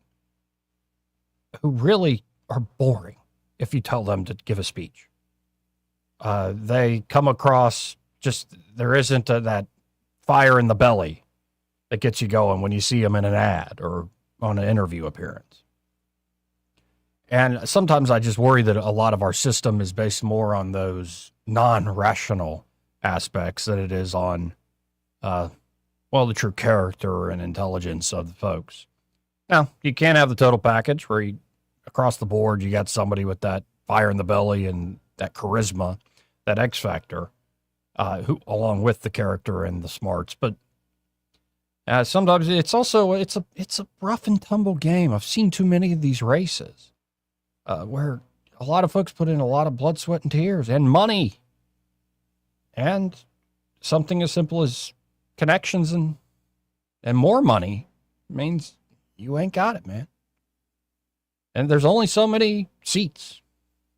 who really are boring if you tell them to give a speech. They come across there isn't that fire in the belly that gets you going when you see them in an ad or on an interview appearance. And sometimes I just worry that a lot of our system is based more on those non-rational aspects than it is on, the true character and intelligence of the folks. Now, you can't have the total package where across the board, you got somebody with that fire in the belly and that charisma, that X factor, who, along with the character and the smarts. But sometimes it's also, it's a rough and tumble game. I've seen too many of these races where a lot of folks put in a lot of blood, sweat, and tears and money. And something as simple as connections and more money means you ain't got it, man. And there's only so many seats.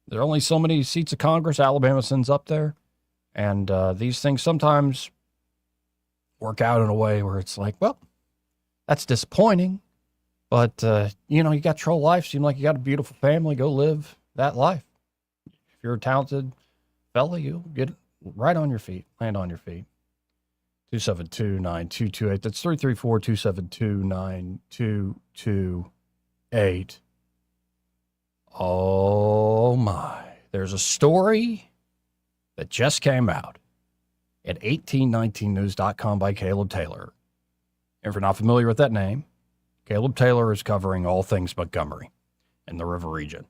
There are only so many seats of Congress Alabama sends up there. And these things sometimes work out in a way where it's like, well, that's disappointing. But, you got your whole life. Seem like you got a beautiful family. Go live that life. If you're a talented fella, you'll get right on your feet, land on your feet. 272-9228. That's 334-272-9228. Oh my. There's a story that just came out at 1819news.com by Caleb Taylor. If you're not familiar with that name, Caleb Taylor is covering all things Montgomery and the river region.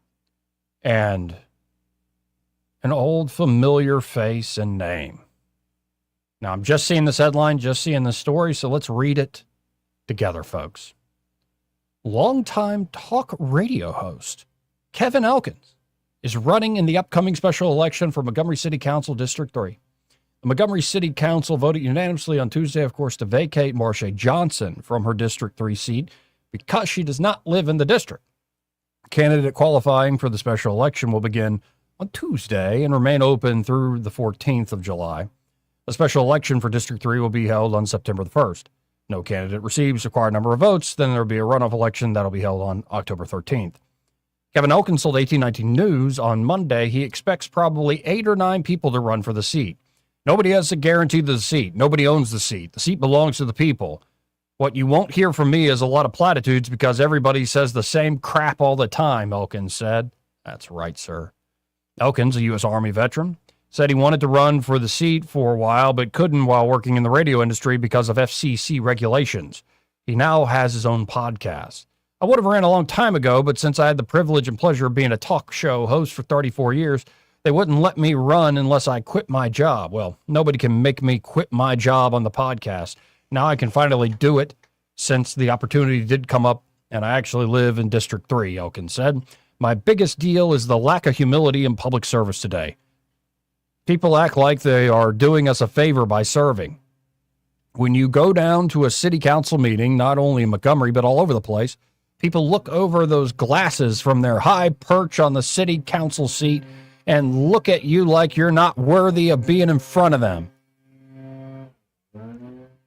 And an old familiar face and name. Now, I'm just seeing this headline, just seeing the story, so let's read it together, folks. Longtime talk radio host Kevin Elkins is running in the upcoming special election for Montgomery City Council District 3. The Montgomery City Council voted unanimously on Tuesday, of course, to vacate Marcia Johnson from her District 3 seat because she does not live in the district. Candidate qualifying for the special election will begin on Tuesday and remain open through the 14th of July. A special election for District 3 will be held on September the 1st. No candidate receives the required number of votes, then there will be a runoff election that will be held on October 13th. Kevin Elkins told 1819 News on Monday he expects probably 8 or 9 people to run for the seat. Nobody has a guarantee of the seat. Nobody owns the seat. The seat belongs to the people. What you won't hear from me is a lot of platitudes because everybody says the same crap all the time, Elkins said. That's right, sir. Elkins, a U.S. Army veteran, said he wanted to run for the seat for a while, but couldn't while working in the radio industry because of FCC regulations. He now has his own podcast. I would have ran a long time ago, but since I had the privilege and pleasure of being a talk show host for 34 years, they wouldn't let me run unless I quit my job. Well, nobody can make me quit my job on the podcast. Now I can finally do it since the opportunity did come up, and I actually live in District 3, Elkins said. My biggest deal is the lack of humility in public service today. People act like they are doing us a favor by serving. When you go down to a city council meeting, not only in Montgomery, but all over the place, people look over those glasses from their high perch on the city council seat and look at you like you're not worthy of being in front of them.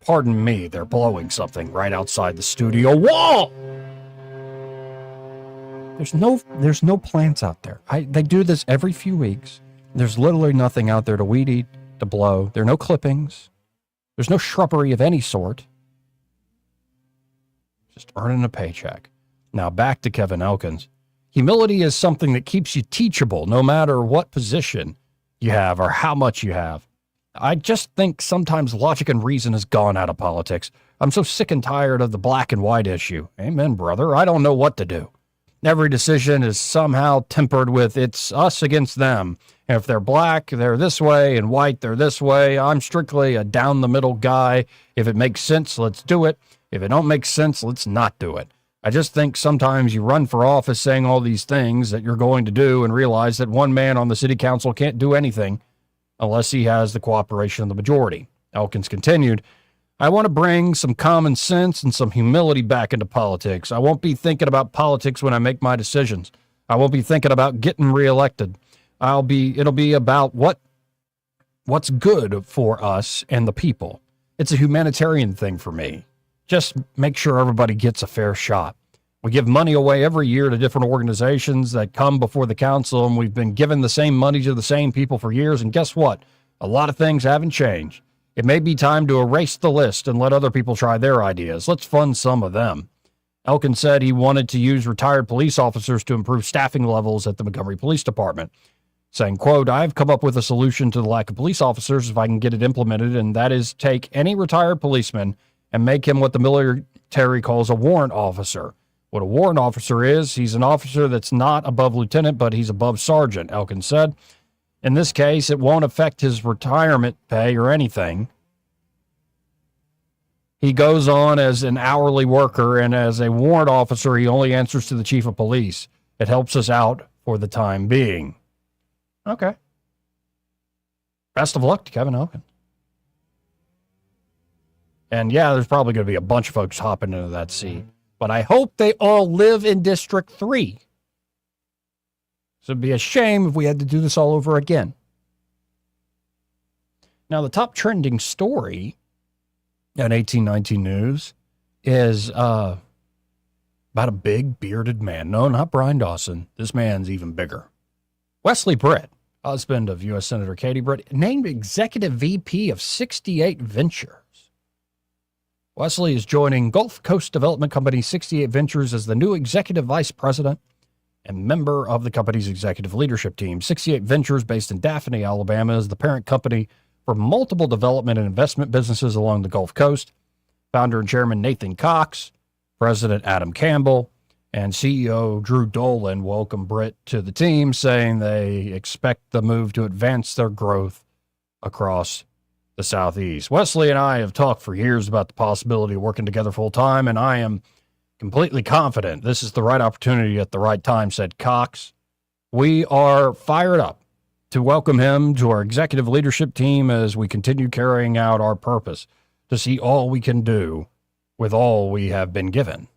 Pardon me, they're blowing something right outside the studio wall. There's no plants out there. They do this every few weeks. There's literally nothing out there to weed eat, to blow. There are no clippings. There's no shrubbery of any sort. Just earning a paycheck. Now back to Kevin Elkins. Humility is something that keeps you teachable no matter what position you have or how much you have. I just think sometimes logic and reason has gone out of politics. I'm so sick and tired of the black and white issue. Amen, brother. I don't know what to do. Every decision is somehow tempered with it's us against them. And if they're black, they're this way, and white, they're this way. I'm strictly a down-the-middle guy. If it makes sense, let's do it. If it don't make sense, let's not do it. I just think sometimes you run for office saying all these things that you're going to do and realize that one man on the city council can't do anything unless he has the cooperation of the majority. Elkins continued, I want to bring some common sense and some humility back into politics. I won't be thinking about politics when I make my decisions. I won't be thinking about getting reelected. It'll be about what's good for us and the people. It's a humanitarian thing for me. Just make sure everybody gets a fair shot. We give money away every year to different organizations that come before the council, and we've been giving the same money to the same people for years, and guess what? A lot of things haven't changed. It may be time to erase the list and let other people try their ideas. Let's fund some of them. Elkins said he wanted to use retired police officers to improve staffing levels at the Montgomery Police Department, saying, quote, I've come up with a solution to the lack of police officers if I can get it implemented, and that is take any retired policeman and make him what the military calls a warrant officer. What a warrant officer is, he's an officer that's not above lieutenant, but he's above sergeant, Elkins said. In this case, it won't affect his retirement pay or anything. He goes on as an hourly worker, and as a warrant officer, he only answers to the chief of police. It helps us out for the time being. Okay. Best of luck to Kevin Elkins. And yeah, there's probably going to be a bunch of folks hopping into that seat. But I hope they all live in District 3. So it'd be a shame if we had to do this all over again. Now, the top trending story at 1819 News is about a big bearded man. No, not Brian Dawson. This man's even bigger. Wesley Britt, husband of U.S. Senator Katie Britt, named Executive VP of 68 Ventures. Wesley is joining Gulf Coast Development Company 68 Ventures as the new Executive Vice President and member of the company's executive leadership team. 68 Ventures, based in Daphne, Alabama, is the parent company for multiple development and investment businesses along the Gulf Coast. Founder and chairman Nathan Cox, President Adam Campbell, and CEO Drew Dolan welcome Britt to the team, saying they expect the move to advance their growth across the Southeast. Wesley and I have talked for years about the possibility of working together full time, and I am completely confident this is the right opportunity at the right time, said Cox. We are fired up to welcome him to our executive leadership team as we continue carrying out our purpose to see all we can do with all we have been given.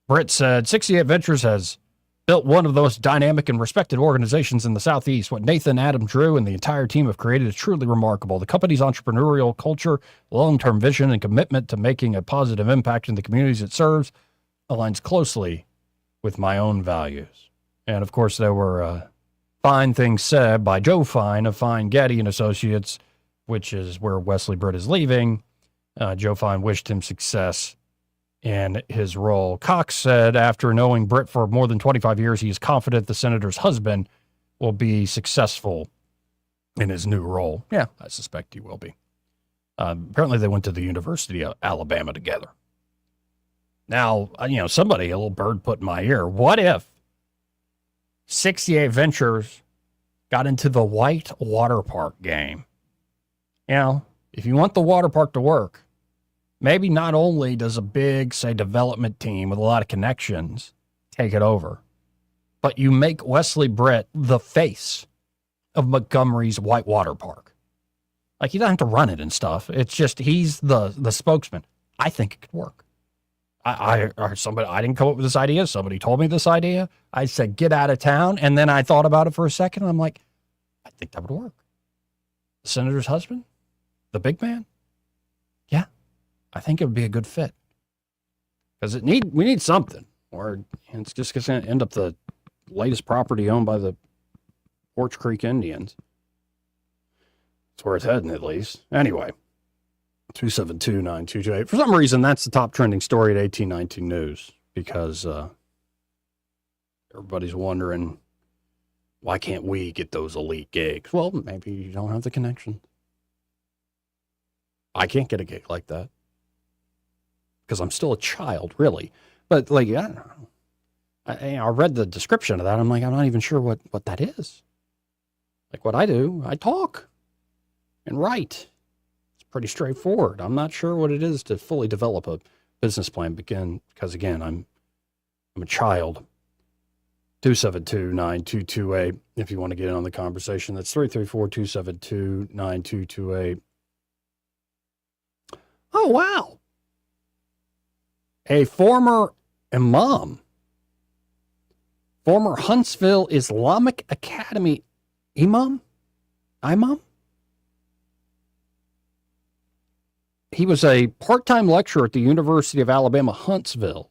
Britt said 68 Ventures has built one of the most dynamic and respected organizations in the Southeast. What Nathan, Adam, Drew, and the entire team have created is truly remarkable. The company's entrepreneurial culture, long-term vision, and commitment to making a positive impact in the communities it serves aligns closely with my own values. And, of course, there were fine things said by Joe Fine of Fine Getty and Associates, which is where Wesley Britt is leaving. Joe Fine wished him success in his role. Cox said after knowing Britt for more than 25 years, he is confident the senator's husband will be successful in his new role. Yeah, I suspect he will be. Apparently they went to the University of Alabama together. Now, somebody, a little bird put in my ear, what if 68 Ventures got into the White Water Park game? If you want the water park to work, maybe not only does a big, say, development team with a lot of connections take it over, but you make Wesley Britt the face of Montgomery's Whitewater Park. Like, you don't have to run it and stuff. It's just he's the spokesman. I think it could work. I didn't come up with this idea. Somebody told me this idea. I said, get out of town. And then I thought about it for a second. And I'm like, I think that would work. The senator's husband, the big man. Yeah, I think it would be a good fit. Because we need something. Or it's just going to end up the latest property owned by the Porch Creek Indians. That's where it's heading, at least. Anyway, 272-9228. For some reason, that's the top trending story at 1819 News, because everybody's wondering, why can't we get those elite gigs? Well, maybe you don't have the connection. I can't get a gig like that because I'm still a child, really. But, like, I don't know. I read the description of that. I'm like, I'm not even sure what that is. Like, what I do, I talk and write. It's pretty straightforward. I'm not sure what it is to fully develop a business plan because, again, I'm a child. 272-9228 if you want to get in on the conversation. That's 334-272-9228. Oh, wow. A former imam, former Huntsville Islamic Academy imam? He was a part-time lecturer at the University of Alabama, Huntsville.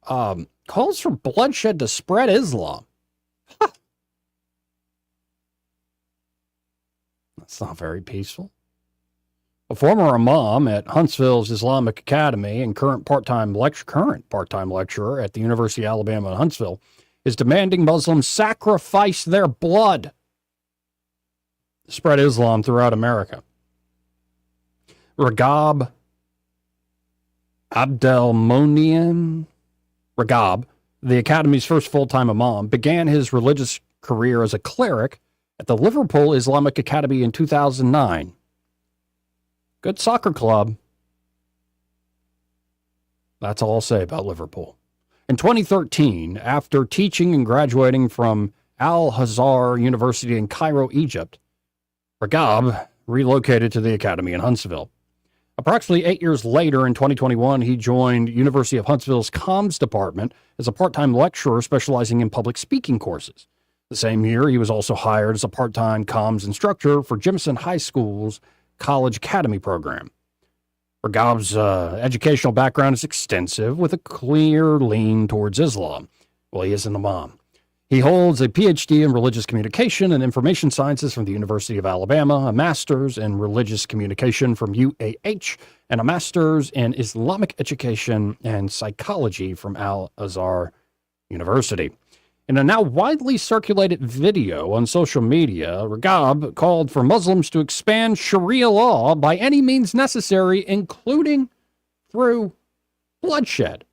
Calls for bloodshed to spread Islam. Huh. That's not very peaceful. A former imam at Huntsville's Islamic Academy and current part-time lecturer at the University of Alabama in Huntsville is demanding Muslims sacrifice their blood to spread Islam throughout America. Ragab Abdelmonem Ragab, the Academy's first full-time imam, began his religious career as a cleric at the Liverpool Islamic Academy in 2009. Good soccer club. That's all I'll say about Liverpool. In 2013, after teaching and graduating from Al-Azhar University in Cairo, Egypt, Ragab relocated to the academy in Huntsville. Approximately 8 years later, in 2021, he joined University of Huntsville's comms department as a part-time lecturer specializing in public speaking courses. The same year, he was also hired as a part-time comms instructor for Jimison High School's College Academy program. Ragab's educational background is extensive, with a clear lean towards Islam. Well, he is an imam. He holds a PhD in religious communication and information sciences from the University of Alabama, a master's in religious communication from UAH, and a master's in Islamic education and psychology from Al-Azhar University. In a now widely circulated video on social media, Ragab called for Muslims to expand Sharia law by any means necessary, including through bloodshed.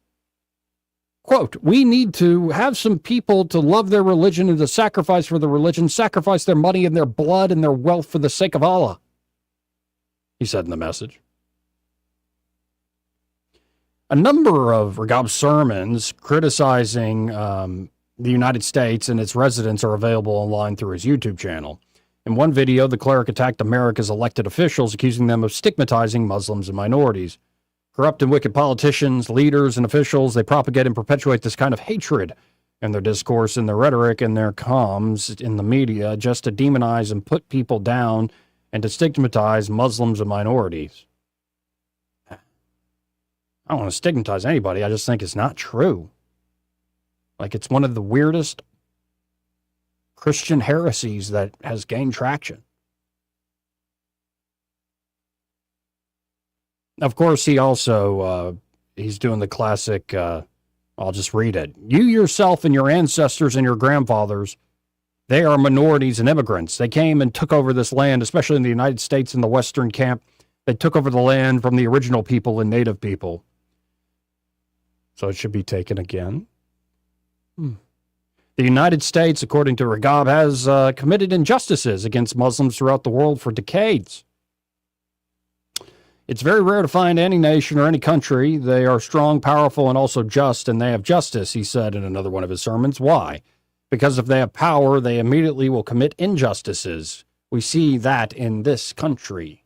Quote, we need to have some people to love their religion and to sacrifice for the religion, sacrifice their money and their blood and their wealth for the sake of Allah, he said in the message. A number of Ragab's sermons criticizing the United States and its residents are available online through his YouTube channel. In one video, the cleric attacked America's elected officials, accusing them of stigmatizing Muslims and minorities. Corrupt and wicked politicians, leaders, and officials, they propagate and perpetuate this kind of hatred in their discourse, in their rhetoric, in their comms, in the media, just to demonize and put people down and to stigmatize Muslims and minorities. I don't want to stigmatize anybody. I just think it's not true. Like, it's one of the weirdest Christian heresies that has gained traction. Of course, he also, he's doing the classic, I'll just read it. You yourself and your ancestors and your grandfathers, they are minorities and immigrants. They came and took over this land, especially in the United States in the Western camp. They took over the land from the original people and native people. So it should be taken again. The United States, according to Ragab, has committed injustices against Muslims throughout the world for decades. It's very rare to find any nation or any country. They are strong, powerful, and also just, and they have justice, he said in another one of his sermons. Why? Because if they have power, they immediately will commit injustices. We see that in this country.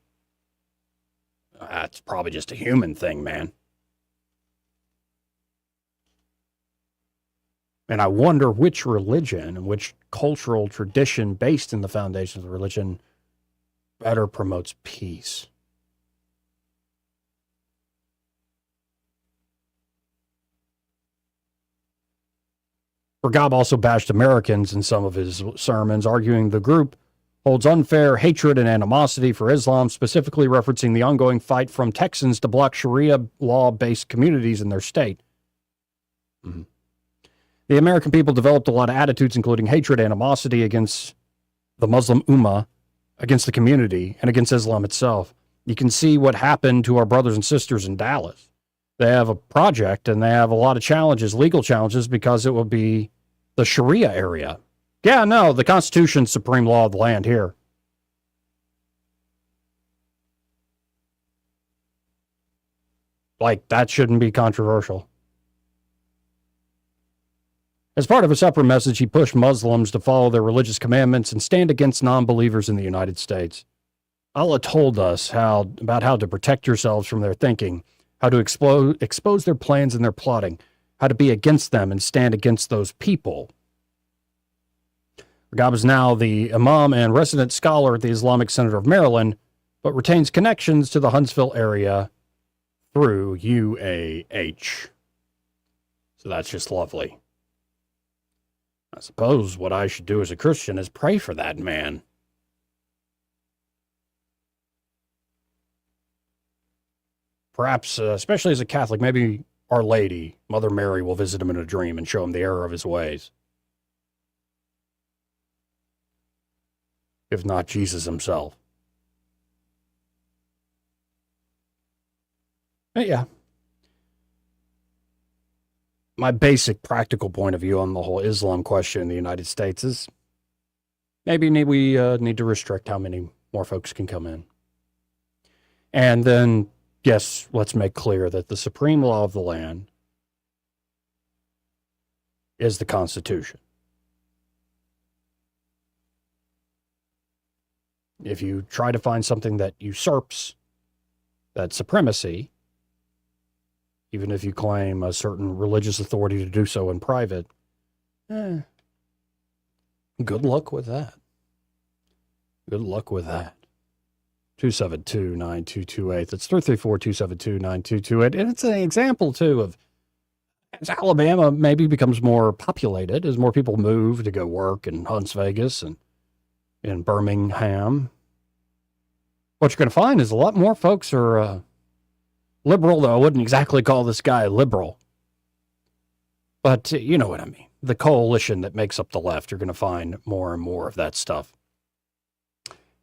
That's probably just a human thing, man. And I wonder which religion and which cultural tradition based in the foundations of religion better promotes peace. Ragab also bashed Americans in some of his sermons, arguing the group holds unfair hatred and animosity for Islam, specifically referencing the ongoing fight from Texans to block Sharia law-based communities in their state. Mm-hmm. The American people developed a lot of attitudes, including hatred, animosity against the Muslim Ummah, against the community, and against Islam itself. You can see what happened to our brothers and sisters in Dallas. They have a project, and they have a lot of challenges, legal challenges, because it will be the Sharia area. Yeah, no, the Constitution's supreme law of the land here. Like, that shouldn't be controversial. As part of a separate message, he pushed Muslims to follow their religious commandments and stand against non-believers in the United States. Allah told us about how to protect yourselves from their thinking, how to expose their plans and their plotting, how to be against them and stand against those people. Ragab is now the imam and resident scholar at the Islamic Center of Maryland, but retains connections to the Huntsville area through UAH. So that's just lovely. I suppose what I should do as a Christian is pray for that man. Perhaps, especially as a Catholic, maybe Our Lady, Mother Mary, will visit him in a dream and show him the error of his ways. If not Jesus himself. But yeah. My basic practical point of view on the whole Islam question in the United States is maybe we need to restrict how many more folks can come in. And then, yes, let's make clear that the supreme law of the land is the Constitution. If you try to find something that usurps that supremacy, even if you claim a certain religious authority to do so in private, good luck with that. Good luck with that. 272-9228. That's 334-272-9228. And it's an example, too, of as Alabama maybe becomes more populated, as more people move to go work in Hunts Vegas and in Birmingham, what you're going to find is a lot more folks are liberal, though I wouldn't exactly call this guy liberal. But you know what I mean. The coalition that makes up the left, you're going to find more and more of that stuff.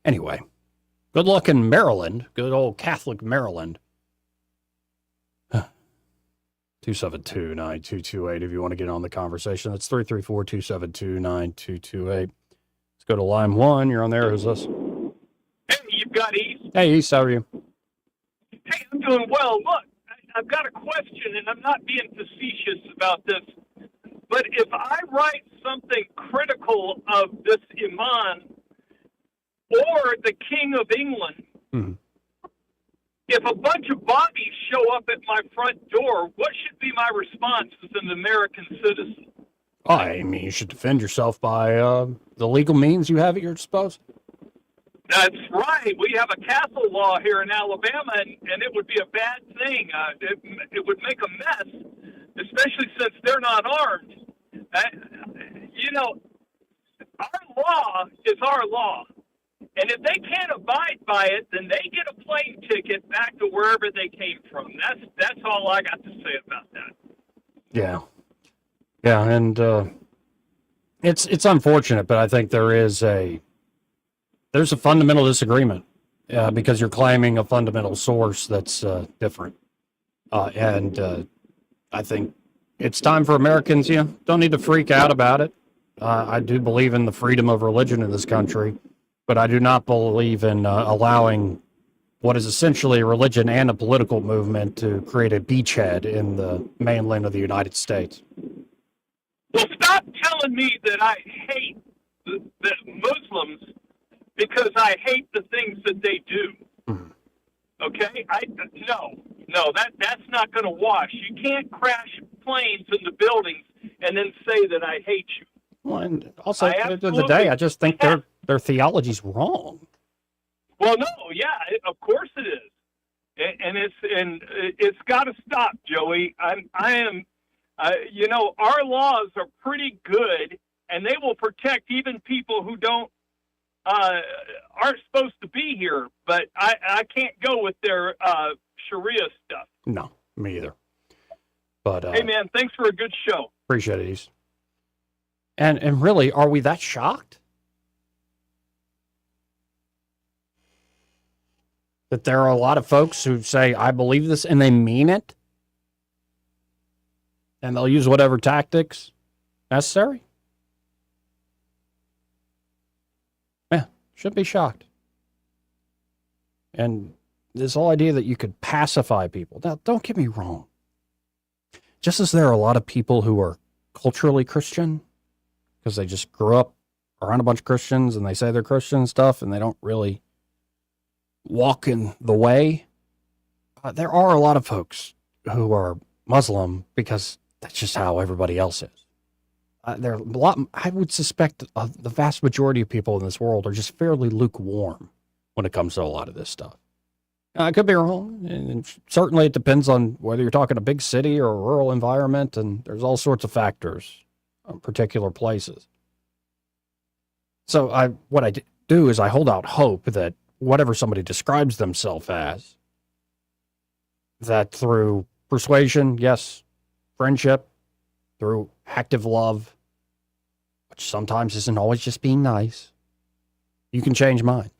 Anyway, good luck in Maryland, good old Catholic Maryland. 272-9228 if you want to get on the conversation. That's 334-272-9228. Let's go to line one. You're on there. Who's this? Hey, you've got East. Hey, East. How are you? Hey, I'm doing well. Look, I've got a question, and I'm not being facetious about this, but if I write something critical of this imam or the King of England, if a bunch of bobbies show up at my front door, what should be my response as an American citizen? I mean, you should defend yourself by the legal means you have at your disposal. That's right. We have a castle law here in Alabama, and it would be a bad thing. It would make a mess, especially since they're not armed. Our law is our law. And if they can't abide by it, then they get a plane ticket back to wherever they came from. That's all I got to say about that. Yeah. Yeah, and it's unfortunate, but I think there's a fundamental disagreement because you're claiming a fundamental source that's different. And I think it's time for Americans, don't need to freak out about it. I do believe in the freedom of religion in this country, but I do not believe in allowing what is essentially a religion and a political movement to create a beachhead in the mainland of the United States. Well, stop telling me that I hate the Muslims because I hate the things that they do. Okay? No, that's not going to wash. You can't crash planes into buildings and then say that I hate you. Well, and also, at the end of the day, I just think their theology's wrong. Well, no, yeah, of course it is, and it's got to stop, Joey. Our laws are pretty good, and they will protect even people who aren't supposed to be here. But I can't go with their Sharia stuff. No, me either. But hey, man, thanks for a good show. Appreciate it, East. And really, are we that shocked that there are a lot of folks who say, I believe this, and they mean it? And they'll use whatever tactics necessary? Yeah, should be shocked. And this whole idea that you could pacify people. Now, don't get me wrong. Just as there are a lot of people who are culturally Christian, because they just grew up around a bunch of Christians and they say they're Christian and stuff, and they don't really walk in the way. There are a lot of folks who are Muslim because that's just how everybody else is. There are a lot. I would suspect the vast majority of people in this world are just fairly lukewarm when it comes to a lot of this stuff. I could be wrong, and certainly it depends on whether you're talking a big city or a rural environment, and there's all sorts of factors on particular places. So what I do is I hold out hope that whatever somebody describes themselves as, that through persuasion, yes, friendship, through active love, which sometimes isn't always just being nice, you can change minds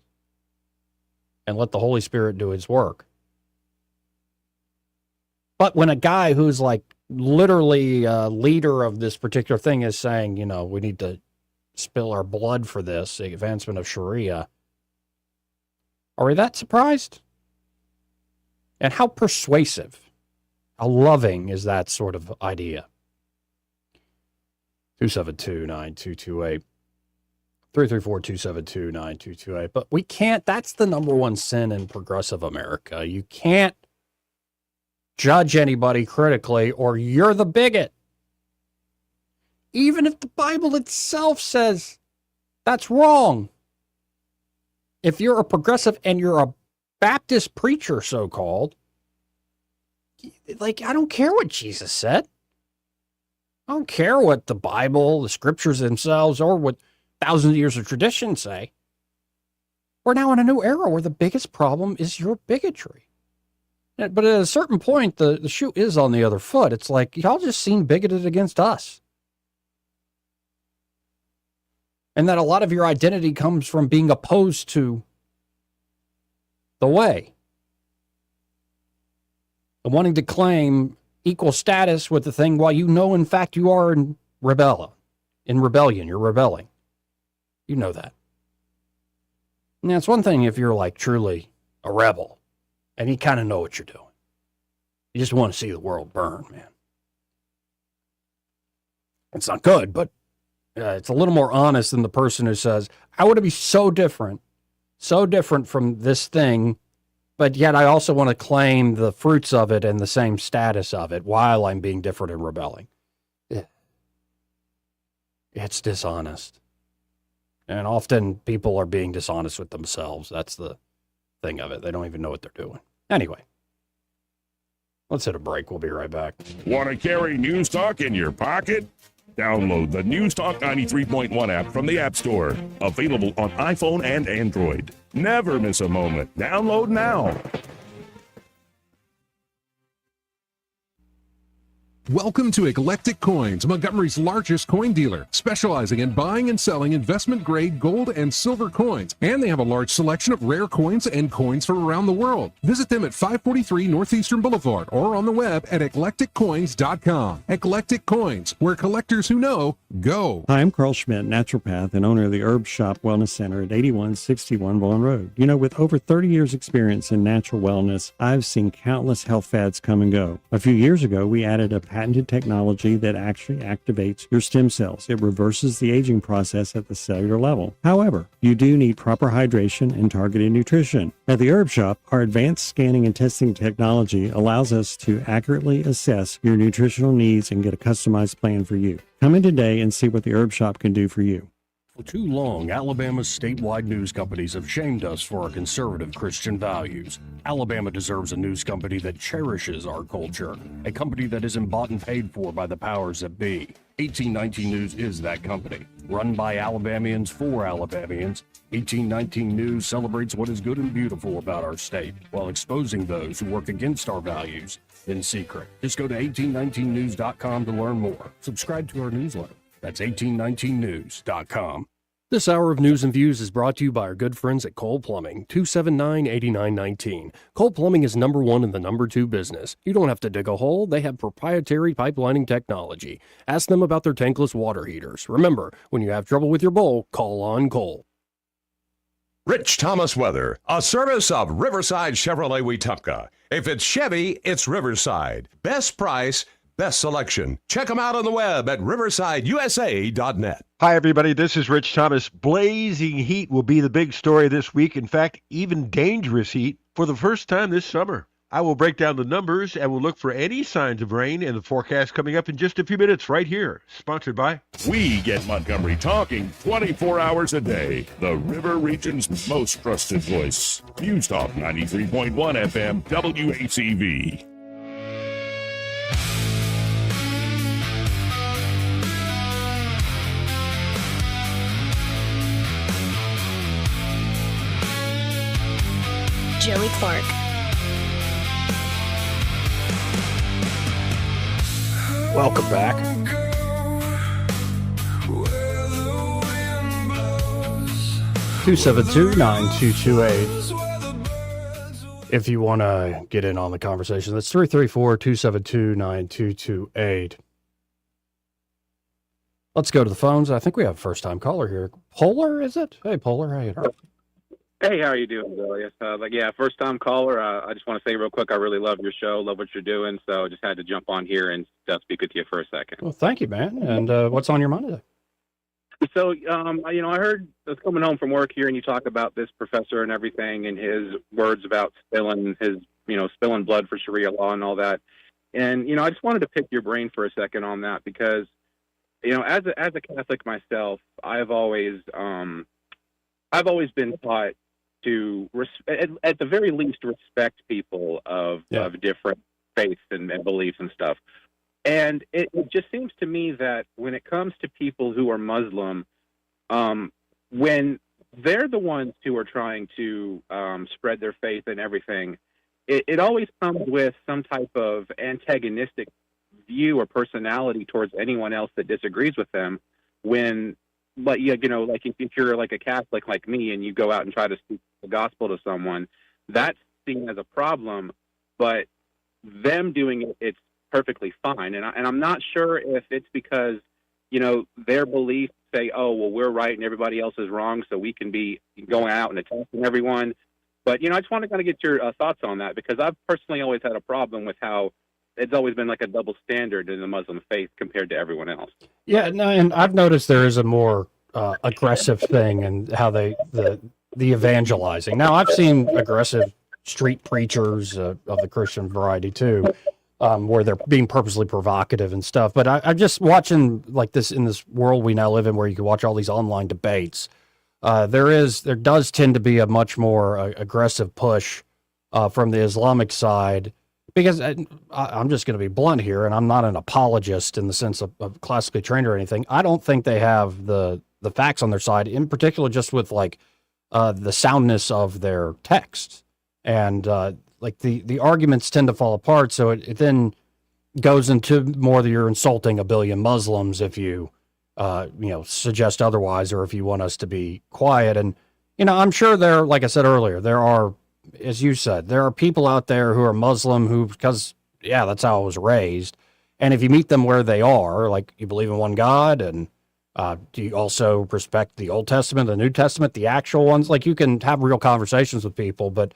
and let the Holy Spirit do his work. But when a guy who's like literally a leader of this particular thing is saying, we need to spill our blood for this, the advancement of Sharia, are we that surprised? And how persuasive, how loving is that sort of idea? 272-9228. 334-272-9228. But we can't, that's the number one sin in progressive America. You can't judge anybody critically or you're the bigot. Even if the Bible itself says that's wrong. If you're a progressive and you're a Baptist preacher, so-called, I don't care what Jesus said. I don't care what the Bible, the scriptures themselves, or what thousands of years of tradition say. We're now in a new era where the biggest problem is your bigotry. But at a certain point, the shoe is on the other foot. It's like, y'all just seem bigoted against us. And that a lot of your identity comes from being opposed to the way. And wanting to claim equal status with the thing while in fact, you are in rebellion. You're rebelling. You know that. Now, it's one thing if you're like truly a rebel and you kind of know what you're doing. You just want to see the world burn, man. It's not good, but it's a little more honest than the person who says, I want to be so different from this thing, but yet I also want to claim the fruits of it and the same status of it while I'm being different and rebelling. It's dishonest. And often people are being dishonest with themselves. That's the thing of it. They don't even know what they're doing. Anyway, let's hit a break. We'll be right back. Want to carry News Talk in your pocket? Download the News Talk 93.1 app from the App Store. Available on iPhone and Android. Never miss a moment. Download now. Welcome to Eclectic Coins, Montgomery's largest coin dealer, specializing in buying and selling investment-grade gold and silver coins. And they have a large selection of rare coins and coins from around the world. Visit them at 543 Northeastern Boulevard or on the web at eclecticcoins.com. Eclectic Coins, where collectors who know go. Hi, I'm Carl Schmidt, naturopath and owner of the Herb Shop Wellness Center at 8161 Vaughan Road. You know, with over 30 years experience in natural wellness, I've seen countless health fads come and go. A few years ago, we added a patented technology that actually activates your stem cells. It reverses the aging process at the cellular level. However, you do need proper hydration and targeted nutrition. At the Herb Shop, our advanced scanning and testing technology allows us to accurately assess your nutritional needs and get a customized plan for you. Come in today and see what the Herb Shop can do for you. For too long, Alabama's statewide news companies have shamed us for our conservative Christian values. Alabama deserves a news company that cherishes our culture, a company that isn't bought and paid for by the powers that be. 1819 News is that company. Run by Alabamians for Alabamians, 1819 News celebrates what is good and beautiful about our state, while exposing those who work against our values in secret. Just go to 1819news.com to learn more. Subscribe to our newsletter. That's 1819news.com. This hour of News and Views is brought to you by our good friends at Cole Plumbing, 279-8919. Cole Plumbing is number one in the number two business. You don't have to dig a hole. They have proprietary pipelining technology. Ask them about their tankless water heaters. Remember, when you have trouble with your bowl, call on Cole. Rich Thomas Weather, a service of Riverside Chevrolet Wetumpka. If it's Chevy, it's Riverside. Best price, best selection. Check them out on the web at riversideusa.net. Hi, everybody. This is Rich Thomas. Blazing heat will be the big story this week. In fact, even dangerous heat for the first time this summer. I will break down the numbers and we'll look for any signs of rain in the forecast coming up in just a few minutes right here. Sponsored by... We get Montgomery talking 24 hours a day. The River Region's most trusted voice. News Talk 93.1 FM WACV. Joey Clark. Welcome back. Two 272-9228. If you want to get in on the conversation, that's 334-272-9228. Let's go to the phones. I think we have a first-time caller here. Polar, is it? Hey, Polar, how you doing? Hey, how are you doing, Bill? Yes, first time caller. I just want to say real quick, I really love your show, love what you're doing, so just had to jump on here and speak with you for a second. Well, thank you, man. And what's on your mind today? So, I heard I was coming home from work here, and you talk about this professor and everything, and his words about spilling blood for Sharia law and all that. And I just wanted to pick your brain for a second on that because, as a Catholic myself, I've always been taught to, at the very least, respect people of different faiths and beliefs and stuff. And it just seems to me that when it comes to people who are Muslim, when they're the ones who are trying to spread their faith and everything, it always comes with some type of antagonistic view or personality towards anyone else that disagrees with them. But if you're like a Catholic like me and you go out and try to speak the gospel to someone, that's seen as a problem. But them doing it, it's perfectly fine. And I'm not sure if it's because their beliefs say, oh, well, we're right and everybody else is wrong, so we can be going out and attacking everyone. But I just want to kind of get your thoughts on that because I've personally always had a problem with how it's always been like a double standard in the Muslim faith compared to everyone else. Yeah, no, and I've noticed there is a more aggressive thing in how the evangelizing. Now, I've seen aggressive street preachers of the Christian variety too, where they're being purposely provocative and stuff. But I'm just watching like this in this world we now live in, where you can watch all these online debates. There does tend to be a much more aggressive push from the Islamic side. Because I'm just going to be blunt here, and I'm not an apologist in the sense of classically trained or anything. I don't think they have the facts on their side, in particular just with like the soundness of their text. And like the arguments tend to fall apart. So it then goes into more that you're insulting a billion Muslims if you, suggest otherwise, or if you want us to be quiet. And, I'm sure there, like I said earlier, there are, as you said, there are people out there who are Muslim who, because, that's how I was raised. And if you meet them where they are, like you believe in one God, and do you also respect the Old Testament, the New Testament, the actual ones? Like, you can have real conversations with people, but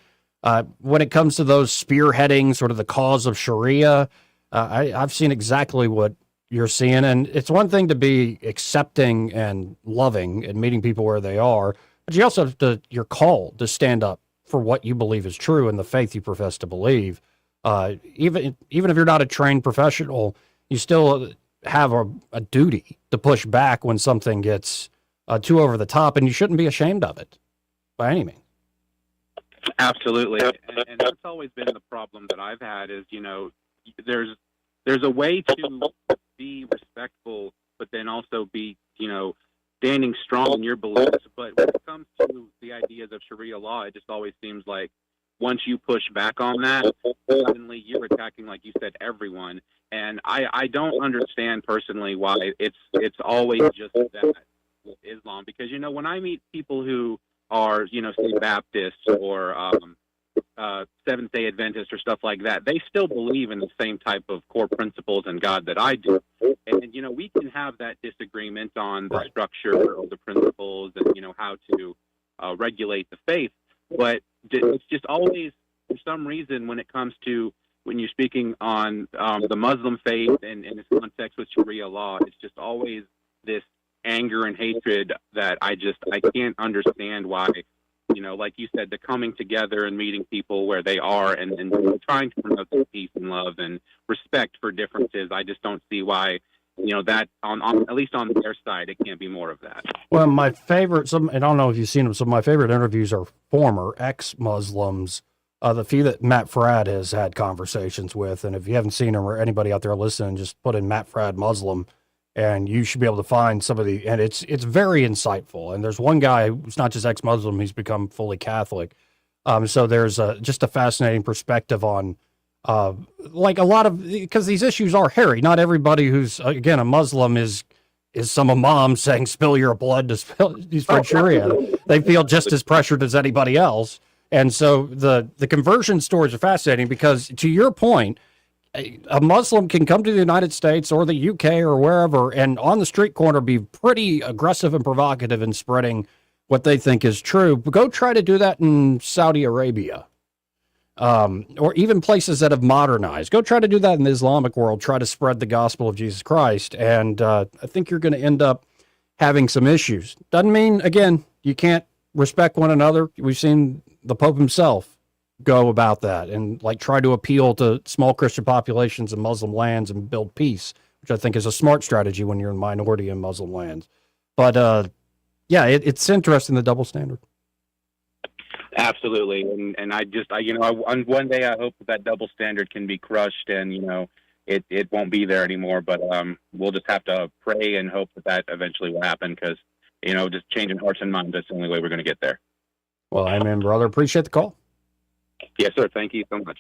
when it comes to those spearheading sort of the cause of Sharia, I've seen exactly what you're seeing. And it's one thing to be accepting and loving and meeting people where they are, but you also have to, you're called to stand up for what you believe is true and the faith you profess to believe. Even if you're not a trained professional, you still have a duty to push back when something gets too over the top, and you shouldn't be ashamed of it by any means. Absolutely. And that's always been the problem that I've had is, there's a way to be respectful, but then also be, standing strong in your beliefs. But when it comes to the ideas of Sharia law, it just always seems like once you push back on that, suddenly you're attacking, like you said, everyone. And I don't understand personally why it's always just that with Islam. Because, when I meet people who are, say, Baptists or Seventh-day Adventists or stuff like that, they still believe in the same type of core principles in God that I do. And, we can have that disagreement on the structure or the principles and, how to regulate the faith. But it's just always, for some reason, when it comes to when you're speaking on the Muslim faith and in its context with Sharia law, it's just always this anger and hatred that I can't understand why, like you said, the coming together and meeting people where they are and trying to promote the peace and love and respect for differences. I just don't see why, that on at least on their side, it can't be more of that. Well, my favorite, and I don't know if you've seen them, some of my favorite interviews are former ex-Muslims, the few that Matt Fradd has had conversations with. And if you haven't seen them or anybody out there listening, just put in Matt Fradd Muslim, and you should be able to find some of and it's very insightful. And there's one guy who's not just ex-Muslim, he's become fully Catholic. So there's just a fascinating perspective on, like a lot of, because these issues are hairy. Not everybody who's, again, a Muslim is some imam saying, spill your blood to spread Sharia. They feel just as pressured as anybody else. And so the conversion stories are fascinating because, to your point, a Muslim can come to the United States or the UK or wherever and on the street corner be pretty aggressive and provocative in spreading what they think is true. But go try to do that in Saudi Arabia, or even places that have modernized. Go try to do that in the Islamic world. Try to spread the gospel of Jesus Christ. And I think you're going to end up having some issues. Doesn't mean, again, you can't respect one another. We've seen the Pope himself go about that and try to appeal to small Christian populations in Muslim lands and build peace, which I think is a smart strategy when you're a minority in Muslim lands. But it's interesting, the double standard. Absolutely. And one day I hope that double standard can be crushed and, it won't be there anymore, but we'll just have to pray and hope that eventually will happen because, just changing hearts and minds, that's the only way we're going to get there. Well, amen, brother. Appreciate the call. Yes, sir. Thank you so much.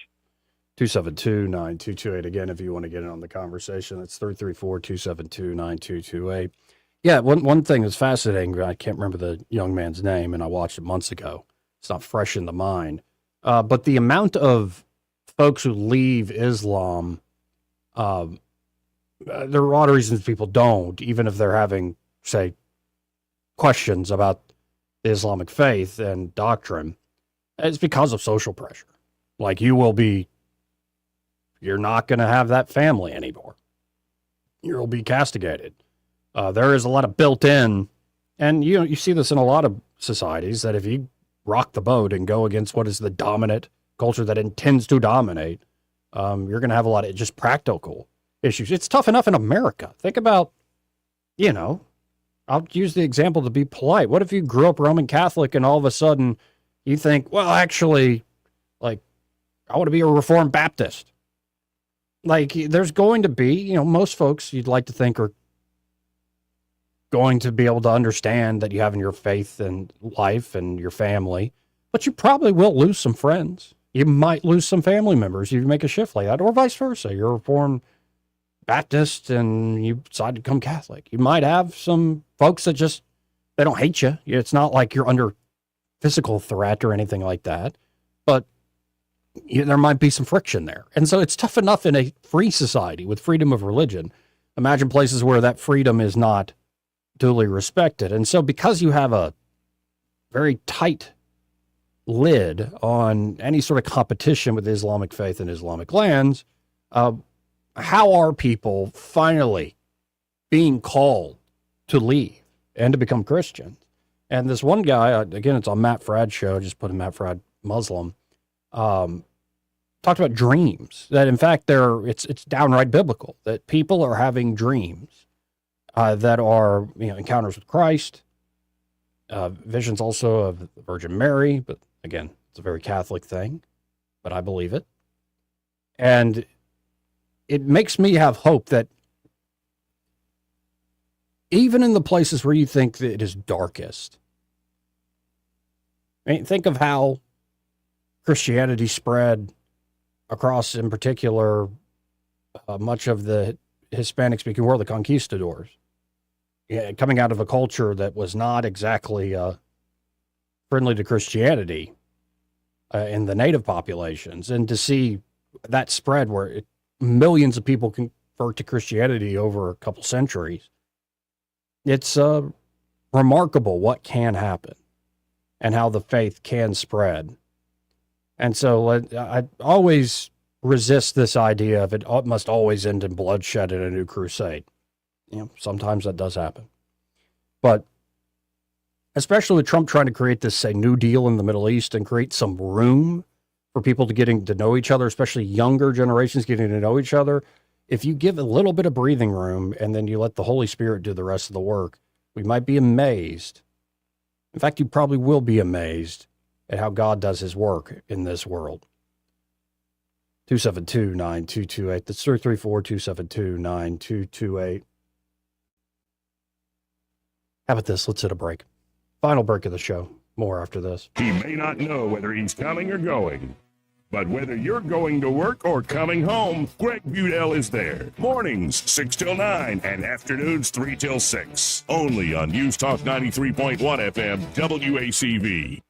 272-9228. Again, if you want to get in on the conversation, that's 334-272-9228. Yeah, one thing that's fascinating, I can't remember the young man's name, and I watched it months ago. It's not fresh in the mind. But the amount of folks who leave Islam, there are a lot of reasons people don't, even if they're having, say, questions about the Islamic faith and doctrine. It's because of social pressure. Like you're not going to have that family anymore. You'll be castigated. There is a lot of built-in, and you see this in a lot of societies, that if you rock the boat and go against what is the dominant culture that intends to dominate, you're going to have a lot of just practical issues. It's tough enough in America. Think about, I'll use the example to be polite. What if you grew up Roman Catholic and all of a sudden you think, well, actually, I want to be a Reformed Baptist. There's going to be, most folks you'd like to think are going to be able to understand that you have in your faith and life and your family, but you probably will lose some friends. You might lose some family members if you make a shift like that, or vice versa. You're a Reformed Baptist and you decide to become Catholic. You might have some folks that just, they don't hate you. It's not like you're under physical threat or anything like that, but there might be some friction there. And so it's tough enough in a free society with freedom of religion. Imagine places where that freedom is not duly respected. And so because you have a very tight lid on any sort of competition with Islamic faith and Islamic lands, how are people finally being called to leave and to become Christians? And this one guy, again, it's on Matt Fradd's show, just put in Matt Fradd Muslim, talked about dreams, that in fact it's downright biblical, that people are having dreams that are encounters with Christ, visions also of the Virgin Mary, but again, it's a very Catholic thing, but I believe it. And it makes me have hope that even in the places where you think that it is darkest, I mean, think of how Christianity spread across, in particular, much of the Hispanic-speaking world, the conquistadors, coming out of a culture that was not exactly friendly to Christianity in the native populations, and to see that spread where millions of people convert to Christianity over a couple centuries, it's remarkable what can happen and how the faith can spread. And so I always resist this idea of it must always end in bloodshed in a new crusade. Sometimes that does happen. But especially with Trump trying to create this, say, New Deal in the Middle East and create some room for people to getting to know each other, especially younger generations getting to know each other, if you give a little bit of breathing room and then you let the Holy Spirit do the rest of the work, we might be amazed. In fact, you probably will be amazed at how God does his work in this world. 272-9228. That's 334-272-9228. How about this? Let's hit a break. Final break of the show. More after this. He may not know whether he's coming or going, but whether you're going to work or coming home, Greg Budell is there. Mornings, 6 till 9, and afternoons, 3 till 6. Only on News Talk 93.1 FM, WACV.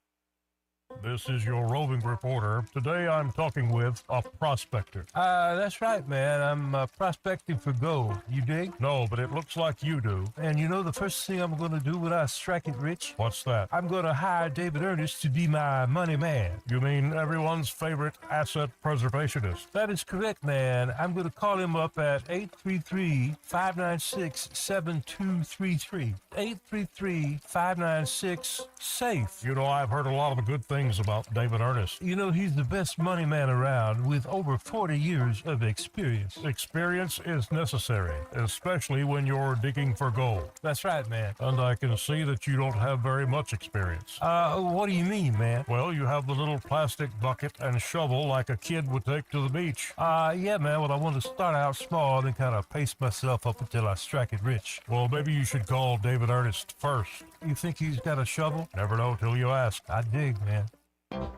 This is your roving reporter. Today I'm talking with a prospector. That's right, man. I'm prospecting for gold. You dig? No, but it looks like you do. And you know the first thing I'm going to do when I strike it rich? What's that? I'm going to hire David Ernest to be my money man. You mean everyone's favorite asset preservationist? That is correct, man. I'm going to call him up at 833-596-7233. 833-596-SAFE. You know, I've heard a lot of the good things about David Ernest. You know, he's the best money man around with over 40 years of experience. Experience is necessary, especially when you're digging for gold. That's right, man. And I can see that you don't have very much experience. What do you mean, man? Well, you have the little plastic bucket and shovel like a kid would take to the beach. Yeah, man, well, I want to start out small and kind of pace myself up until I strike it rich. Well, maybe you should call David Ernest first. You think he's got a shovel? Never know till you ask. I dig, man.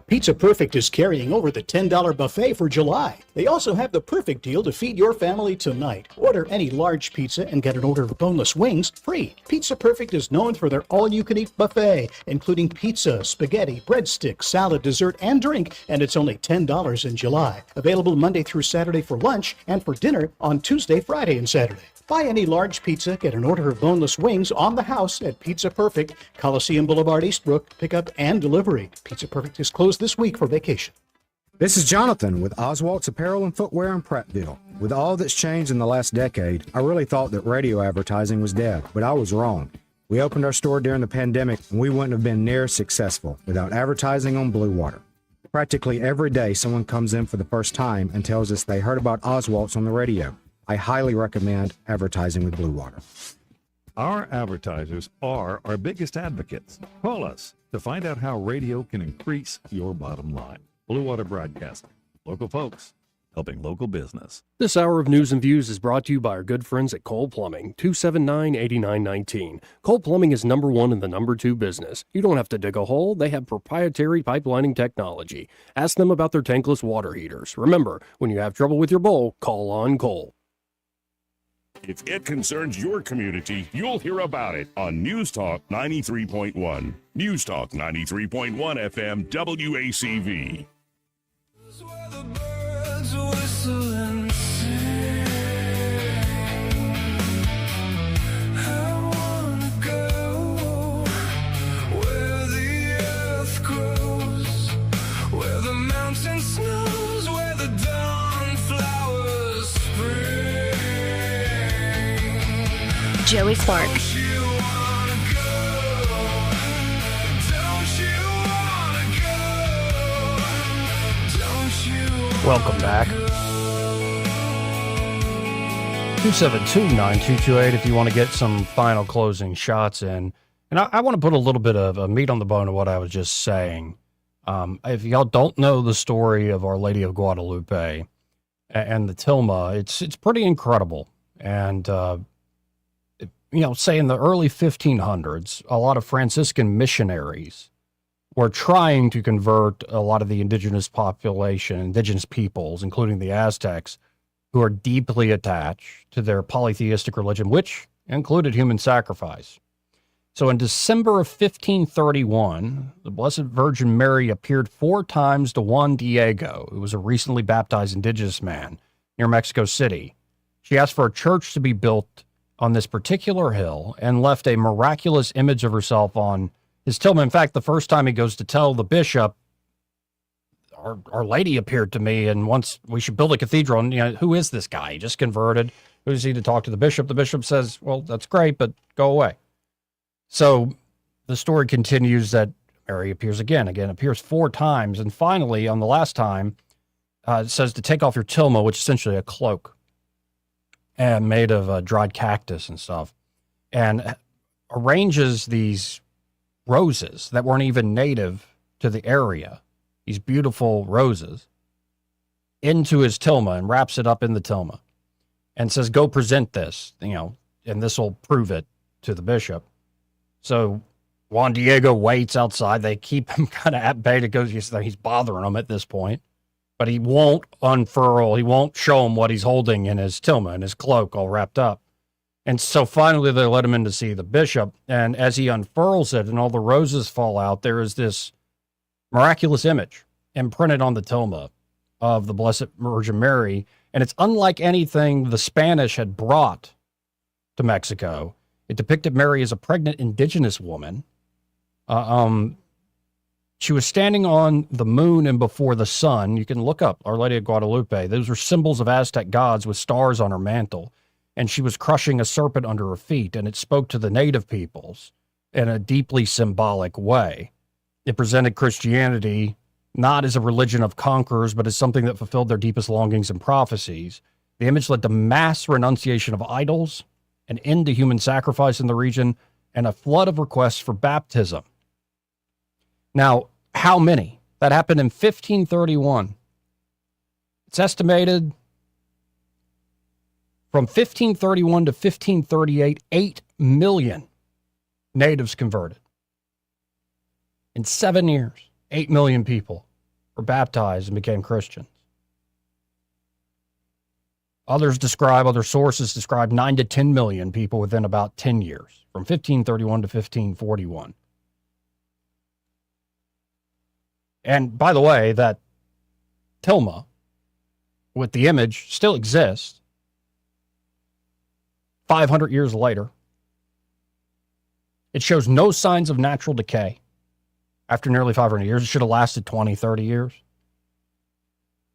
Pizza Perfect is carrying over the $10 buffet for July. They also have the perfect deal to feed your family tonight. Order any large pizza and get an order of boneless wings free. Pizza Perfect is known for their all-you-can-eat buffet, including pizza, spaghetti, breadsticks, salad, dessert, and drink, and it's only $10 in July. Available Monday through Saturday for lunch and for dinner on Tuesday, Friday, and Saturday. Buy any large pizza, get an order of boneless wings on the house at Pizza Perfect, Coliseum Boulevard, Eastbrook, pickup and delivery. Pizza Perfect is closed this week for vacation. This is Jonathan with Oswalt's Apparel and Footwear in Prattville. With all that's changed in the last decade, I really thought that radio advertising was dead, but I was wrong. We opened our store during the pandemic, and we wouldn't have been near as successful without advertising on Blue Water. Practically every day, someone comes in for the first time and tells us they heard about Oswalt's on the radio. I highly recommend advertising with Blue Water. Our advertisers are our biggest advocates. Call us to find out how radio can increase your bottom line. Blue Water Broadcasting. Local folks helping local business. This hour of News and Views is brought to you by our good friends at Cole Plumbing, 279-8919. Cole Plumbing is number one in the number two business. You don't have to dig a hole. They have proprietary pipelining technology. Ask them about their tankless water heaters. Remember, when you have trouble with your bowl, call on Cole. If it concerns your community, you'll hear about it on News Talk 93.1. News Talk 93.1 FM WACV. Joey Clark. Welcome back. 272-9228 if you want to get some final closing shots in. And I want to put a little bit of meat on the bone of what I was just saying. If y'all don't know the story of Our Lady of Guadalupe and the tilma, it's pretty incredible. And, say in the early 1500s, a lot of Franciscan missionaries were trying to convert a lot of the indigenous population, indigenous peoples, including the Aztecs, who are deeply attached to their polytheistic religion, which included human sacrifice. So in December of 1531, the Blessed Virgin Mary appeared 4 times to Juan Diego, who was a recently baptized indigenous man near Mexico City. She asked for a church to be built on this particular hill and left a miraculous image of herself on his tilma. In fact, the first time he goes to tell the bishop, Our Lady appeared to me and wants we should build a cathedral. And, who is this guy? He just converted. Who is he to talk to the bishop? The bishop says, well, that's great, but go away. So the story continues that Mary appears again, appears 4 times. And finally, on the last time, it says to take off your tilma, which is essentially a cloak and made of dried cactus and stuff, and arranges these roses that weren't even native to the area, these beautiful roses, into his tilma and wraps it up in the tilma and says, go present this, and this will prove it to the bishop. So Juan Diego waits outside. They keep him kind of at bay. He's bothering them at this point. But he won't unfurl. He won't show him what he's holding in his tilma, in his cloak, all wrapped up. And so finally they let him in to see the bishop. And as he unfurls it and all the roses fall out, there is this miraculous image imprinted on the tilma of the Blessed Virgin Mary. And it's unlike anything the Spanish had brought to Mexico. It depicted Mary as a pregnant indigenous woman. She was standing on the moon and before the sun. You can look up Our Lady of Guadalupe. Those were symbols of Aztec gods with stars on her mantle. And she was crushing a serpent under her feet, and it spoke to the native peoples in a deeply symbolic way. It presented Christianity not as a religion of conquerors, but as something that fulfilled their deepest longings and prophecies. The image led to mass renunciation of idols, an end to human sacrifice in the region, and a flood of requests for baptism. Now, how many? That happened in 1531. It's estimated from 1531 to 1538, 8 million natives converted. In 7 years, 8 million people were baptized and became Christians. Other sources describe 9 to 10 million people within about 10 years, from 1531 to 1541. And by the way, that tilma with the image still exists 500 years later. It shows no signs of natural decay after nearly 500 years. It should have lasted 20, 30 years.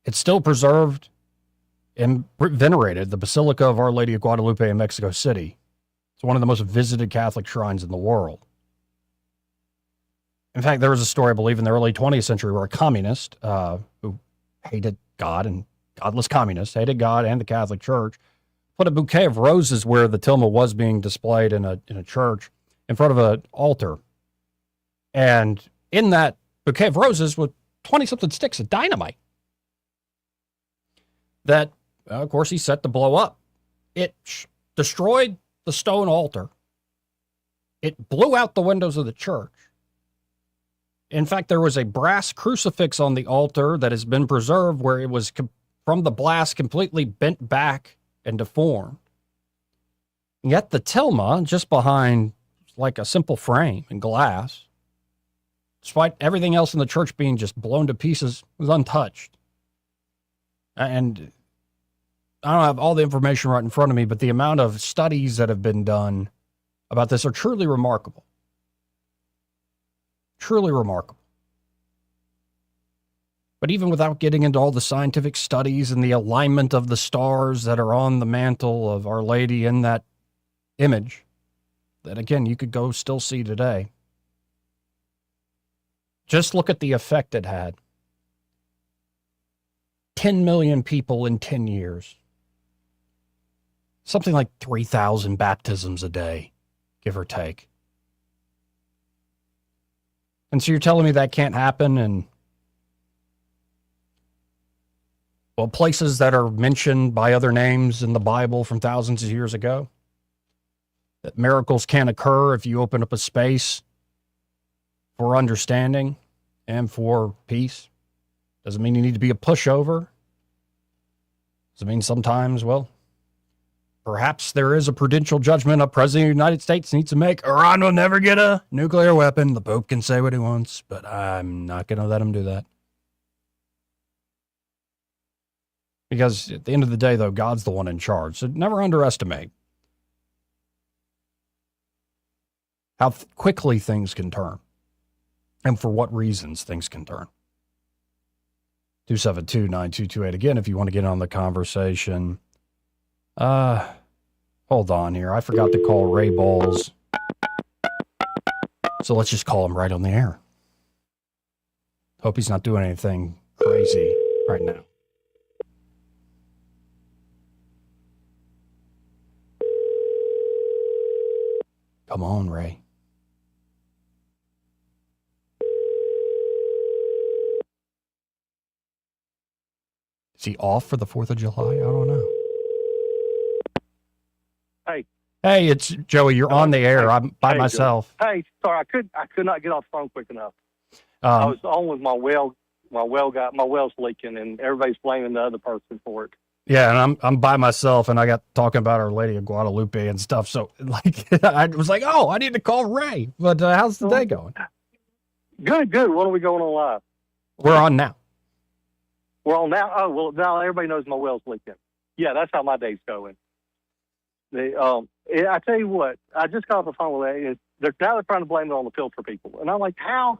It's still preserved and venerated, the Basilica of Our Lady of Guadalupe in Mexico City. It's one of the most visited Catholic shrines in the world. In fact, there was a story, I believe, in the early 20th century where a communist who hated God, and godless communist, hated God and the Catholic Church, put a bouquet of roses where the tilma was being displayed in a church in front of an altar. And in that bouquet of roses were 20-something sticks of dynamite that, of course, he set to blow up. It destroyed the stone altar. It blew out the windows of the church. In fact, there was a brass crucifix on the altar that has been preserved where it was from the blast completely bent back and deformed. Yet the tilma, just behind like a simple frame and glass, despite everything else in the church being just blown to pieces, was untouched. And I don't have all the information right in front of me, but the amount of studies that have been done about this are truly remarkable. Truly remarkable. But even without getting into all the scientific studies and the alignment of the stars that are on the mantle of Our Lady in that image, that again, you could go still see today. Just look at the effect it had. 10 million people in 10 years. Something like 3,000 baptisms a day, give or take. And so you're telling me that can't happen in, well, places that are mentioned by other names in the Bible from thousands of years ago? That miracles can't occur if you open up a space for understanding and for peace? Doesn't mean you need to be a pushover. Doesn't mean sometimes, well, perhaps there is a prudential judgment a president of the United States needs to make. Iran will never get a nuclear weapon. The Pope can say what he wants, but I'm not going to let him do that. Because at the end of the day, though, God's the one in charge. So never underestimate how quickly things can turn and for what reasons things can turn. 272-9228. Again, if you want to get on the conversation. Hold on here. I forgot to call Ray Bowles. So let's just call him right on the air. Hope he's not doing anything crazy right now. Come on, Ray. Is he off for the 4th of July? I don't know. Hey. Hey, it's Joey. You're on the air. I'm by myself. Joey. Hey, sorry, I could not get off the phone quick enough. I was on with my well my well's leaking, and everybody's blaming the other person for it. Yeah, and I'm by myself, and I got talking about Our Lady of Guadalupe and stuff. So, like, I was like, oh, I need to call Ray. But how's the day going? Good. When are we going on live? We're on now. We're on now. Oh, well, now everybody knows my well's leaking. Yeah, that's how my day's going. I tell you what, I just got off the phone with that. Now they're trying to blame it on the filter people, and I'm like, how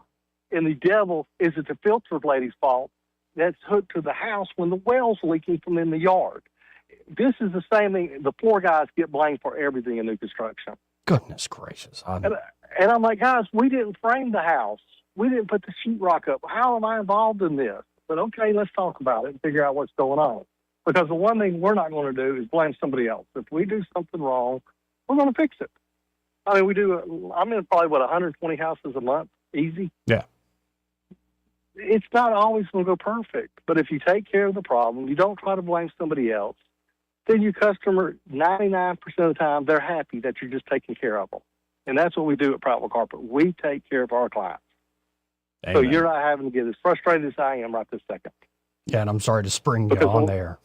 in the devil is it the filter lady's fault that's hooked to the house when the well's leaking from in the yard? This is the same thing. The poor guys get blamed for everything in new construction. Goodness gracious. And I'm like, guys, we didn't frame the house. We didn't put the sheetrock up. How am I involved in this? But okay, let's talk about it and figure out what's going on. Because the one thing we're not going to do is blame somebody else. If we do something wrong, we're going to fix it. I mean, I'm in probably, 120 houses a month, easy. Yeah. It's not always going to go perfect. But if you take care of the problem, you don't try to blame somebody else, then your customer, 99% of the time, they're happy that you're just taking care of them. And that's what we do at Prattville Carpet. We take care of our clients. Amen. So you're not having to get as frustrated as I am right this second. Yeah, and I'm sorry to spring you on there.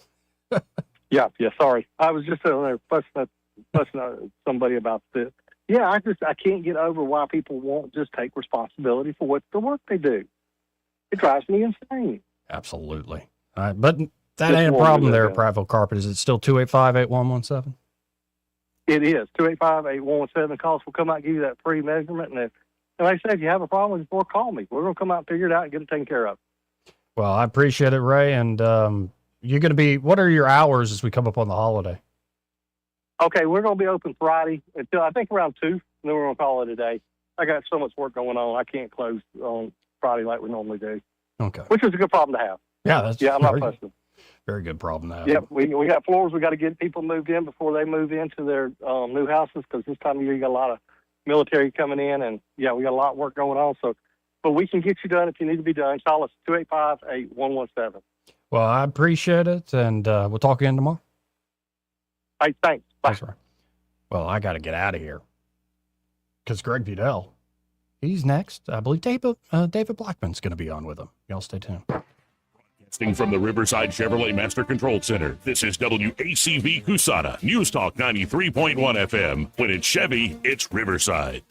Yeah, sorry. I was just sitting there fussing at somebody about this. Yeah, I can't get over why people won't just take responsibility for what the work they do. It drives me insane. Absolutely. All right, but that ain't a problem there at Prattville Carpet. Is it still 285-8117? It is. 285-8117. Calls will come out and give you that free measurement. And like I said, if you have a problem before, call me. We're going to come out and figure it out and get it taken care of. Well, I appreciate it, Ray. And you're going to be, what are your hours as we come up on the holiday? Okay, we're going to be open Friday until I think around 2, and then we're going to call it a day. I got so much work going on, I can't close on Friday like we normally do. Okay. Which is a good problem to have. Yeah, I'm not fussing. Very good problem to have. Yeah, we got floors. We got to get people moved in before they move into their new houses, because this time of year you got a lot of military coming in, and yeah, we got a lot of work going on. So, but we can get you done if you need to be done. Call us 285-8117. Well, I appreciate it, and we'll talk again tomorrow. Hey, thanks. Bye. Thanks, Ray. Well, I got to get out of here because Greg Vidal, he's next. I believe David Blackman's going to be on with him. Y'all stay tuned. Broadcasting from the Riverside Chevrolet Master Control Center, this is WACV Cusana, News Talk 93.1 FM. When it's Chevy, it's Riverside.